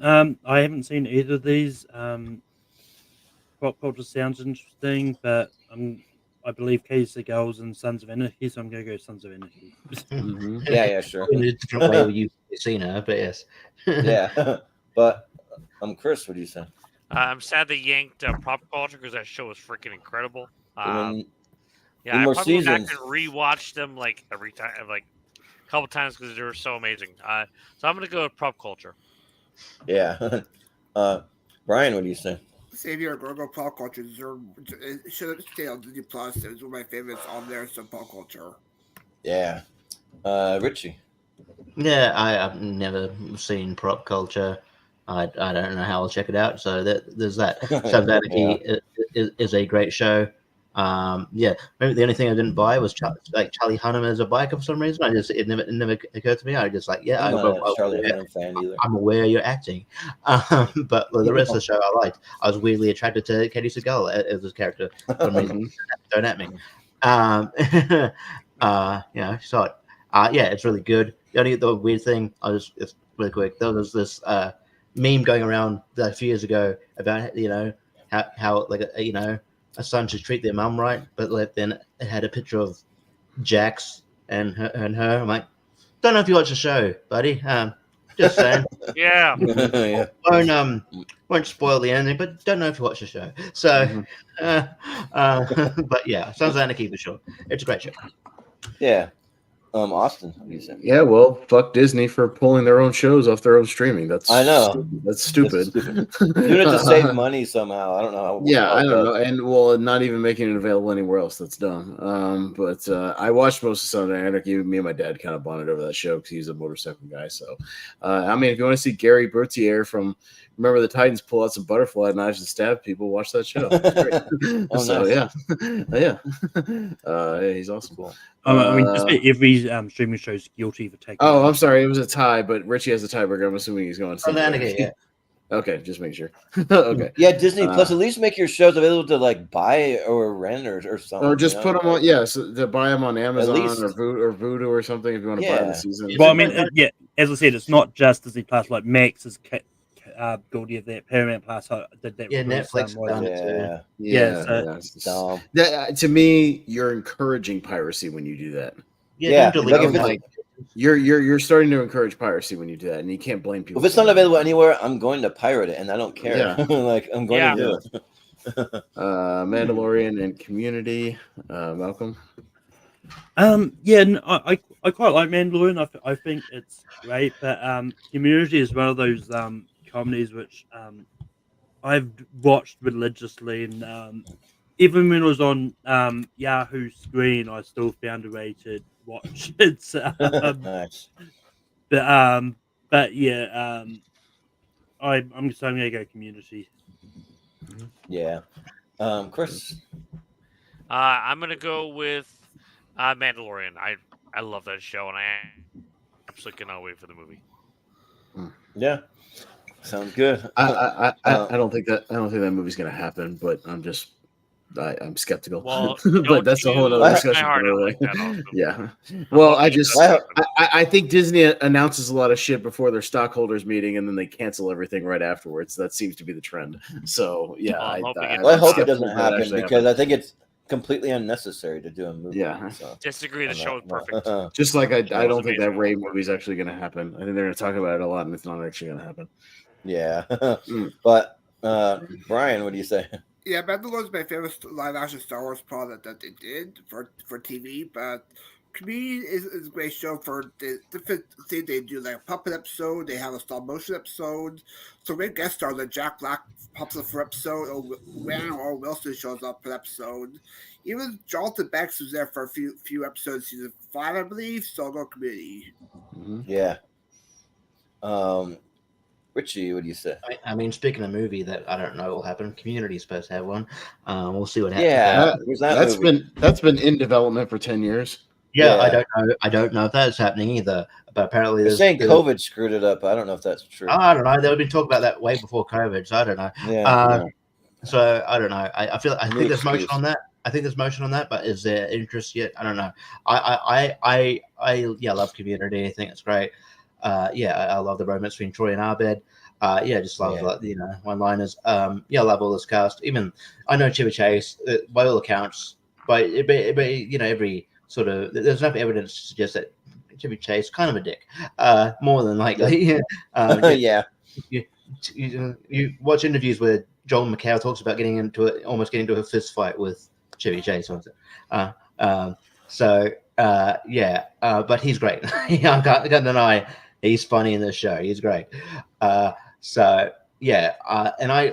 I haven't seen either of these. Pop culture sounds interesting, but I believe Case the Girls and Sons of Anarchy, so I'm going to go Sons of Anarchy. Yeah, sure. In a different way you've seen her, but yes. Yeah, but Chris, what do you say? I'm sad they yanked Prop Culture because that show was freaking incredible. I more probably went back seasons. and rewatched them like every time, like a couple times because they were so amazing. So I'm going to go with Prop Culture. Yeah. Brian, what do you say? Savior Gorgo Pop Culture it should stay on Disney Plus. It was one of my favorites on there. So Pop Culture. Yeah. Richie. Yeah, I've never seen Prop Culture. I don't know how I'll check it out. So there's that. Sons of Anarchy is a great show. Maybe the only thing I didn't buy was Charlie Hunnam as a biker for some reason. It never occurred to me. I just like, yeah, I'm not a Charlie Hunnam fan either. I'm aware you're acting, but the rest of the show I liked. I was weirdly attracted to Katie Seagal as his character for some reason. Don't at me. So it's really good. The weird thing, it's really quick. There was this meme going around a few years ago about how a son should treat their mum right, but then it had a picture of Jax and her. I'm like, don't know if you watch the show, buddy. Just saying. Yeah. Won't spoil the ending, but don't know if you watch the show. So, but yeah, Sons of Anarchy for sure. It's a great show. Yeah. Austin, what do you say? Yeah, well, fuck Disney for pulling their own shows off their own streaming. I know. That's stupid. Doing it to save money somehow. I don't know. I don't know, and well, not even making it available anywhere else. That's dumb. But I watched most of Sons of Anarchy. Me and my dad kind of bonded over that show because he's a motorcycle guy. So, I mean, if you want to see Gary Bertier from Remember the Titans pull out some butterfly knives and stab people, watch that show. Yeah, he's awesome. Cool. I mean, just every streaming show is guilty for taking. Oh, I'm sorry, it was a tie, but Richie has the tiebreaker. I'm assuming he's going. Yeah. Okay, just make sure. Okay. Yeah, Disney Plus. At least make your shows available to like buy or rent or something. Or just put them on. Yeah, so to buy them on Amazon least. or Voodoo or something if you want to buy the season. Well, I mean, yeah, as I said, it's not just Disney Plus. Like Max is guilty of that. Paramount Plus did that. Yeah, Netflix done it too. So to me, you're encouraging piracy when you do that. You're starting to encourage piracy when you do that, and you can't blame people. If it's not available anywhere, I'm going to pirate it, and I don't care. Yeah. Like I'm going to do it. Mandalorian and Community, Malcolm. I quite like Mandalorian. I think it's great, but Community is one of those comedies which I've watched religiously, and even when it was on Yahoo screen, I still found a way to watch it. Nice. But yeah, I'm going to go Community. Yeah. Chris. I'm gonna go with Mandalorian. I love that show, and I absolutely cannot wait for the movie. Yeah. Sounds good. I don't think that movie's gonna happen, but I'm skeptical. Well, but that's a whole other discussion. Yeah. Well, I think Disney announces a lot of shit before their stockholders meeting, and then they cancel everything right afterwards. That seems to be the trend. So yeah, I hope it doesn't happen because I think it's completely unnecessary to do a movie. Yeah. So. Disagree. The show is perfect. Just like I don't think that Ray movie's actually going to happen. I think they're going to talk about it a lot, and it's not actually going to happen. Yeah. But Brian, what do you say? Yeah, Mandalorian is my favorite live-action Star Wars product that they did for TV, but Community is a great show for the different things they do, like a puppet episode, they have a stop-motion episode, so great guest stars like Jack Black pops up for episode, or Randall Wilson shows up for episode. Even Jonathan Banks was there for a few episodes, season 5, I believe, so I'll go Community. Yeah. Richie, what do you say? I mean, speaking of movie that I don't know will happen, Community's supposed to have one. We'll see what happens. Yeah, that's been in development for 10 years. Yeah, I don't know if that's happening either. But apparently, they're saying COVID screwed it up. I don't know if that's true. I don't know. They've been talking about that way before COVID, so I don't know. Yeah. So I don't know. I think there's motion on that. But is there interest yet? I don't know. I love Community. I think it's great. I love the romance between Troy and Abed. Just love one-liners. I love all this cast. Even I know Chevy Chase, by all accounts, but every sort of there's enough evidence to suggest that Chevy Chase kind of a dick, more than likely. You watch interviews where Joel McHale talks about almost getting into a fist fight with Chevy Chase. But he's great. I can't deny. He's funny in this show. He's great. And I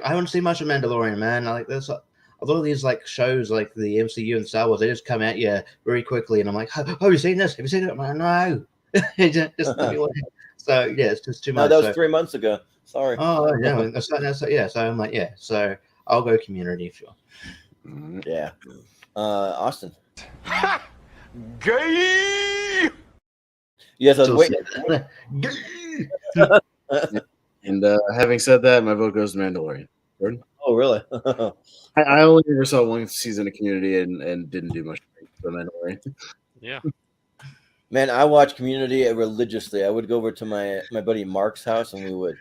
haven't seen much of Mandalorian, man. Like there's a lot of these like shows like the MCU and Star Wars, they just come at you very quickly, and I'm like, oh, have you seen this? Have you seen it? I'm like, no. So yeah, it's just too much. No, that was 3 months ago. Sorry. Oh yeah, So I'm like, so I'll go Community for sure. Yeah. Austin. Gay. Yes, I was waiting. And having said that, my vote goes to Mandalorian. Jordan? Oh, really? I only ever saw one season of Community and didn't do much for Mandalorian. Yeah. Man, I watch Community religiously. I would go over to my buddy Mark's house, and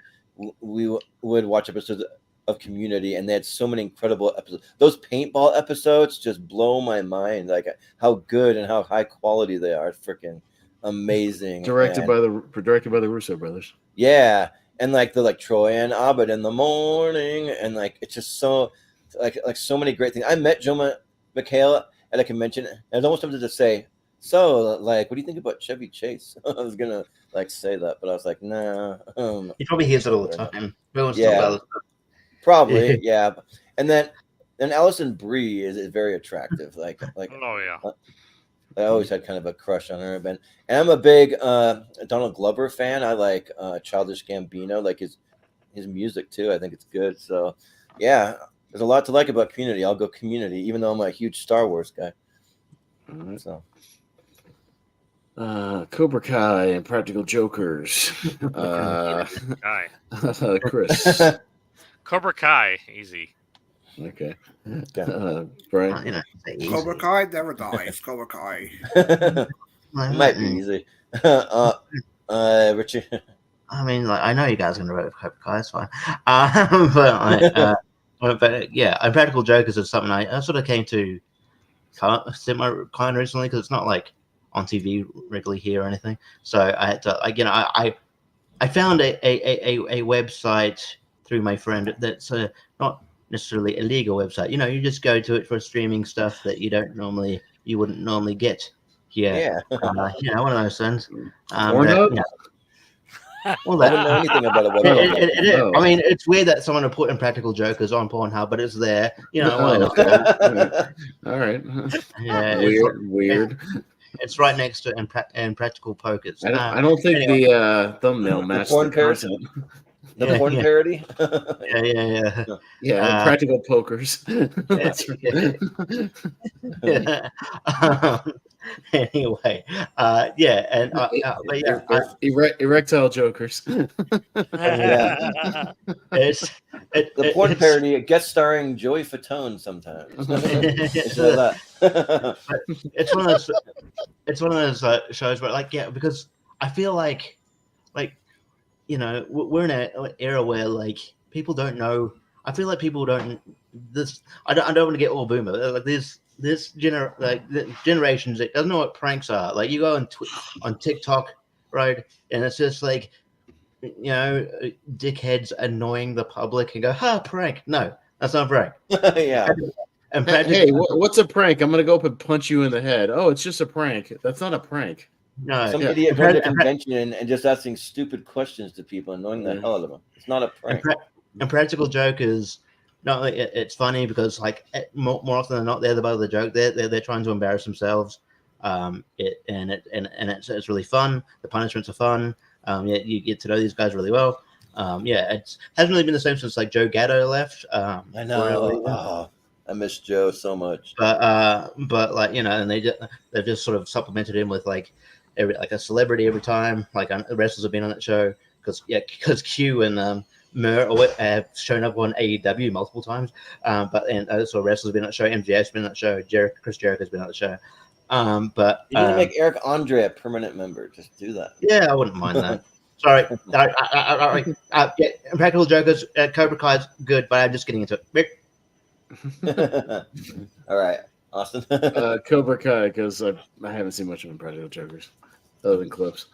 we would watch episodes of Community, and they had so many incredible episodes. Those paintball episodes just blow my mind, like how good and how high quality they are. It's freaking amazing. Directed by the Russo brothers. Yeah, and like Troy and Abed in the morning, and like it's just so like so many great things. I met Joe McHale at a convention, and I was almost tempted to say, "So, like, what do you think about Chevy Chase?" I was gonna like say that, but I was like, "Nah." He probably hears it all the time. Yeah, probably. Yeah, and then Allison Brie is very attractive. Like oh yeah. I always had kind of a crush on her, and I'm a big Donald Glover fan. I like Childish Gambino, like his music too. I think it's good. So yeah, there's a lot to like about Community. I'll go Community, even though I'm a huge Star Wars guy. So Cobra Kai and Practical Jokers. Kai. Chris. Cobra Kai, easy. Okay. Brian. Cobra Kai never dies. Cobra Kai. Might be easy. Richie. I mean, like, I know you guys are going to vote for Cobra Kai. It's fine. But yeah, Practical Jokers is something I sort of came to kind of recently, because it's not like on TV regularly here or anything. So I had to, I found a website through my friend that's not necessarily a legal website. You just go to it for streaming stuff that you wouldn't normally get here. Yeah. One of those things. Well, I don't know anything about it. I mean, it's weird that someone would put in Practical Jokers on Pornhub, but it's there. Why not? All right. Yeah, weird. It's right next to and Practical Pokers. I don't think the thumbnail matched the content. The porn parody? Yeah. Practical Pokers. That's anyway, erectile jokers. The porn parody, guest starring Joey Fatone sometimes. It's one of those shows where, because I feel like we're in an era where people don't know. I feel like people don't. I don't want to get all boomer. Like this generations that doesn't know what pranks are. Like, you go on TikTok, right, and it's just dickheads annoying the public and go, prank. No, that's not a prank. Yeah. And hey, what's a prank? I'm gonna go up and punch you in the head. Oh, it's just a prank. That's not a prank. No, some idiot going to convention and just asking stupid questions to people, annoying the hell out of them. It's not a prank. And Practical Jokers, no, it's funny because more often than not, they're the butt of the joke. They're trying to embarrass themselves. It's really fun. The punishments are fun. You get to know these guys really well. It hasn't really been the same since Joe Gatto left. I know. I miss Joe so much. But and they've just sort of supplemented him with a celebrity every time. Wrestlers have been on that show because Q and Mur have shown up on AEW multiple times. So wrestlers have been on that show. MJF's been on that show. Chris Jericho's been on the show. But you need to make Eric Andre a permanent member. Just do that. Yeah, I wouldn't mind that. Sorry. Practical Jokers, Cobra Kai's good, but I'm just getting into it. All right, Austin. Cobra Kai, because I haven't seen much of Practical Jokers other than clips.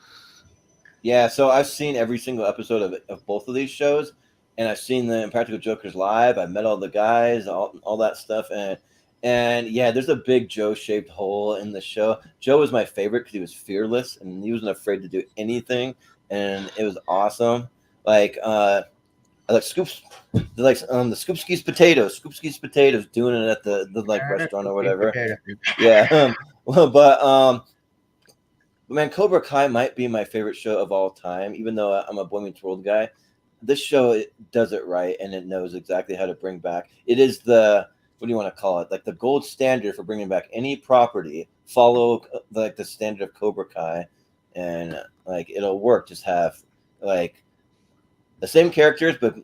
Yeah, so I've seen every single episode of both of these shows, and I've seen the Impractical Jokers live. I've met all the guys, all that stuff, and yeah, there's a big Joe-shaped hole in the show. Joe was my favorite because he was fearless and he wasn't afraid to do anything, and it was awesome. I like Scoops, the Scoopskis potatoes, doing it at the restaurant or whatever. Yeah, but man, Cobra Kai might be my favorite show of all time, even though I'm a Boy Meets World guy. This show does it right, and it knows exactly how to bring back. It is what do you want to call it? The gold standard for bringing back any property. Follow the standard of Cobra Kai, and it'll work. Just have the same characters, but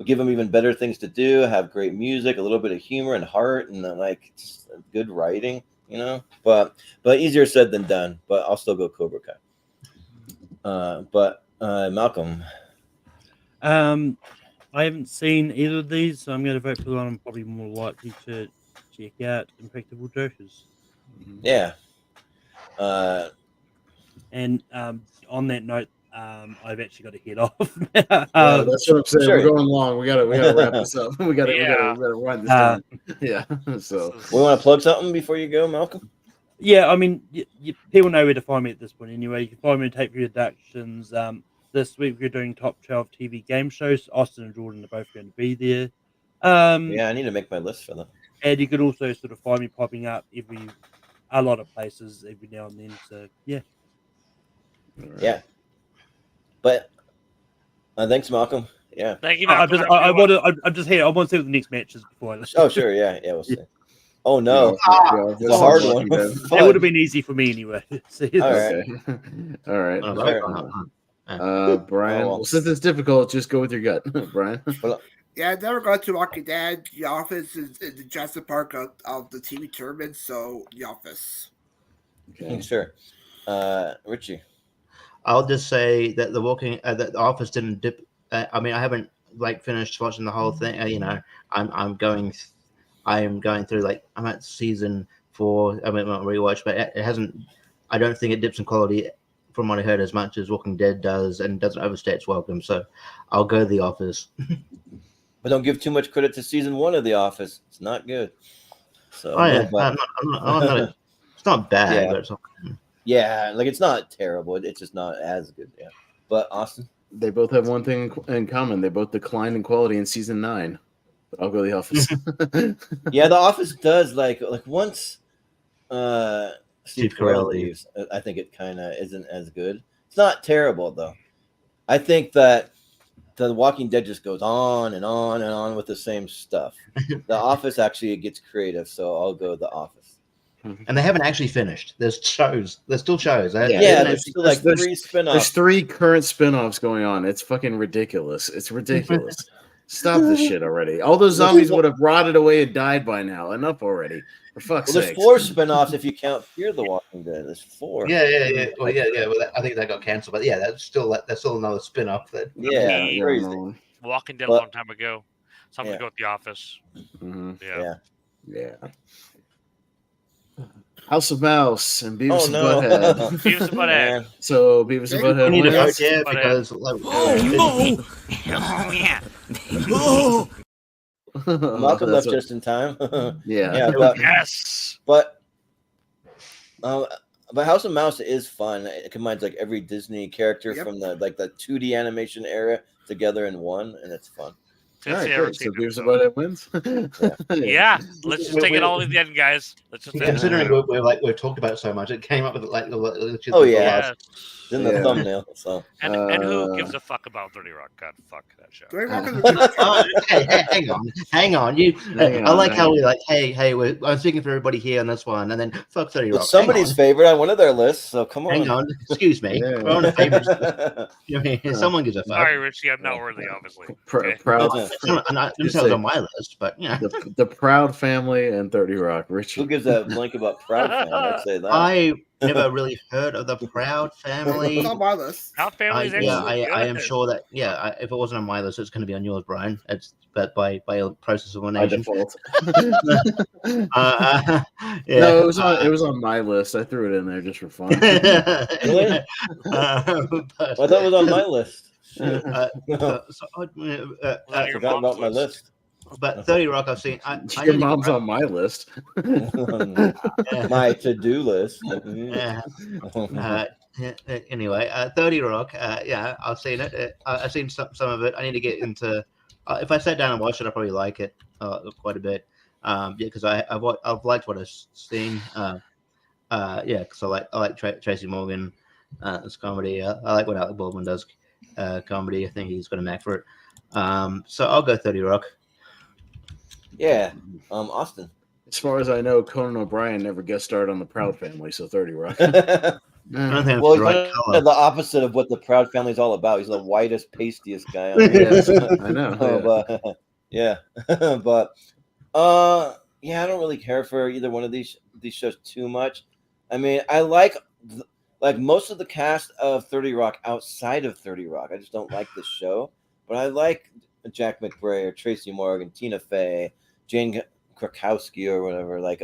give them even better things to do. Have great music, a little bit of humor and heart, and just good writing. But easier said than done. But I'll still go Cobra Kai. But Malcolm, I I haven't seen either of these, so I'm going to vote for the one I'm probably more likely to check out, Impractical Jokers. Yeah. And on that note, I've actually got to head off. Yeah, that's what I'm saying. sure. We're going long. We gotta wrap this up. we gotta wind this down. Yeah. So we want to plug something before you go, Malcolm? Yeah, I mean, people know where to find me at this point anyway. You can find me on Tape Reductions. This week we're doing top 12 TV game shows. Austin and Jordan are both going to be there. Yeah, I need to make my list for them. And you could also sort of find me popping up a lot of places every now and then. So yeah. Yeah. But thanks, Malcolm. Yeah. Thank you. I'm just here. I want to see what the next match is before I listen. Oh, sure. Yeah. We'll see. Oh no, it's a hard one. It would have been easy for me anyway. All right. Brian. Well, since it's difficult, just go with your gut, Brian. Yeah, I never got to Walking Dead. The Office is in the Jurassic Park of the TV tournament, so The Office. Okay. Sure. Richie. I'll just say that the Office didn't dip. I mean, I haven't finished watching the whole thing. I'm going through I'm at season 4. I mean, not rewatch, but it hasn't. I don't think it dips in quality from what I heard as much as Walking Dead does, and doesn't overstay its welcome. So I'll go The Office. But don't give too much credit to season 1 of The Office. It's not good. So I'm not, it's not bad, but it's not. Yeah, it's not terrible. It's just not as good. Yeah. But Austin, they both have one thing in common. They both declined in quality in season 9. But I'll go The Office. Yeah, The Office does once Steve Carell leaves, I think it kind of isn't as good. It's not terrible though. I think that The Walking Dead just goes on and on and on with the same stuff. The Office actually gets creative, so I'll go The Office. And they haven't actually finished. There's shows. There's still shows. There's still 3 spin-offs. There's 3 current spin-offs going on. It's fucking ridiculous. It's ridiculous. Stop this shit already. All those zombies would have rotted away and died by now. Enough already. For fuck's sake. There's 4 spin-offs if you count Fear the Walking Dead. There's 4. Yeah. Well, Well, I think that got canceled, but yeah, that's still another spin-off. Crazy. Walking Dead a long time ago. So I'm gonna go with The Office. Mm-hmm. Yeah. House of Mouse and Beavis and no. Butthead. Beavis and Butthead. So Beavis and Butthead wins. Yeah, because Malcolm left just in time. Yeah. But, yes. But House of Mouse is fun. It combines every Disney character from the 2D animation era together in one, and it's fun. All right, great. So Beavis and Butthead wins. Yeah, let's just take it all in the end, guys. Let's just considering we've talked about it so much, it came up with it's in the thumbnail. So and who gives a fuck about 30 Rock? God, fuck that show. Hang on. I like how we I'm speaking for everybody here on this one, and then fuck 30 Rock. Somebody's favorite on one of their lists, so come on. Hang on, excuse me. We're on a favorite. Someone gives a fuck. Sorry, Richie, I'm not worthy, obviously. Proud. I'm not on my list, but the Proud Family and 30 Rock. Richie. Who gives a blank about Proud Family? I'd say that. I never really heard of the Proud Family. It's on my list. Proud Family is I am sure that if it wasn't on my list, it's going to be on yours, Brian. It's by a process of elimination. By default. Yeah. No, it was on my list. I threw it in there just for fun. Really? I thought it was on my list. I forgot about my list. But 30 Rock, I've seen. Your mom's on my list. My to-do list. Anyway, 30 Rock. I've seen it. I've seen some of it. I need to get into. If I sat down and watched it, I probably like it quite a bit. Because I've liked what I've seen. Because I like Tracy Morgan. It's comedy. I like what Alec Baldwin does. Comedy. I think he's got a knack for it. So I'll go 30 Rock. Yeah, Austin. As far as I know, Conan O'Brien never guest starred on the Proud Family, so 30 Rock. I don't think Well, that's he's the opposite of what the Proud Family is all about. He's the whitest, pastiest guy on the I know. I don't really care for either one of these shows too much. I mean, I like most of the cast of 30 Rock outside of 30 Rock. I just don't like the show, but I like Jack McBrayer, or Tracy Morgan, Tina Fey, Jane Krakowski, or whatever. Like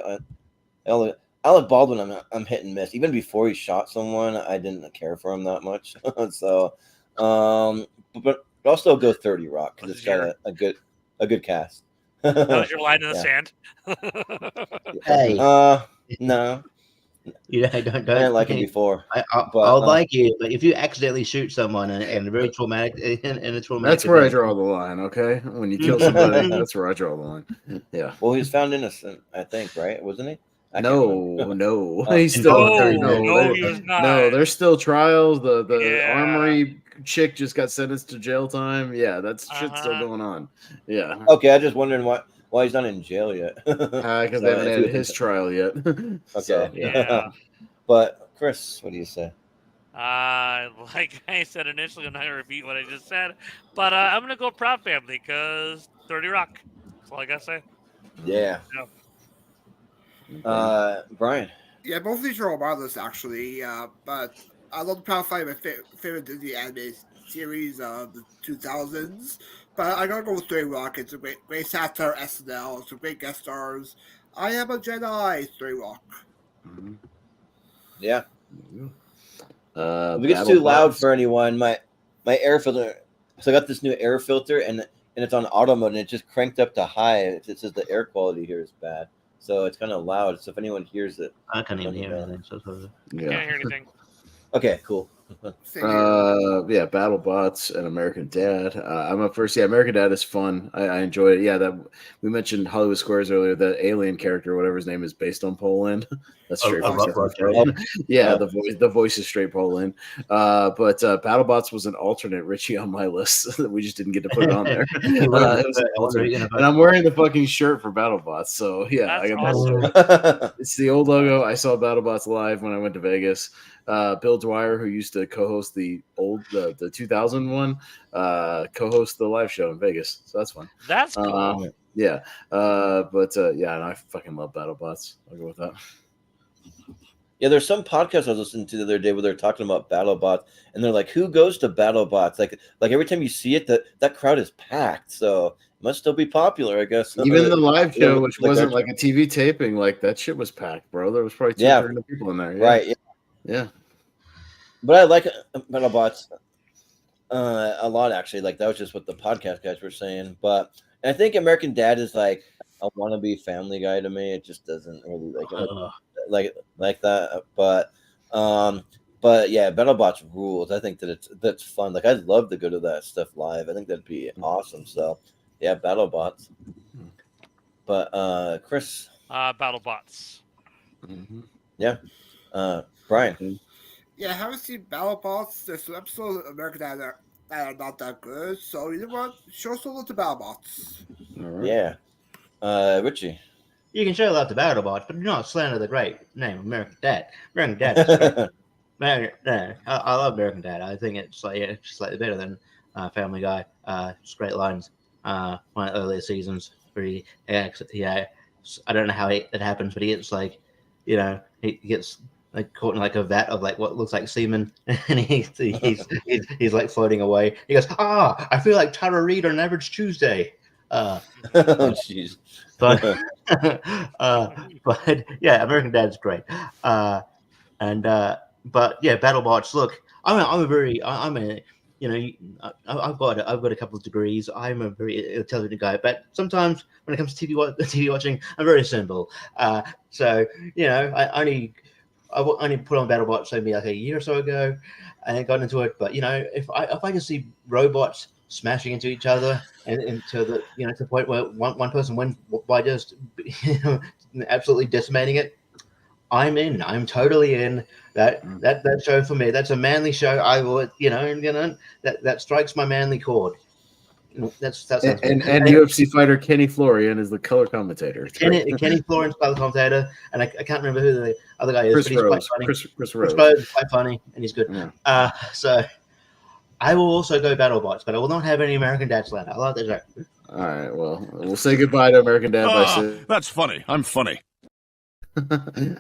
Alec Baldwin, I'm hit and miss. Even before he shot someone, I didn't care for him that much. So, but I'll still go 30 Rock because it's got a good cast. That was your line in the Yeah. sand. Hey. No. You I didn't like him before. I'll like you, but if you accidentally shoot someone and a very traumatic, in a traumatic, That's where I event- draw the line. Okay, when you kill somebody, that's where I draw the line. Yeah. Well, he was found innocent, I think, right? Wasn't he? No, Oh. he's still No, he was not. No, there's still trials. The armory chick just got sentenced to jail time. Yeah, that's shit's still going on. Yeah. Okay, I just wondering why he's not in jail yet. Because they haven't had his trial yet. Okay. So, yeah. But Chris, what do you say? Like I said initially, I'm not gonna repeat what I just said, but I'm gonna go Proud Family because 30 Rock. That's all I gotta say. Yeah. Brian. Yeah, both of these are on my list actually. But I love the Proud Family, my favorite Disney anime series of the 2000s. But I gotta go with 30 Rock. It's a great satire SNL. Some great guest stars. I am a Jedi. 30 Rock. Yeah. If it gets too loud for anyone, my air filter. So I got this new air filter, and it's on auto mode, and it just cranked up to high. It says the air quality here is bad, so it's kind of loud. So if anyone hears it, I can't even hear anything. Can't hear anything. Okay, cool. Yeah, BattleBots and American Dad. I'm up first. Yeah, American Dad is fun. I enjoy it. Yeah, that we mentioned Hollywood Squares earlier. The alien character, whatever his name is, based on Poland. That's straight from Yeah, the voice is straight Poland. But BattleBots was an alternate Richie on my list. We just didn't get to put it on there. It was an alternate. And I'm wearing the fucking shirt for BattleBots. So yeah, I got that shirt. It's the old logo. I saw BattleBots live when I went to Vegas. Bill Dwyer, who used to co-host the 2001, co-host the live show in Vegas, so that's fun. That's cool. Yeah, yeah, and I fucking love BattleBots. I'll go with that. Yeah, there's some podcast I was listening to the other day where they're talking about BattleBots, and they're like, "Who goes to BattleBots?" Like every time you see it, that crowd is packed, so it must still be popular, I guess. Even the live show, which wasn't like a TV taping, like that shit was packed, bro. There was probably 200 people in there. Yeah. Right. Yeah. But I like BattleBots a lot, actually. Like, that was just what the podcast guys were saying. But I think American Dad is like a wannabe Family Guy to me. It just doesn't really like that. But yeah, BattleBots rules. I think that's fun. Like, I'd love to go to that stuff live. I think that'd be awesome. So yeah, BattleBots. But Chris. BattleBots. Yeah. Brian. Yeah, I haven't seen BattleBots. There's some episodes of American Dad that are not that good. So you know what? Show some love to BattleBots. Yeah. Richie. You can show love to BattleBots, but do not slander the great name of American Dad. American Dad is great. I love American Dad. I think it's slightly better than Family Guy. It's great lines. One of the earlier seasons where he I don't know how it happens, but he gets he gets like caught in like a vat of like what looks like semen, and he's like floating away. He goes, I feel like Tara Reid on Average Tuesday. Jeez. But yeah, American Dad's great. But yeah, BattleBots. Look, I've got a couple of degrees. I'm a very intelligent guy, but sometimes when it comes to TV watching, I'm very simple. So I only put on BattleBots maybe like a year or so ago, and got into it. But if I can see robots smashing into each other and to the to the point where one person wins by just absolutely decimating it, I'm in. I'm totally in. That show for me. That's a manly show. I will, that strikes my manly chord. That's and UFC fighter Kenny Florian is the color commentator. Kenny Florian's color commentator, and I can't remember who the other guy is. Chris but he's Rose. quite funny. Chris Rose. Rose is quite funny, and he's good. Yeah. So I will also go BattleBots, but I will not have any American Dad slander. I love that joke. All right. Well, we'll say goodbye to American Dad by saying That's funny. I'm funny. Yeah,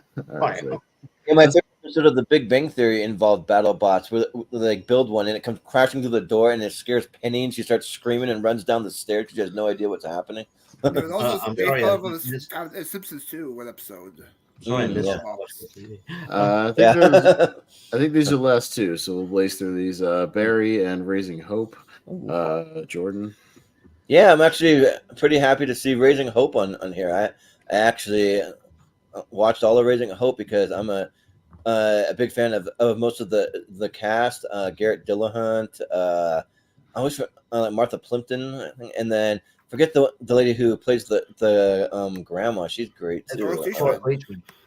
episode of The Big Bang Theory involved battle bots where they like build one and it comes crashing through the door and it scares Penny and she starts screaming and runs down the stairs because she has no idea what's happening. There was also I'm based sorry, off of Simpsons too, one episode. Sorry, I missed yeah. I think these are the last two, so we'll blaze through these. Barry and Raising Hope. Jordan. Yeah, I'm actually pretty happy to see Raising Hope on here. I actually watched all of Raising Hope because I'm a big fan of most of the cast. Garrett Dillahunt, I always Martha Plimpton, I think, and then forget the lady who plays the grandma. She's great too.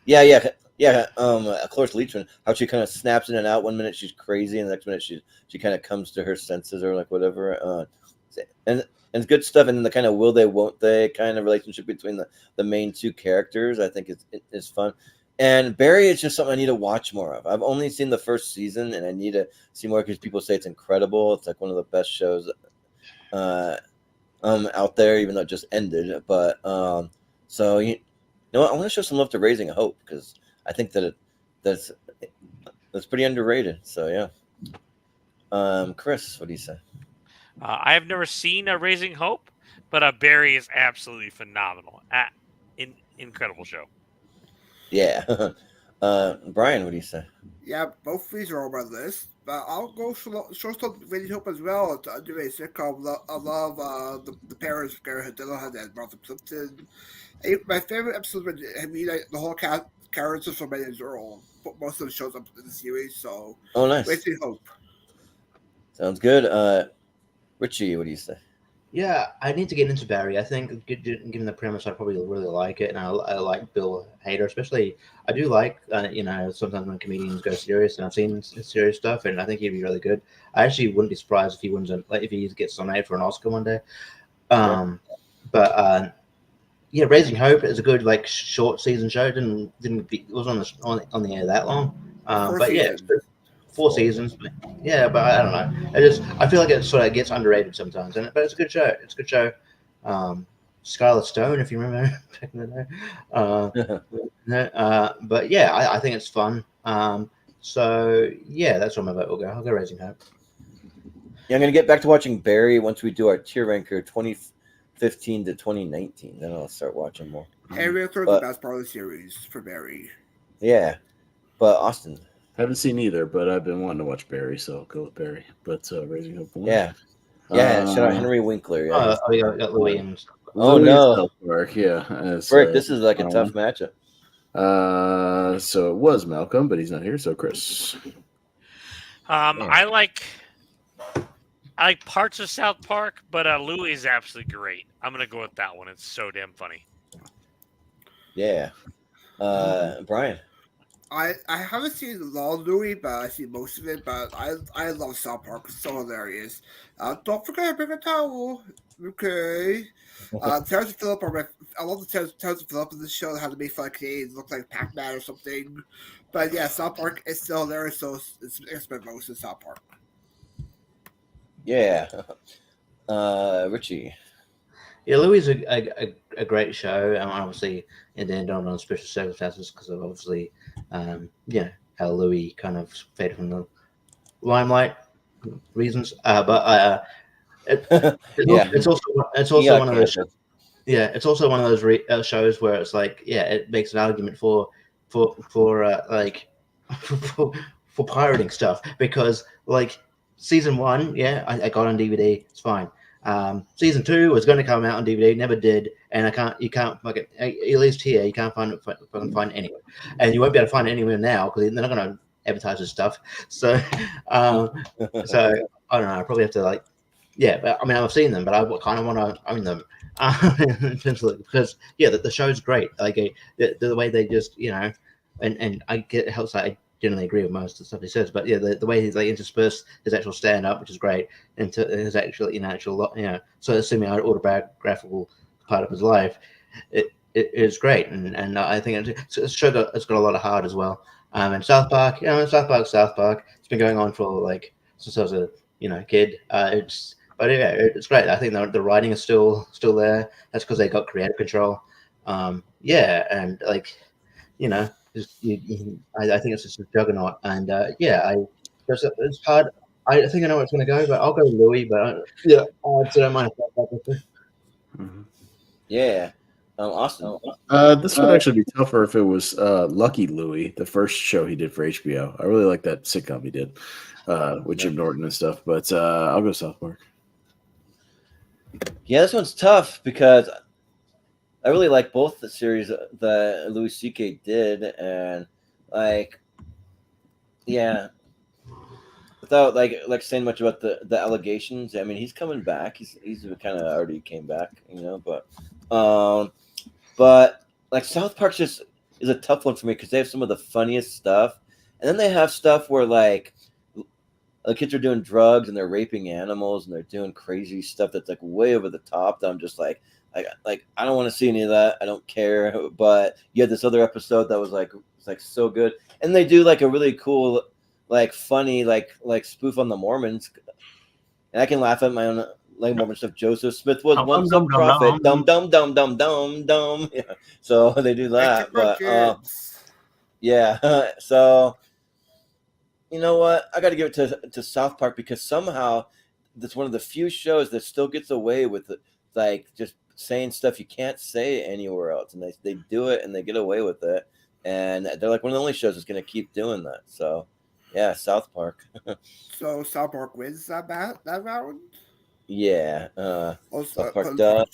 Yeah. Cloris Leachman. How she kind of snaps in and out. One minute she's crazy, and the next minute she kind of comes to her senses or like whatever. And it's good stuff. And then the kind of will they won't they kind of relationship between the main two characters, I think is fun. And Barry is just something I need to watch more of. I've only seen the first season, and I need to see more because people say it's incredible. It's like one of the best shows out there, even though it just ended. But so you know what? I want to show some love to Raising Hope because I think that's pretty underrated. So yeah. Chris, what do you say? I have never seen a Raising Hope, but Barry is absolutely phenomenal. Incredible show. Yeah. Brian, what do you say? Yeah, both of these are on my list, but I'll go short Raising Hope as well. To do a sitcom. I love the parents of Garrett Dillahunt and Martha Plimpton. My favorite episode when the whole characters from Many Earl. Most of them shows up in the series, so Oh, nice. Raising Hope. Sounds good. Richie, what do you say? Yeah, I need to get into Barry. I think, given the premise, I probably really like it, and I like Bill Hader, especially. I do like, sometimes when comedians go serious, and I've seen serious stuff, and I think he'd be really good. I actually wouldn't be surprised if he wins, if he gets nominated for an Oscar one day. But yeah, Raising Hope is a good short season show. It wasn't on the air that long. But yeah. 4 seasons, but yeah, but I don't know. I feel like it sort of gets underrated sometimes, but it's a good show. It's a good show. Scarlet Stone, if you remember back in the day. But yeah, I think it's fun. So yeah, that's where my vote will go. I'll go Raising Hope. Yeah, I'm gonna get back to watching Barry once we do our tier ranker 2015 to 2019. Then I'll start watching more. And we're the best part of the series for Barry. Yeah, but Austin. Haven't seen either, but I've been wanting to watch Barry, so I'll go with Barry. But Raising Hope. Yeah. Shout out Henry Winkler. Yeah. We got Williams. Oh no. Work, yeah. Frick, this is like a tough matchup. So it was Malcolm, but he's not here. So Chris. I like parts of South Park, but Louie is absolutely great. I'm gonna go with that one. It's so damn funny. Yeah. Brian. I haven't seen all Louie, but I see most of it. But I love South Park. It's so hilarious. Don't forget to bring a towel. Okay. Terrence and Phillip I love the Terrence and Phillip in this show. How to make fun of Canadians look like Pac-Man or something. But yeah, South Park is still hilarious. So it's my most in South Park. Yeah. Richie. Yeah, Louie is a great show, and obviously it ended on special circumstances because of obviously, how Louie kind of faded from the limelight reasons. It's also one of those. Yeah, it's also one of those shows where it's like, it makes an argument for pirating stuff because season 1, I got on DVD, it's fine. Season 2 was going to come out on DVD, never did, and you can't fucking, at least here, you can't find it anywhere, and you won't be able to find it anywhere now because they're not going to advertise this stuff. So, so I don't know. I probably have to but I mean, I've seen them, but I kind of want to own them, because the show's great. The way they just and I get it helps. I generally agree with most of the stuff he says, but the way they intersperse his actual stand up, which is great, into his actual sort of semi-autobiographical part of his life, it is great, and I think it's a show that's got a lot of heart as well. And South Park, South Park. It's been going on for since I was a kid. It's great. I think the writing is still there. That's because they got creative control. And I think it's just a juggernaut, and it's hard. I think I know where it's going to go, but I'll go Louis. But I don't mind. Yeah. Austin. This would actually be tougher if it was Lucky Louie, the first show he did for HBO. I really like that sitcom he did with Jim Norton and stuff. But I'll go South Park. Yeah, this one's tough because I really like both the series that Louis C.K. did, and without saying much about the allegations. I mean, he's coming back. He's kind of already came back, but South Park just is a tough one for me because they have some of the funniest stuff, and then they have stuff where the kids are doing drugs and they're raping animals and they're doing crazy stuff that's way over the top. That I'm just I don't want to see any of that. I don't care. But you had this other episode that was so good, and they do a really cool, funny, spoof on the Mormons, and I can laugh at my own Mormon stuff. Joseph Smith was once a prophet. Dum dum dum dum dum dum. Yeah. So they do that, but yeah. So you know what? I got to give it to South Park because somehow that's one of the few shows that still gets away with it, just saying stuff you can't say anywhere else, and they do it and they get away with it, and they're one of the only shows that's going to keep doing that. So yeah, South Park. So South Park wins that round. Yeah, South Park does,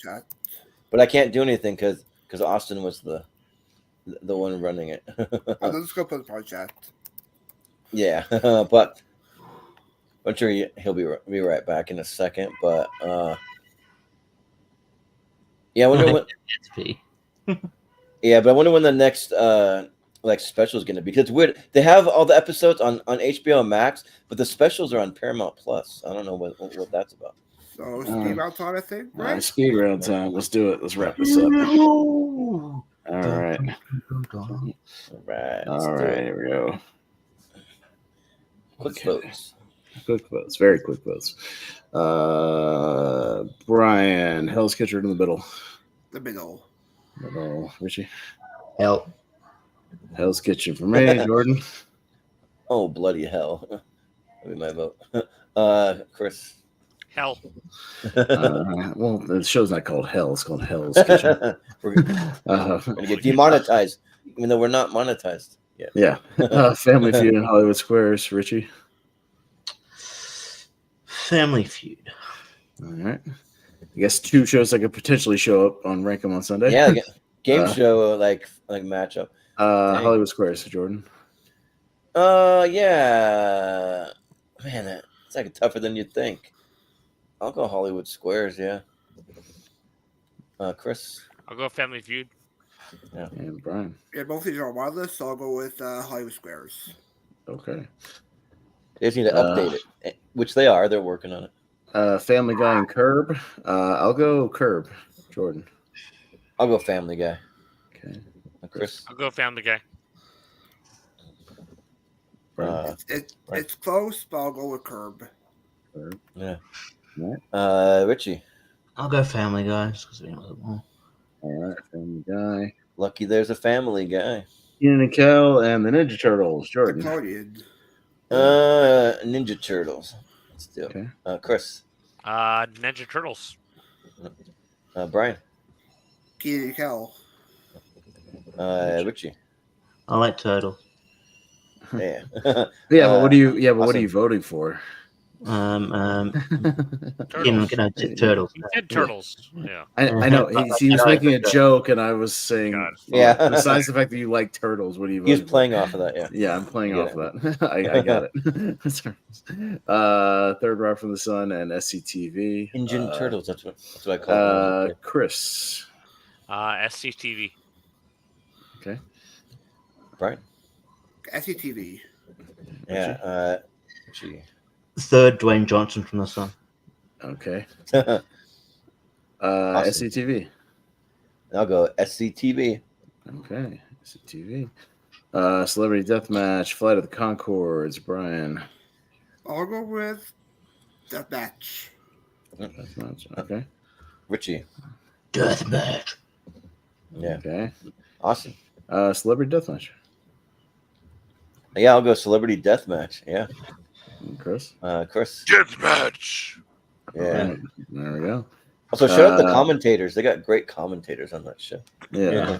but I can't do anything because Austin was the one running it. I'm just gonna put the part chat. Yeah, but I'm sure he'll be right back in a second. But yeah, I wonder when. Yeah, but I wonder when the next special is going to be. Because it's weird. They have all the episodes on HBO Max, but the specials are on Paramount Plus. I don't know what that's about. So speed round time, I think. Right? Speed round time. Let's do it. Let's wrap this up. All right. All right. Here we go. Quick votes. Quick votes. Very quick votes. Brian, Hell's Kitchen in the middle. The middle. Richie. Hell's Kitchen for me. Jordan. Oh, bloody hell. That'd be my vote. Chris. Hell. Well, the show's not called Hell. It's called Hell's Kitchen. We're gonna get demonetized, even though we're not monetized yet. Yeah. Family Feud and Hollywood Squares. Richie. Family Feud. All right. I guess two shows that could potentially show up on Rank 'em on Sunday. Yeah, game show matchup. Hollywood Squares, Jordan. Yeah. Man, it's tougher than you'd think. I'll go Hollywood Squares, yeah. Chris? I'll go Family Feud. Yeah. And Brian? Yeah, both of these are on my list, so I'll go with Hollywood Squares. Okay. They just need to update it, which they are. They're working on it. Family Guy and Curb. I'll go Curb. Jordan? I'll go Family Guy. Okay. Chris? I'll go Family Guy. It's close, but I'll go with Curb. Yeah. Richie? I'll go Family Guy because we know them all. All right, Family Guy. Lucky there's a Family Guy. Ian and Kel and the Ninja Turtles. Jordan? Ninja Turtles. Let's do it. Okay. Chris? Ninja Turtles. Brian? Ian and Kel. Richie? I like Turtles. Yeah. Yeah, but what are you voting for? Turtles. Turtles. He said Turtles. Yeah. I know. He was making a joke, and I was saying, yeah. Besides the fact that you like turtles, what do you? He was playing off of that. Yeah. Yeah, I'm playing off of that. I got it. Third Rock from the Sun and SCTV. Engine Turtles. That's what I call it. Chris. SCTV. Okay. Brian. SCTV. Yeah. Gee. Third, Dwayne Johnson from the Sun. Okay. Awesome. SCTV. I'll go SCTV. Okay. SCTV. Celebrity Deathmatch, Flight of the Conchords, Brian. I'll go with Deathmatch. Deathmatch. Okay. Richie. Deathmatch. Yeah. Okay. Awesome. Celebrity Deathmatch. Yeah, I'll go Celebrity Deathmatch. Yeah. Chris? Chris. Deathmatch. Yeah. There we go. Also, shout out the commentators. They got great commentators on that show. Yeah.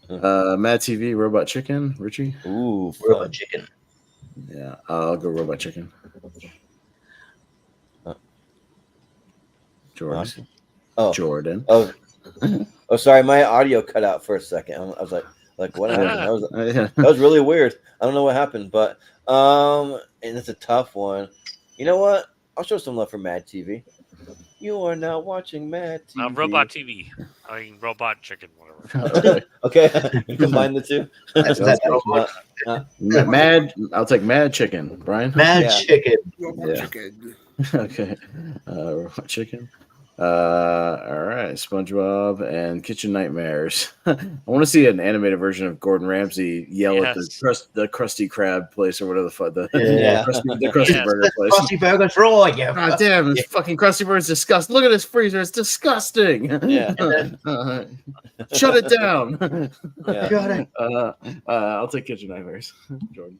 Mad TV, Robot Chicken, Richie. Ooh, Robot Chicken. Yeah, I'll go Robot Chicken. Jordan. Awesome. Oh, Jordan. Oh, sorry, my audio cut out for a second. I was like, what happened? That was really weird. I don't know what happened, but and it's a tough one. You know what? I'll show some love for Mad TV. You are now watching Mad TV. Robot TV. I mean, Robot Chicken, whatever. Okay. You combine the two. Mad. I'll take Mad Chicken. Brian. Mad Chicken. Robot Chicken. Okay. Robot Chicken. All right. SpongeBob and Kitchen Nightmares. I want to see an animated version of Gordon Ramsay yell at the Krusty Krab place or whatever the fuck the Krusty Burger place. Krusty Burger for all you. God damn, this fucking Krusty Burger's disgusting. Look at this freezer, it's disgusting. Yeah. Shut it down. Yeah. Got it. I'll take Kitchen Nightmares. Jordan.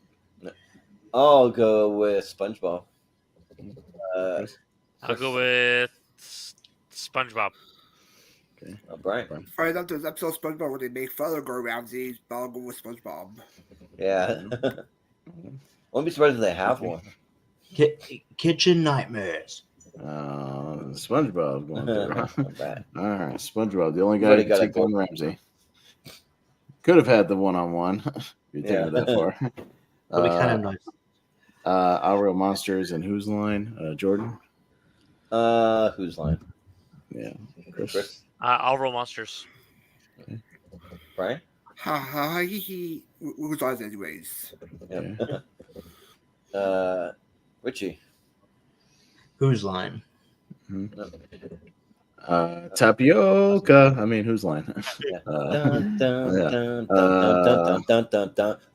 I'll go with SpongeBob. I'll go with SpongeBob. Okay. Brian. Right after this episode of SpongeBob where they make fun of Gordon Ramsay, but I'll go with SpongeBob. Yeah. Won't be surprised if they have one. Kitchen Nightmares. SpongeBob going through. All right, SpongeBob, the only guy who can take Gordon Ramsay. Could have had the one-on-one. You're thinking that far. That'd be kind of nice. Our Real Monsters and Whose Line? Jordan? Whose Line? Yeah. Chris? All Real Monsters. Okay. Brian? Ha ha he. Whose Line anyways? Yep. Richie? Whose Line? Tapioca. I mean, Whose Line?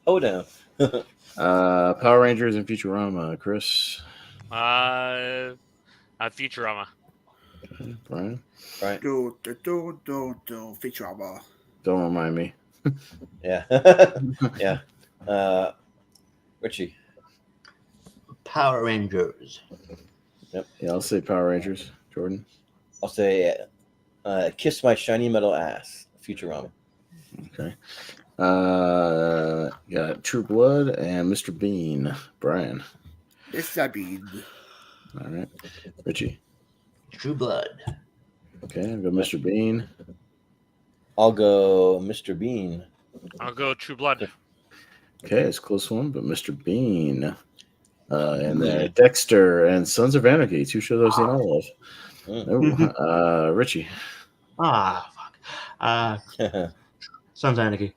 Hold down. Power Rangers and Futurama. Chris? Futurama. Brian? Do Futurama. Don't remind me. Yeah. Yeah. Richie? Power Rangers. Yep. Yeah, I'll say Power Rangers. Jordan? I'll say Kiss My Shiny Metal Ass. Futurama. Okay. Got True Blood and Mr. Bean. Brian? Mr. Bean. All right. Richie? True Blood. Okay, I'll go Mr. Bean. I'll go Mr. Bean. I'll go True Blood. Okay, it's a close one, but Mr. Bean. And then Dexter and Sons of Anarchy. Two shows I've seen all of. Richie. Fuck. Sons of Anarchy.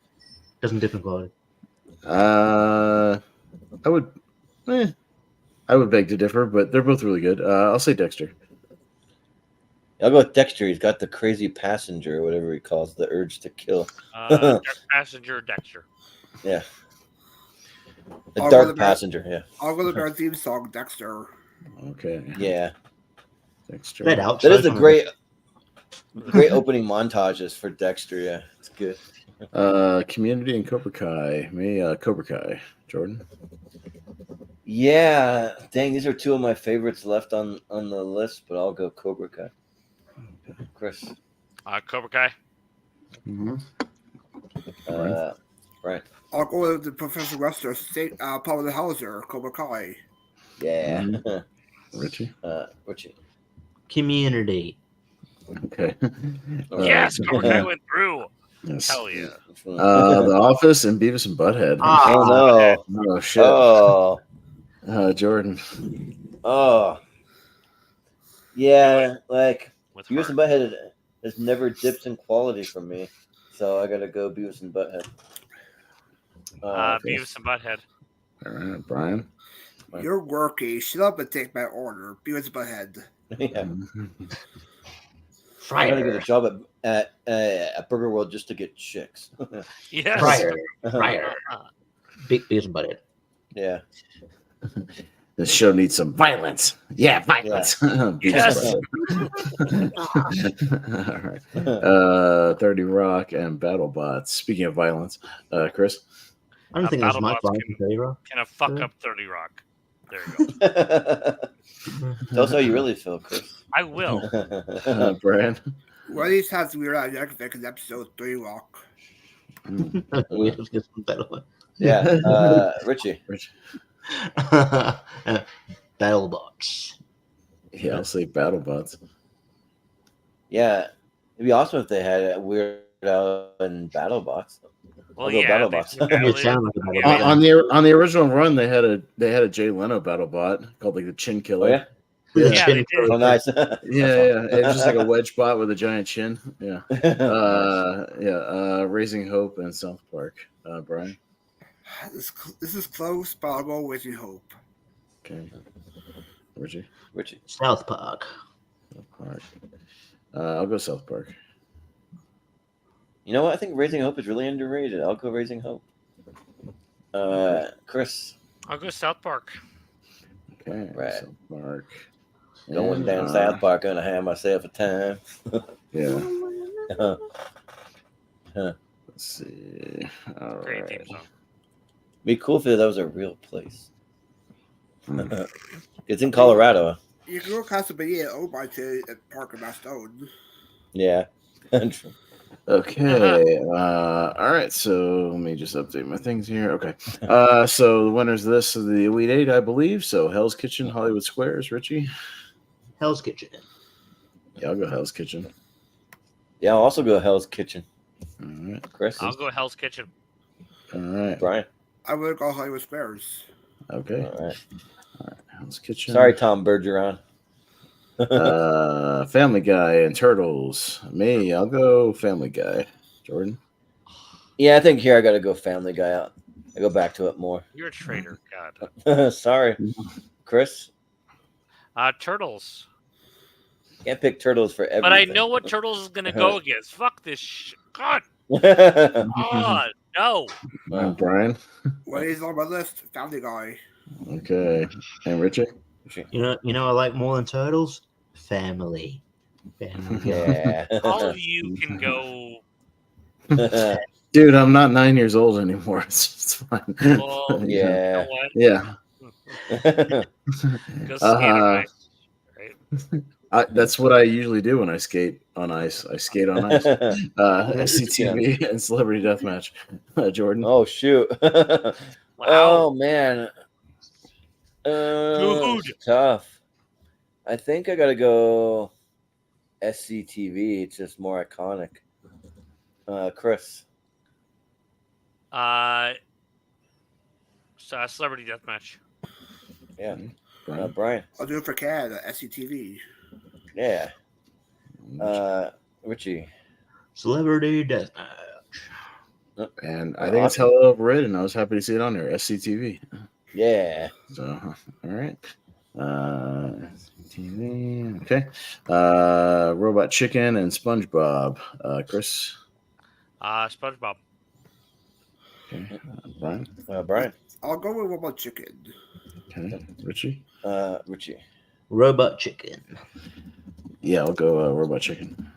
Doesn't dip in quality. I would beg to differ, but they're both really good. I'll say Dexter. I'll go with Dexter. He's got the crazy passenger, or whatever he calls the urge to kill. Passenger Dexter. Yeah. The dark passenger, yeah. I'll go with our theme song, Dexter. Okay. Yeah. Dexter. That is a great opening montages for Dexter, yeah. It's good. Community and Cobra Kai. Me, Cobra Kai. Jordan? Yeah. Dang, these are two of my favorites left on the list, but I'll go Cobra Kai. Chris? Cobra Kai. Right. I'll go with the Professor Wester, Paul the Hauser, Cobra Kai. Yeah. Richie? Richie. Community. Okay. Yes, Cobra Kai went through. Yes. Hell yeah. The Office and Beavis and Butthead. Oh, no. Oh, shit. Oh. Jordan. Oh. Yeah, like, Beavis and Butthead has never dipped in quality for me, so I gotta go Beavis and Butthead. Beavis and Butthead. All right, Brian. You're working. Shut up and take my order. Beavis and Butthead. Yeah. I gotta get a job at Burger World just to get chicks. Yes. Fryer. Big Beavis and Butthead. Yeah. This show needs some violence. Yeah, violence. Yes. All right. 30 Rock and BattleBots. Speaking of violence, Chris? I don't think that's my BattleBots fault. can fuck up 30 Rock. There you go. Tell us how you really feel, Chris. I will. Brad. Well, these has weird out next week in episode 3 Rock. Yeah, Richie. BattleBots. Yeah, I'll say BattleBots. Yeah, it'd be awesome if they had a Weird Al and BattleBots. Well, BattleBots. On the original run, they had a Jay Leno BattleBot called like the Chin Killer. Oh, yeah? Yeah, they did. Oh, nice. Yeah. It was just like a wedge bot with a giant chin. Yeah. Raising Hope and South Park. Brian. This is close, but I'll go with Raising Hope. Okay. Richie. South Park. I'll go South Park. You know what? I think Raising Hope is really underrated. I'll go Raising Hope. Chris. I'll go South Park. Okay. Right. South Park. Going down South Park, gonna have myself a time. Yeah. Let's see. All Great right. theme song. Be cool if that was a real place. It's in Colorado. You can go Casablanca owned by Park and Mastone. Yeah. Okay. All right. So let me just update my things here. Okay. So the winners of this are the Elite Eight, I believe. So Hell's Kitchen, Hollywood Squares, Richie. Hell's Kitchen. Yeah, I'll go Hell's Kitchen. Yeah, I'll also go Hell's Kitchen. All right. Chris. I'll go Hell's Kitchen. All right. Brian. I would go Hollywood Squares. Okay. All right. Hell's Kitchen. Sorry, Tom Bergeron. Family Guy and Turtles. Me, I'll go Family Guy. Jordan. Yeah, I think here I got to go Family Guy out. I go back to it more. You're a traitor. God. Sorry, Chris. Turtles. Can't pick Turtles for everything. But I know what Turtles is going to go against. Fuck this shit. God. God, no. Brian. What is on my list? Family Guy. Okay. And Richie. You know, I like more than Turtles. Family. Yeah. All of you can go. Dude, I'm not 9 years old anymore. It's fine. Well, yeah. You know what? Yeah. Go skate on ice, right? That's what I usually do when I skate on ice. I skate on ice. SCTV and Celebrity Deathmatch. Jordan. Oh, shoot. Wow. Oh, man. Dude. It's tough. I think I got to go SCTV. It's just more iconic. Chris. Celebrity Deathmatch. Yeah. Brian. I'll do it for Canada, SCTV. Yeah. Richie. Celebrity Deathmatch. And I think it's hella overrated, and I was happy to see it on there. SCTV. Yeah. So, all right. SCTV. Okay. Robot Chicken and SpongeBob. Chris. SpongeBob. Okay. Brian. Brian. I'll go with Robot Chicken. Okay. Richie. Richie. Robot Chicken. Yeah, I'll go Robot Chicken.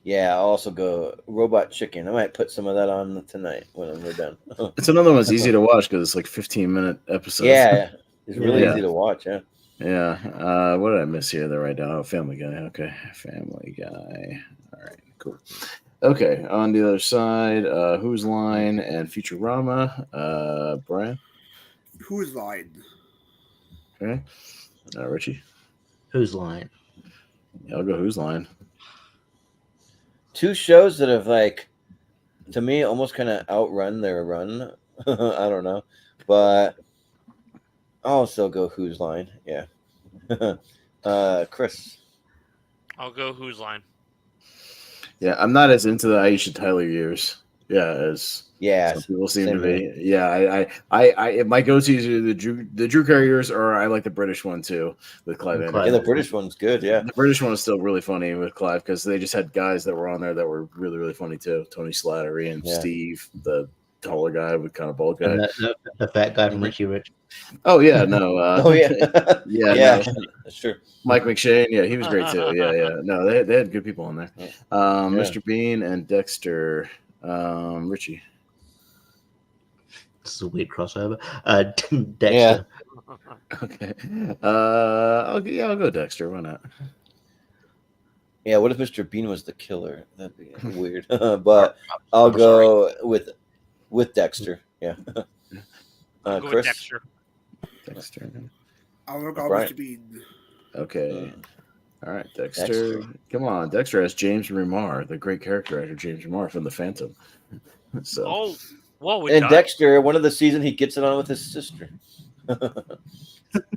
Yeah, I'll also go Robot Chicken. I might put some of that on tonight when we're done. It's another one that's easy to watch because it's like 15-minute episodes. Yeah, it's really easy to watch. Yeah. Yeah. What did I miss here? They're right down. Oh, Family Guy. Okay. Family Guy. All right. Cool. Okay. On the other side, Who's Line and Futurama. Brian. Who's Line? Okay. Richie. Who's Line? Yeah, I'll go Who's Line. Two shows that have, like, to me, almost kind of outrun their run. I don't know. But I'll still go Who's Line. Yeah. Chris. I'll go Who's Line. Yeah, I'm not as into the Aisha Tyler years. Yeah, as some people seem to be. Way. Yeah, I my go-to is either the Drew Carey years, or I like the British one too with Clive Anderson. Yeah, the British one's good. Yeah, the British one is still really funny with Clive because they just had guys that were on there that were really, really funny too. Tony Slattery and Steve, the taller guy with kind of bald guy, and the fat guy from Richie Rich. Oh yeah, no. Oh yeah, yeah, no. That's true. Mike McShane, yeah, he was great too. Yeah. No, they had good people on there. Mr. Bean and Dexter. Richie. This is a weird crossover. Dexter. Okay. I'll go Dexter. Why not? Yeah, what if Mr. Bean was the killer? That'd be weird. But I'll go with Dexter. Yeah. I'll go with Chris? Dexter. Dexter. I'll go Brian? Mr. Bean. Okay. All right, Dexter. Dexter. Come on, Dexter has James Remar, the great character actor James Remar from The Phantom. So. Oh, whoa! And Dexter, one of the season, he gets it on with his sister.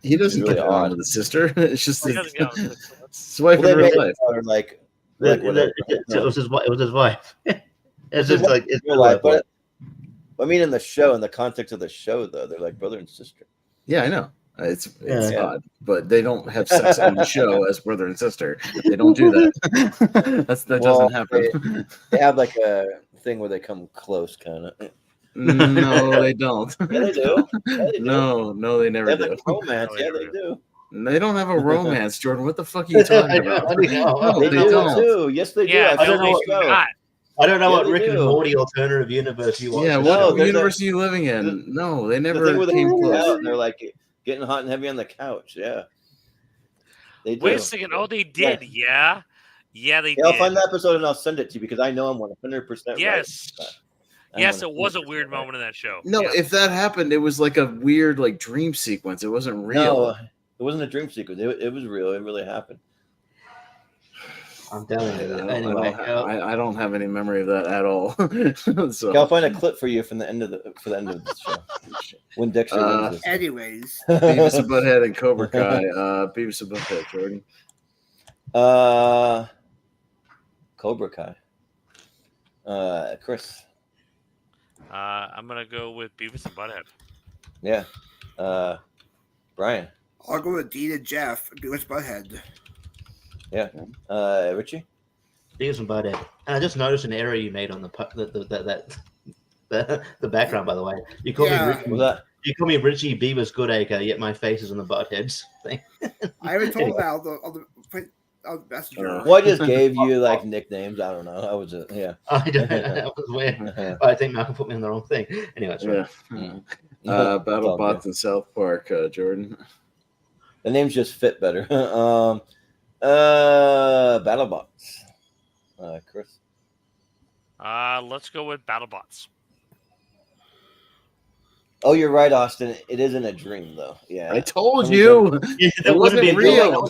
He doesn't Really get it on odd. with his sister. It's just He doesn't go. his wife Well, in they real made life. it sound like whatever. It was his wife. It's His just like wife it's in real life, but I mean, in the show, in the context of the show, though, they're like brother and sister. Yeah, I know. It's Yeah. odd, but they don't have sex on the show as brother and sister. They don't do that. That doesn't happen. They have like a thing where they come close, kind of. No, they don't. Yeah, they do. Yeah, they do. No, they never They have do. like romance. Yeah, they do. They don't have a romance, Jordan. What the fuck are you talking about? No, They do don't. too. Yes, they do. Yeah, I've no, seen they the do show. not. I don't know Yeah, what they Rick and do. Morty alternative universe you watch. Yeah, No, what there's universe are you living in? No, they The never thing where they came hang close. out and they're like getting hot and heavy on the couch. Yeah, they do. Wait a second. Oh, they did. Yeah, yeah, they Yeah, I'll did. find the episode and I'll send it to you because I know I'm 100% right. Yes. I'm Yes, it was a 100% weird right. moment in that show. No, Yeah. if that happened, it was like a weird like dream sequence. It wasn't real. No, it wasn't a dream sequence. It was real. It really happened. I'm telling you. Anyway, I don't have any memory of that at all. So Okay, I'll find a clip for you from the end of the show when Dexter wins this. Anyways, Beavis and Butthead and Cobra Kai. Beavis and Butthead, Jordan. Cobra Kai. Chris. I'm gonna go with Beavis and Butthead. Yeah. Brian. I'll go with Dean and Jeff. Beavis Butthead. Yeah. Richie. Beavis and Butthead. And I just noticed an error you made on the background. By the way, you call me Richie. What's that? You call me Richie Beavis Goodacre, yet my face is on the Buttheads thing. I haven't told about on the messenger. Well, I just gave you like nicknames. I don't know. I was just I don't know. That was weird. I think Malcolm put me on the wrong thing. Anyway, that's right. Yeah. BattleBots in South Park, Jordan. The names just fit better. BattleBots. Chris. Let's go with BattleBots. Oh, you're right, Austin. It isn't a dream, though. Yeah, I told you. It wasn't real.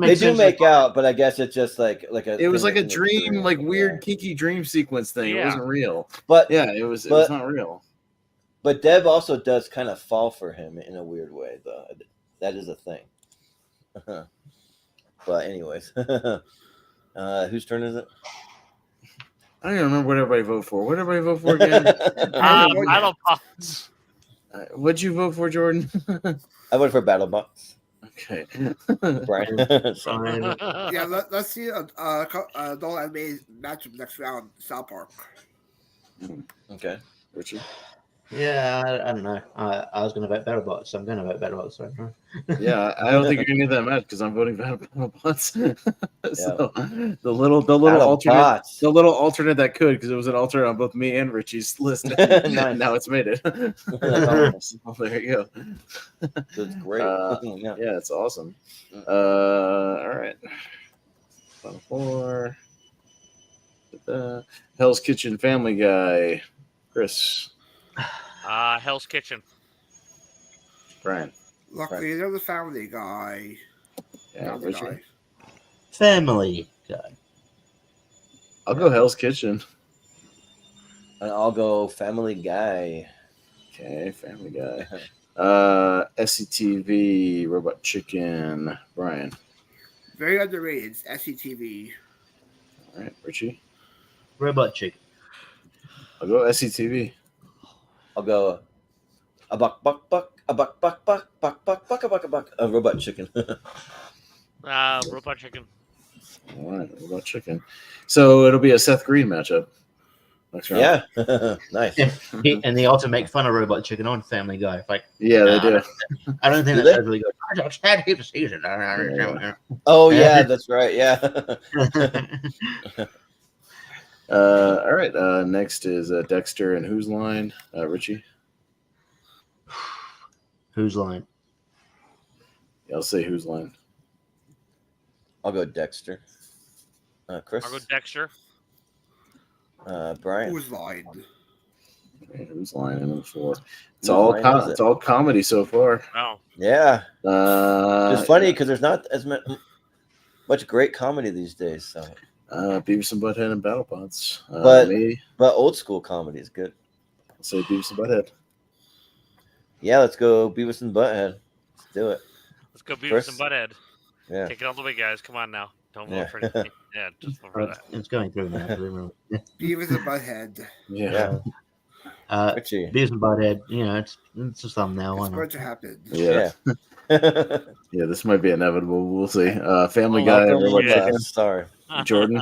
They do make out, but I guess it's just like a. It was thing like a that's in the dream, like weird, kinky dream sequence thing. It Yeah. wasn't real. But Yeah, it was not real. But Deb also does kind of fall for him in a weird way, though. That is a thing. But anyways, whose turn is it? I don't even remember what everybody voted for. What did everybody vote for again? BattleBots. What'd you vote for, Jordan? I voted for BattleBots. Okay. Brian. Yeah, let's see adult anime matchup next round. South Park. Okay. Richie. Yeah, I don't know. I was going to vote BattleBots, so I'm going to vote BattleBots. Right? Yeah, I don't think you're gonna get that match because I'm voting BattleBots. So Yeah. the little BattleBots. alternate that could, because it was an alternate on both me and Richie's list. Nice. Now it's made it. That's awesome. Well, there you go. That's great. Yeah, it's awesome. All right. Final four. Hell's Kitchen, Family Guy, Chris, Hell's Kitchen. Brian. Luckily, they're the Family Guy. Yeah, Family Richie. Guy. Family Guy. I'll go Hell's Kitchen. And I'll go Family Guy. Okay, Family Guy. SCTV, Robot Chicken, Brian. Very underrated. It's SCTV. All right, Richie. Robot Chicken. I'll go SCTV. I'll go a buck, a buck, a Robot Chicken. Robot Chicken. All right, Robot Chicken. So it'll be a Seth Green matchup. Next round. Yeah, nice. And they also make fun of Robot Chicken on Family Guy. Like, Yeah, they do. I don't think Do that's they? really good. I just had heaps of season. Oh yeah, that's right. Yeah. All right. Next is Dexter and whose line? Richie. Whose line? Yeah, I'll say whose line. I'll go Dexter. Chris. I'll go Dexter. Brian. Whose line? Okay, whose line? I'm in for. It's Whose all line is it's it? all comedy so far. Oh. Yeah. It's funny Yeah. because there's not as much great comedy these days. So. Beavis and Butthead and Battle Pods. But Me, old school comedy is good. I'll say Beavis and Butthead. Yeah, let's go Beavis and Butthead. Let's do it. Let's go Beavis Chris? and Butthead. Yeah. Take it all the way, guys. Come on now. Don't vote Yeah. for anything. Yeah, just vote for that. It's going through now. Beavis and Butthead. Yeah. Richie. Beavis and Butthead. You know, it's a thumbnail. It's Why going not? to happen. Yeah. Yeah, this might be inevitable. We'll see. Family Oh, Guy. welcome Robot to Chicken. the Star. Jordan.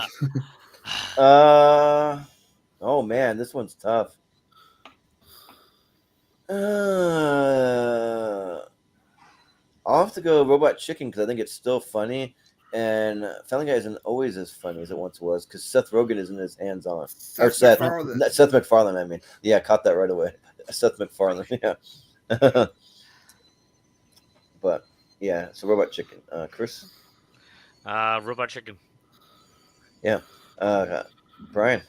Oh man, this one's tough. I'll have to go Robot Chicken because I think it's still funny, and Family Guy isn't always as funny as it once was because Seth Rogen isn't as hands-on. Or Seth MacFarlane. I mean, yeah, caught that right away. Seth MacFarlane. Yeah. But yeah, so Robot Chicken. Chris. Robot Chicken. Yeah. Brian.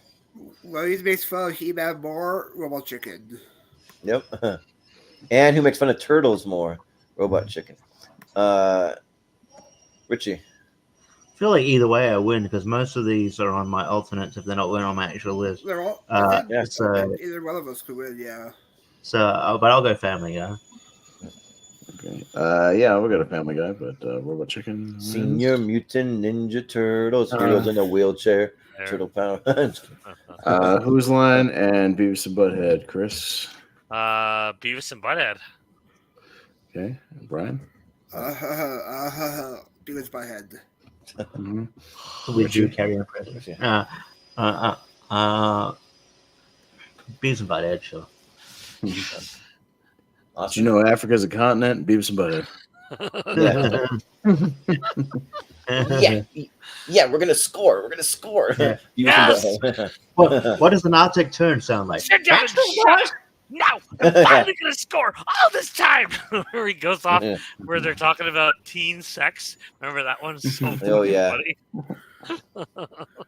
Well, he makes fun of He-Man more. Robot Chicken. Yep. And who makes fun of turtles more? Robot Chicken. Richie. I feel like either way I win because most of these are on my alternates if they're not on my actual list. They're all. Either one of us could win. Yeah. So, but I'll go Family Guy. Okay. Yeah, we'll go to Family Guy, but Robot Chicken. wins. Senior Mutant Ninja Turtles. Heroes in a wheelchair. Turtle power. Whose line and Beavis and Butthead, Chris. Beavis and Butthead. Okay, Brian. Beavis Butthead. Mm-hmm. We do carry on presence. Beavis and Butthead, sure. Did you know Africa's a continent? Beavis and Butthead. Yeah, we're gonna score. We're gonna score. Yeah. Yes! What does an Arctic tern sound like? Sit down and shut. Now I'm finally gonna score all this time. Where he goes off, where they're talking about teen sex. Remember that one? So Oh, yeah. funny.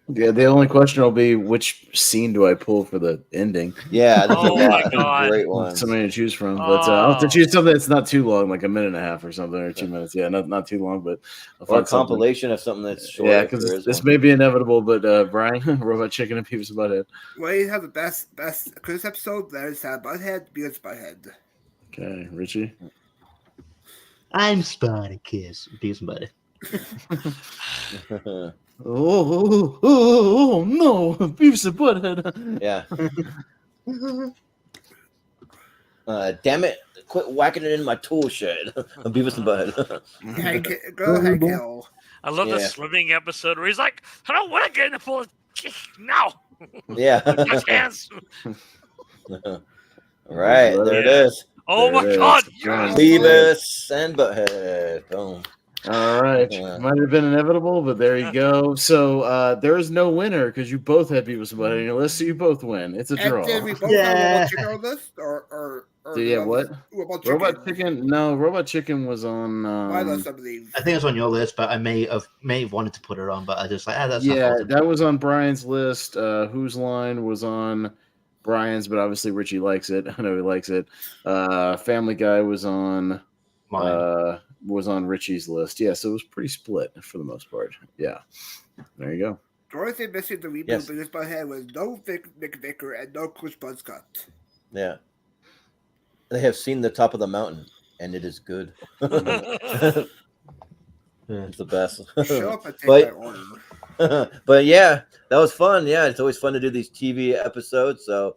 Yeah, the only question will be which scene do I pull for the ending? Yeah, that's Oh my God. great one. So many to choose from, but I'll have to choose something that's not too long, like a minute and a half or something, or 2 minutes. Yeah, not too long, but I'll Or a find something. compilation of something that's short. Yeah, if there because is this one. may be inevitable, but Brian, Robot Chicken and Beavis and Butthead. Well, you have the best Chris episode. There's Butthead, Beavis Butthead. Okay, Richie. I'm Spartacus. Beavis and Butthead. Oh no, Beavis and Butthead. Yeah. Damn it! Quit whacking it in my tool shed. Beavis and Butthead. Go ahead, Kel. I love the Yeah. swimming episode where he's like, I don't want to get in the pool. No. Yeah. Touch hands. All right, there it is. Oh my There it God. is. Yes. Beavis and Butthead. Boom. All right, might have been inevitable, but there you go. So there is no winner because you both had Beavis and Butthead on your list, so you both win. It's a And draw. did we both have Robot Chicken on this? Or Yeah, what? Robot Chicken. Robot Chicken? No, Robot Chicken was on. My list, I believe. I think it's on your list, but I may have wanted to put it on, but I just like, that's not Yeah, possible. that was on Brian's list. Whose line was on Brian's, but obviously Richie likes it. I know he likes it. Family Guy was on Richie's list. Yeah, so it was pretty split for the most part. Yeah, there you go. The only thing missing the reboot Yes. of Beavis Butthead was no Mick Vicker and no Chris Buzzcut. Yeah. They have seen the top of the mountain, and it is good. It's the best. Show up and take my order. But yeah, that was fun. Yeah, it's always fun to do these TV episodes. So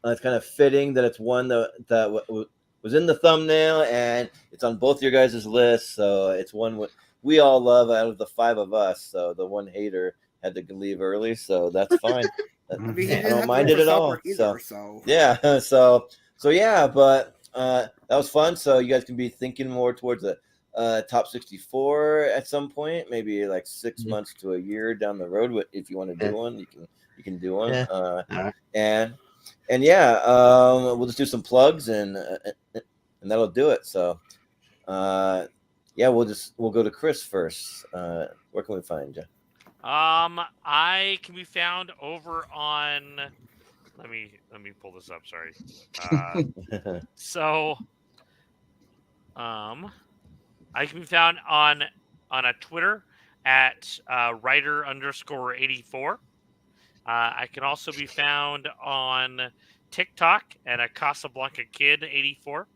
it's kind of fitting that it's one that was in the thumbnail and it's on both your guys' lists. So it's one we all love out of the five of us. So the one hater had to leave early, so that's fine. I don't mind it at all. So yeah, so yeah, but that was fun. So you guys can be thinking more towards the top 64 at some point, maybe like 6 months to a year down the road. If you want to do one, you can do one. Yeah. And yeah, we'll just do some plugs and and that'll do it. So, yeah, we'll go to Chris first. Where can we find you? I can be found over on. Let me pull this up. Sorry. I can be found on a Twitter at writer_84. I can also be found on TikTok at a Casablanca Kid 84.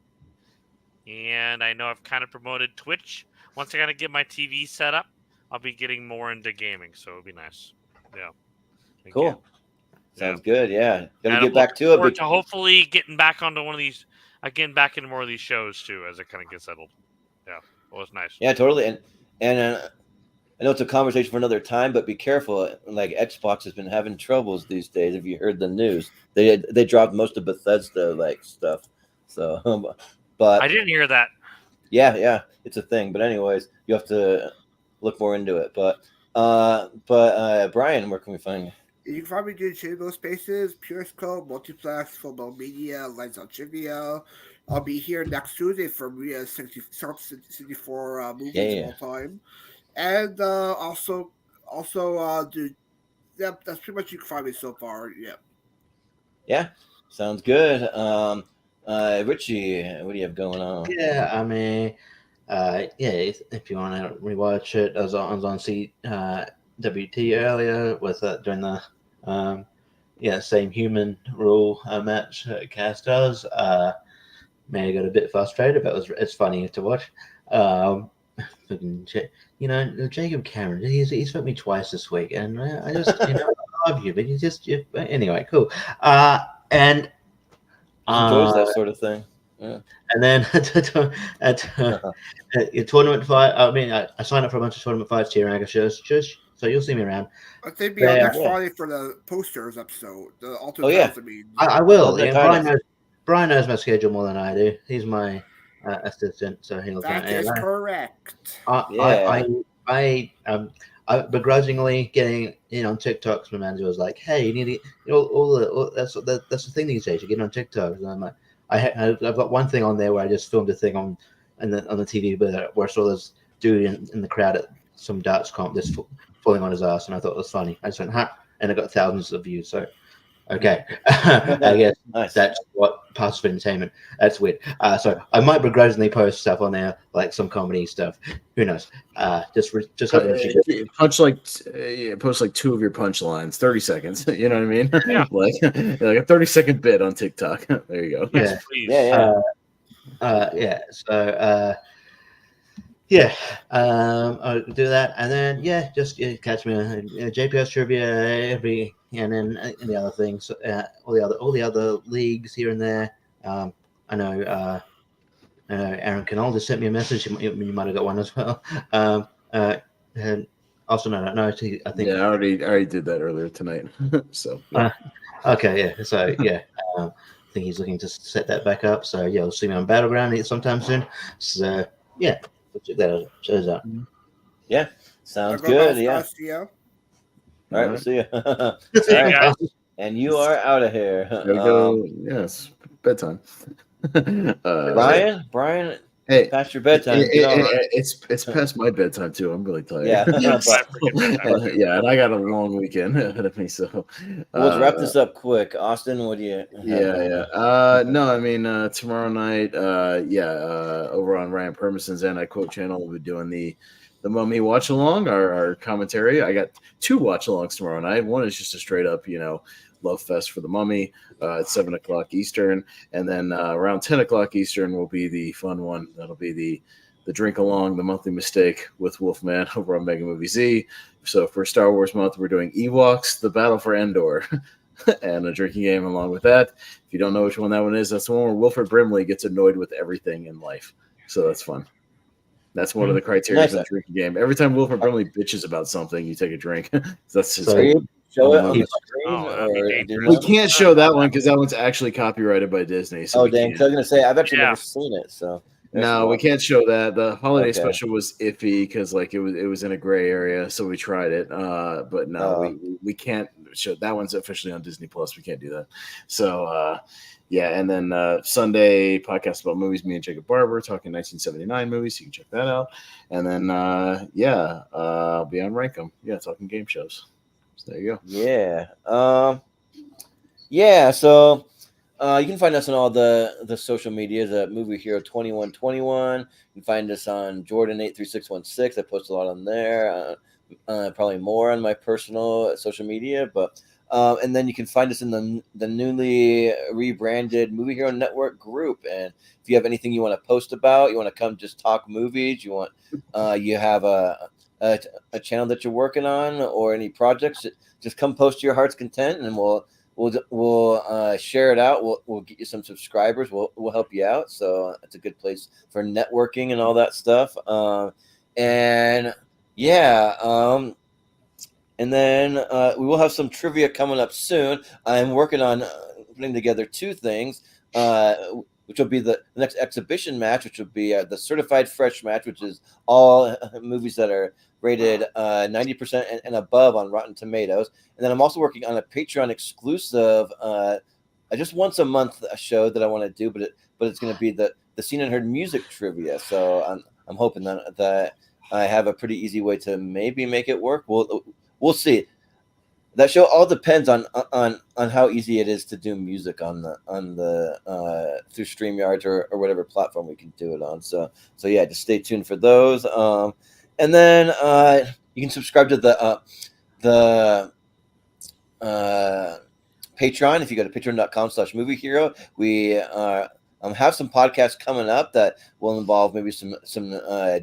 And I know I've kind of promoted Twitch. Once I gotta get my TV set up, I'll be getting more into gaming, so it'll be nice. Yeah. Cool. Sounds good. Yeah, gotta And get I'm back looking to it. forward to hopefully getting back onto one of these, getting back into more of these shows too, as it kind of gets settled. Yeah, well, it's nice. Yeah, totally. And I know it's a conversation for another time, but be careful. Like Xbox has been having troubles these days. If you heard the news, they dropped most of Bethesda like stuff. So, but I didn't hear that. Yeah, it's a thing. But anyways, you have to look more into it. But Brian, where can we find you? You can find me doing Shadow Spaces, Purist Code, Multiplex, Football Media, Lights Out Trivia. I'll be here next Tuesday for Maria's 64 movies of all time. And also do that's pretty much you can find me so far. Yeah, sounds good. Richie, what do you have going on? Yeah, I mean, if you want to rewatch it, I was on CWT earlier with doing the same human rule match Cass does. May have got a bit frustrated, but it's funny to watch. Jacob Cameron, he's fucked me twice this week, and I just I love you, but anyway, cool. And enjoys that sort of thing. Yeah. And then at your tournament fight, I mean, I signed up for a bunch of tournament fights here, shows, so you'll see me around. I think be on next Friday for the posters episode. The alternate I will. Brian knows my schedule more than I do. He's my assistant, so he'll. That is correct. I begrudgingly getting in on TikToks. My manager was like, "Hey, you need to, that's the thing these days. You get on TikTok." And I'm like, I've got one thing on there where I just filmed a thing on the TV where I saw this dude in the crowd at some darts comp just falling on his ass, and I thought it was funny. I just went, "Ha!" and it got thousands of views. So. Okay, I guess that's what passive entertainment. That's weird. So I might begrudgingly post stuff on there, like some comedy stuff. Who knows? Just post like 2 of your punchlines, 30 seconds. You know what I mean? Yeah. like a 30-second bit on TikTok. There you go. Yes, please. So. I'll do that, and then just catch me on JPS trivia and then the other things, all the other leagues here and there. I know Aaron Canal just sent me a message. You might have got one as well. And also no, I think I already did that earlier tonight. So okay, so I think he's looking to set that back up. So we'll see me on Battleground sometime soon. So check that out. Shows out. Yeah, sounds good. Yeah. All right, we'll see you. All right. And you are out of here. Yes, bedtime. Brian, hey, past your bedtime. It's past my bedtime too. I'm really tired. Yeah, and I got a long weekend ahead of me. So let's wrap this up quick. Austin, what do you? No, I mean tomorrow night. Over on Ryan Permison's I Quote channel, we'll be doing the Mummy watch along, our commentary. I got 2 watch alongs tomorrow night. One is just a straight up, love fest for the Mummy at 7:00 Eastern, and then around 10:00 Eastern will be the fun one. That'll be the drink along, the monthly mistake with Wolfman over on Mega Movie Z. So for Star Wars month, we're doing Ewoks, the Battle for Endor, and a drinking game along with that. If you don't know which one that one is, that's the one where Wilford Brimley gets annoyed with everything in life. So that's fun. That's one of the criteria for the drinking game. Every time Wilford Brimley bitches about something, you take a drink. That's his. Show it on the screen? We can't show that one because that one's actually copyrighted by Disney. So dang! I was gonna say I've actually never seen it. So no, we can't show that. The holiday special was iffy because it was in a gray area, so we tried it. But no, we can't show. That one's officially on Disney Plus. We can't do that. So yeah, and then Sunday podcast about movies. Me and Jacob Barber talking 1979 movies. You can check that out. And then I'll be on Rankum. Yeah, talking game shows. So there you go. Yeah. Yeah. So you can find us on all the social medias at Movie Hero 2121. You can find us on Jordan 83616. I post a lot on there. Probably more on my personal social media, but and then you can find us in the newly rebranded Movie Hero Network group. And if you have anything you want to post about, you want to come just talk movies, you want you have a channel that you're working on or any projects, just come post your heart's content, and we'll share it out. We'll get you some subscribers. We'll help you out. So it's a good place for networking and all that stuff. And yeah. And then we will have some trivia coming up soon. I'm working on putting together two things, which will be the next exhibition match, which will be the Certified Fresh match, which is all movies that are rated 90% and above on Rotten Tomatoes. And then I'm also working on a Patreon exclusive, just once a month show that I want to do, but it's going to be the Seen and Heard music trivia. So I'm hoping that I have a pretty easy way to maybe make it work. We'll see. That show all depends on how easy it is to do music on the through StreamYard or whatever platform we can do it on. So yeah, just stay tuned for those. And then you can subscribe to the Patreon if you go to patreon.com/moviehero. We have some podcasts coming up that will involve maybe some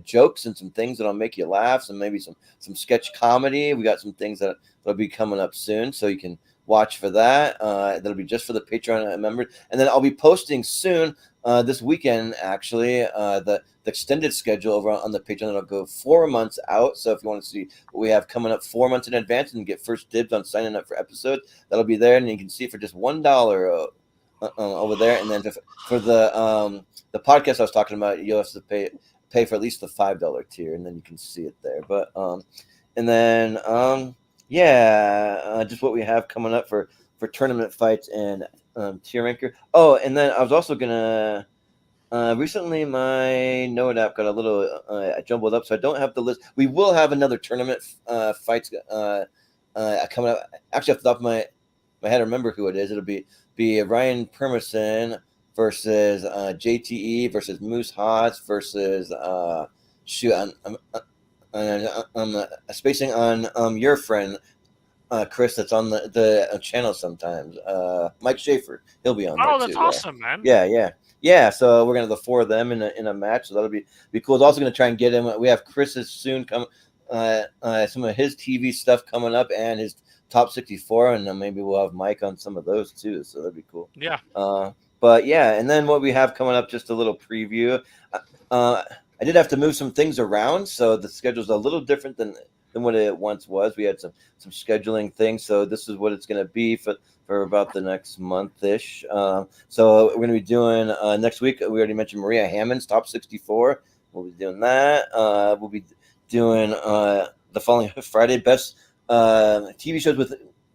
jokes and some things that'll make you laugh, and maybe some sketch comedy. We got some things that'll be coming up soon, so you can watch for that. That'll be just for the Patreon members. And then I'll be posting soon this weekend, actually, the extended schedule over on the Patreon. That'll go 4 months out. So if you want to see what we have coming up 4 months in advance and get first dibs on signing up for episodes, that'll be there, and you can see it for just $1 over there. And then for the podcast I was talking about, you'll have to pay for at least the $5 tier, and then you can see it there. But and then just what we have coming up for tournament fights and tier ranker. Oh, and then I was also gonna recently my Note app got a little jumbled up, so I don't have the list. We will have another tournament fights coming up. Actually, off the top of my head, I remember who it is. It'll be Ryan Permerson versus JTE versus Moose Hots versus I'm spacing on your friend Chris that's on the channel sometimes. Mike Schaefer, he'll be on there Oh, that's too. awesome, man. Yeah. So we're gonna have the four of them in a match. So that'll be cool. It's also gonna try and get him. We have Chris's soon come some of his TV stuff coming up and his top 64, and then maybe we'll have Mike on some of those too. So that'd be cool. Yeah. But yeah, and then what we have coming up, just a little preview. I did have to move some things around, so the schedule's a little different than what it once was. We had some scheduling things, so this is what it's going to be for about the next month-ish. So we're going to be doing next week. We already mentioned Maria Hammond's top 64. We'll be doing that. We'll be doing the following Friday best TV shows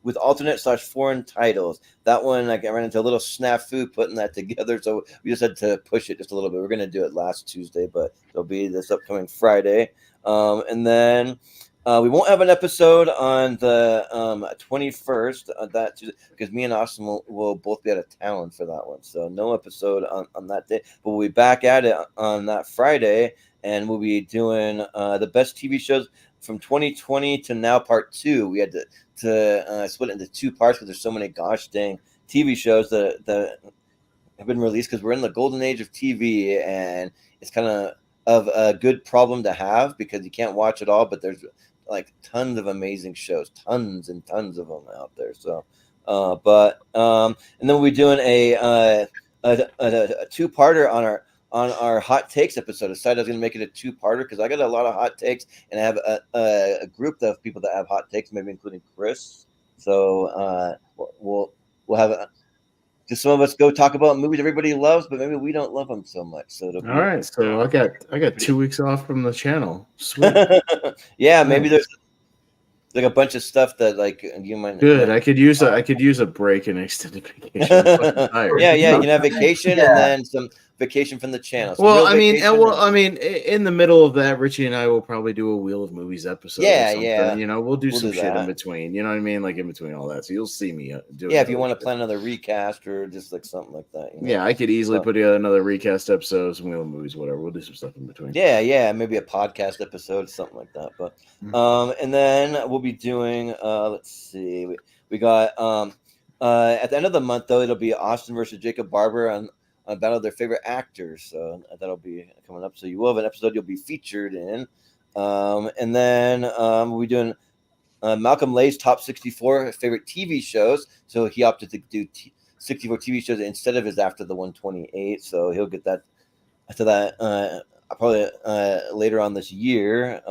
with alternate/foreign titles. That one I ran into a little snafu putting that together, so we just had to push it just a little bit. We're going to do it last Tuesday, but it'll be this upcoming Friday. And then we won't have an episode on the 21st that Tuesday, because me and Austin will both be out of town for that one. So no episode on that day, but we'll be back at it on that Friday, and we'll be doing the best TV shows from 2020 to now, part 2. We had to split it into 2 parts because there's so many gosh dang TV shows that have been released, because we're in the golden age of TV, and it's kind of a good problem to have because you can't watch it all, but there's like tons of amazing shows, tons and tons of them out there. So and then we'll be doing a 2-parter on our hot takes episode. I decided I was going to make it a 2-parter because I got a lot of hot takes, and I have a group of people that have hot takes, maybe including Chris. So we'll have just some of us go talk about movies everybody loves, but maybe we don't love them so much. So all right. So I got 2 weeks off from the channel. Sweet. Yeah, maybe there's like a bunch of stuff that like you might. Good. I could use a break and extended vacation. Yeah, you can have vacation and then some vacation from the channel. So well, I mean, in the middle of that, Richie and I will probably do a Wheel of Movies episode. Yeah. You know, we'll do some shit that in between. You know what I mean? Like in between all that. So you'll see me do. Yeah, if you want to plan another recast or just like something like that. You know? Yeah, I could easily put together another recast episode, some Wheel of Movies, whatever. We'll do some stuff in between. Yeah, maybe a podcast episode, something like that. But and then we'll be doing. Let's see, we got at the end of the month though, it'll be Austin versus Jacob Barber on battle of their favorite actors. So that'll be coming up. So you will have an episode you'll be featured in. And then we'll be doing Malcolm Lay's top 64 favorite TV shows. So he opted to do 64 TV shows instead of his After the 128. So he'll get that after that probably later on this year.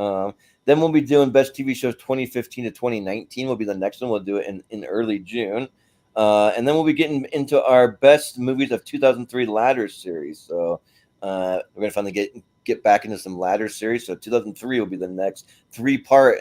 Then we'll be doing best TV shows 2015 to 2019 will be the next one. We'll do it in early June. And then we'll be getting into our best movies of 2003 ladder series. So we're going to finally get back into some ladder series. So 2003 will be the next 3-part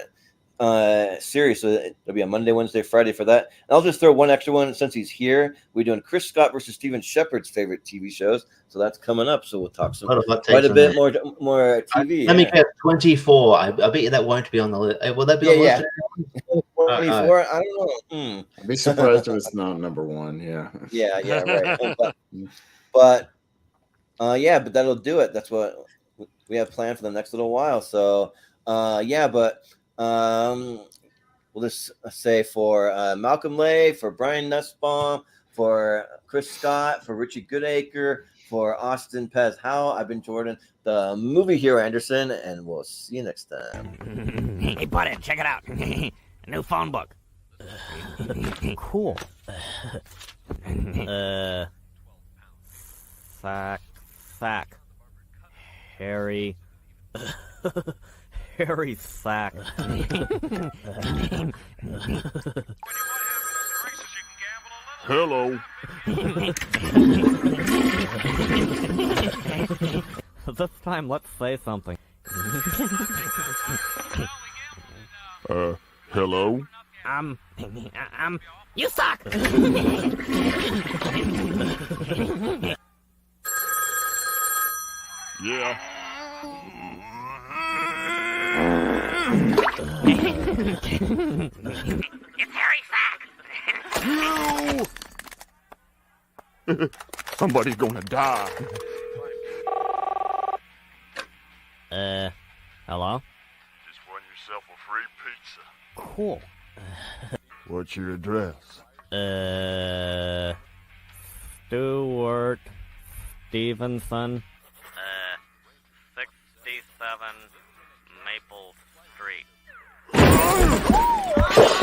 series. So it'll be on Monday, Wednesday, Friday for that. And I'll just throw one extra one since he's here. We're doing Chris Scott versus Steven Shepard's favorite TV shows. So that's coming up. So we'll talk quite a bit more TV. Let me guess, 24. I bet you that won't be on the list. Will that be on the list? 24. I don't know. I'd be surprised if it's not number one. Yeah. Yeah, right. but that'll do it. That's what we have planned for the next little while. So we'll just say for Malcolm Lay, for Brian Nussbaum, for Chris Scott, for Richie Goodacre, for Austin Pez Howell, I've been Jordan, the movie hero Anderson, and we'll see you next time. Hey, buddy, check it out. A new phone book. Cool. Sack. Harry Sack. Hello. This time, let's say something. Hello? You suck! Yeah. It's Harry Sack! Somebody's gonna die. Hello? Just won yourself a free pizza. Cool. What's your address? Stuart Stevenson. 67 Maple Street.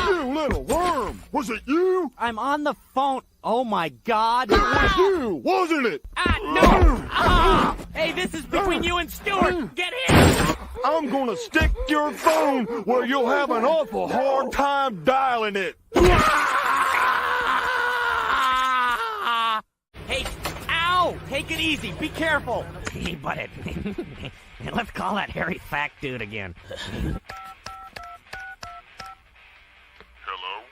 You little worm! Was it you? I'm on the phone. Oh my God! It was you, wasn't it? No! Hey, this is between you and Stuart. Get in! I'm gonna stick your phone where you'll have an awful hard time dialing it. Hey, ow! Take it easy. Be careful. Hey, buddy. Let's call that Harry Sack dude again. Hello?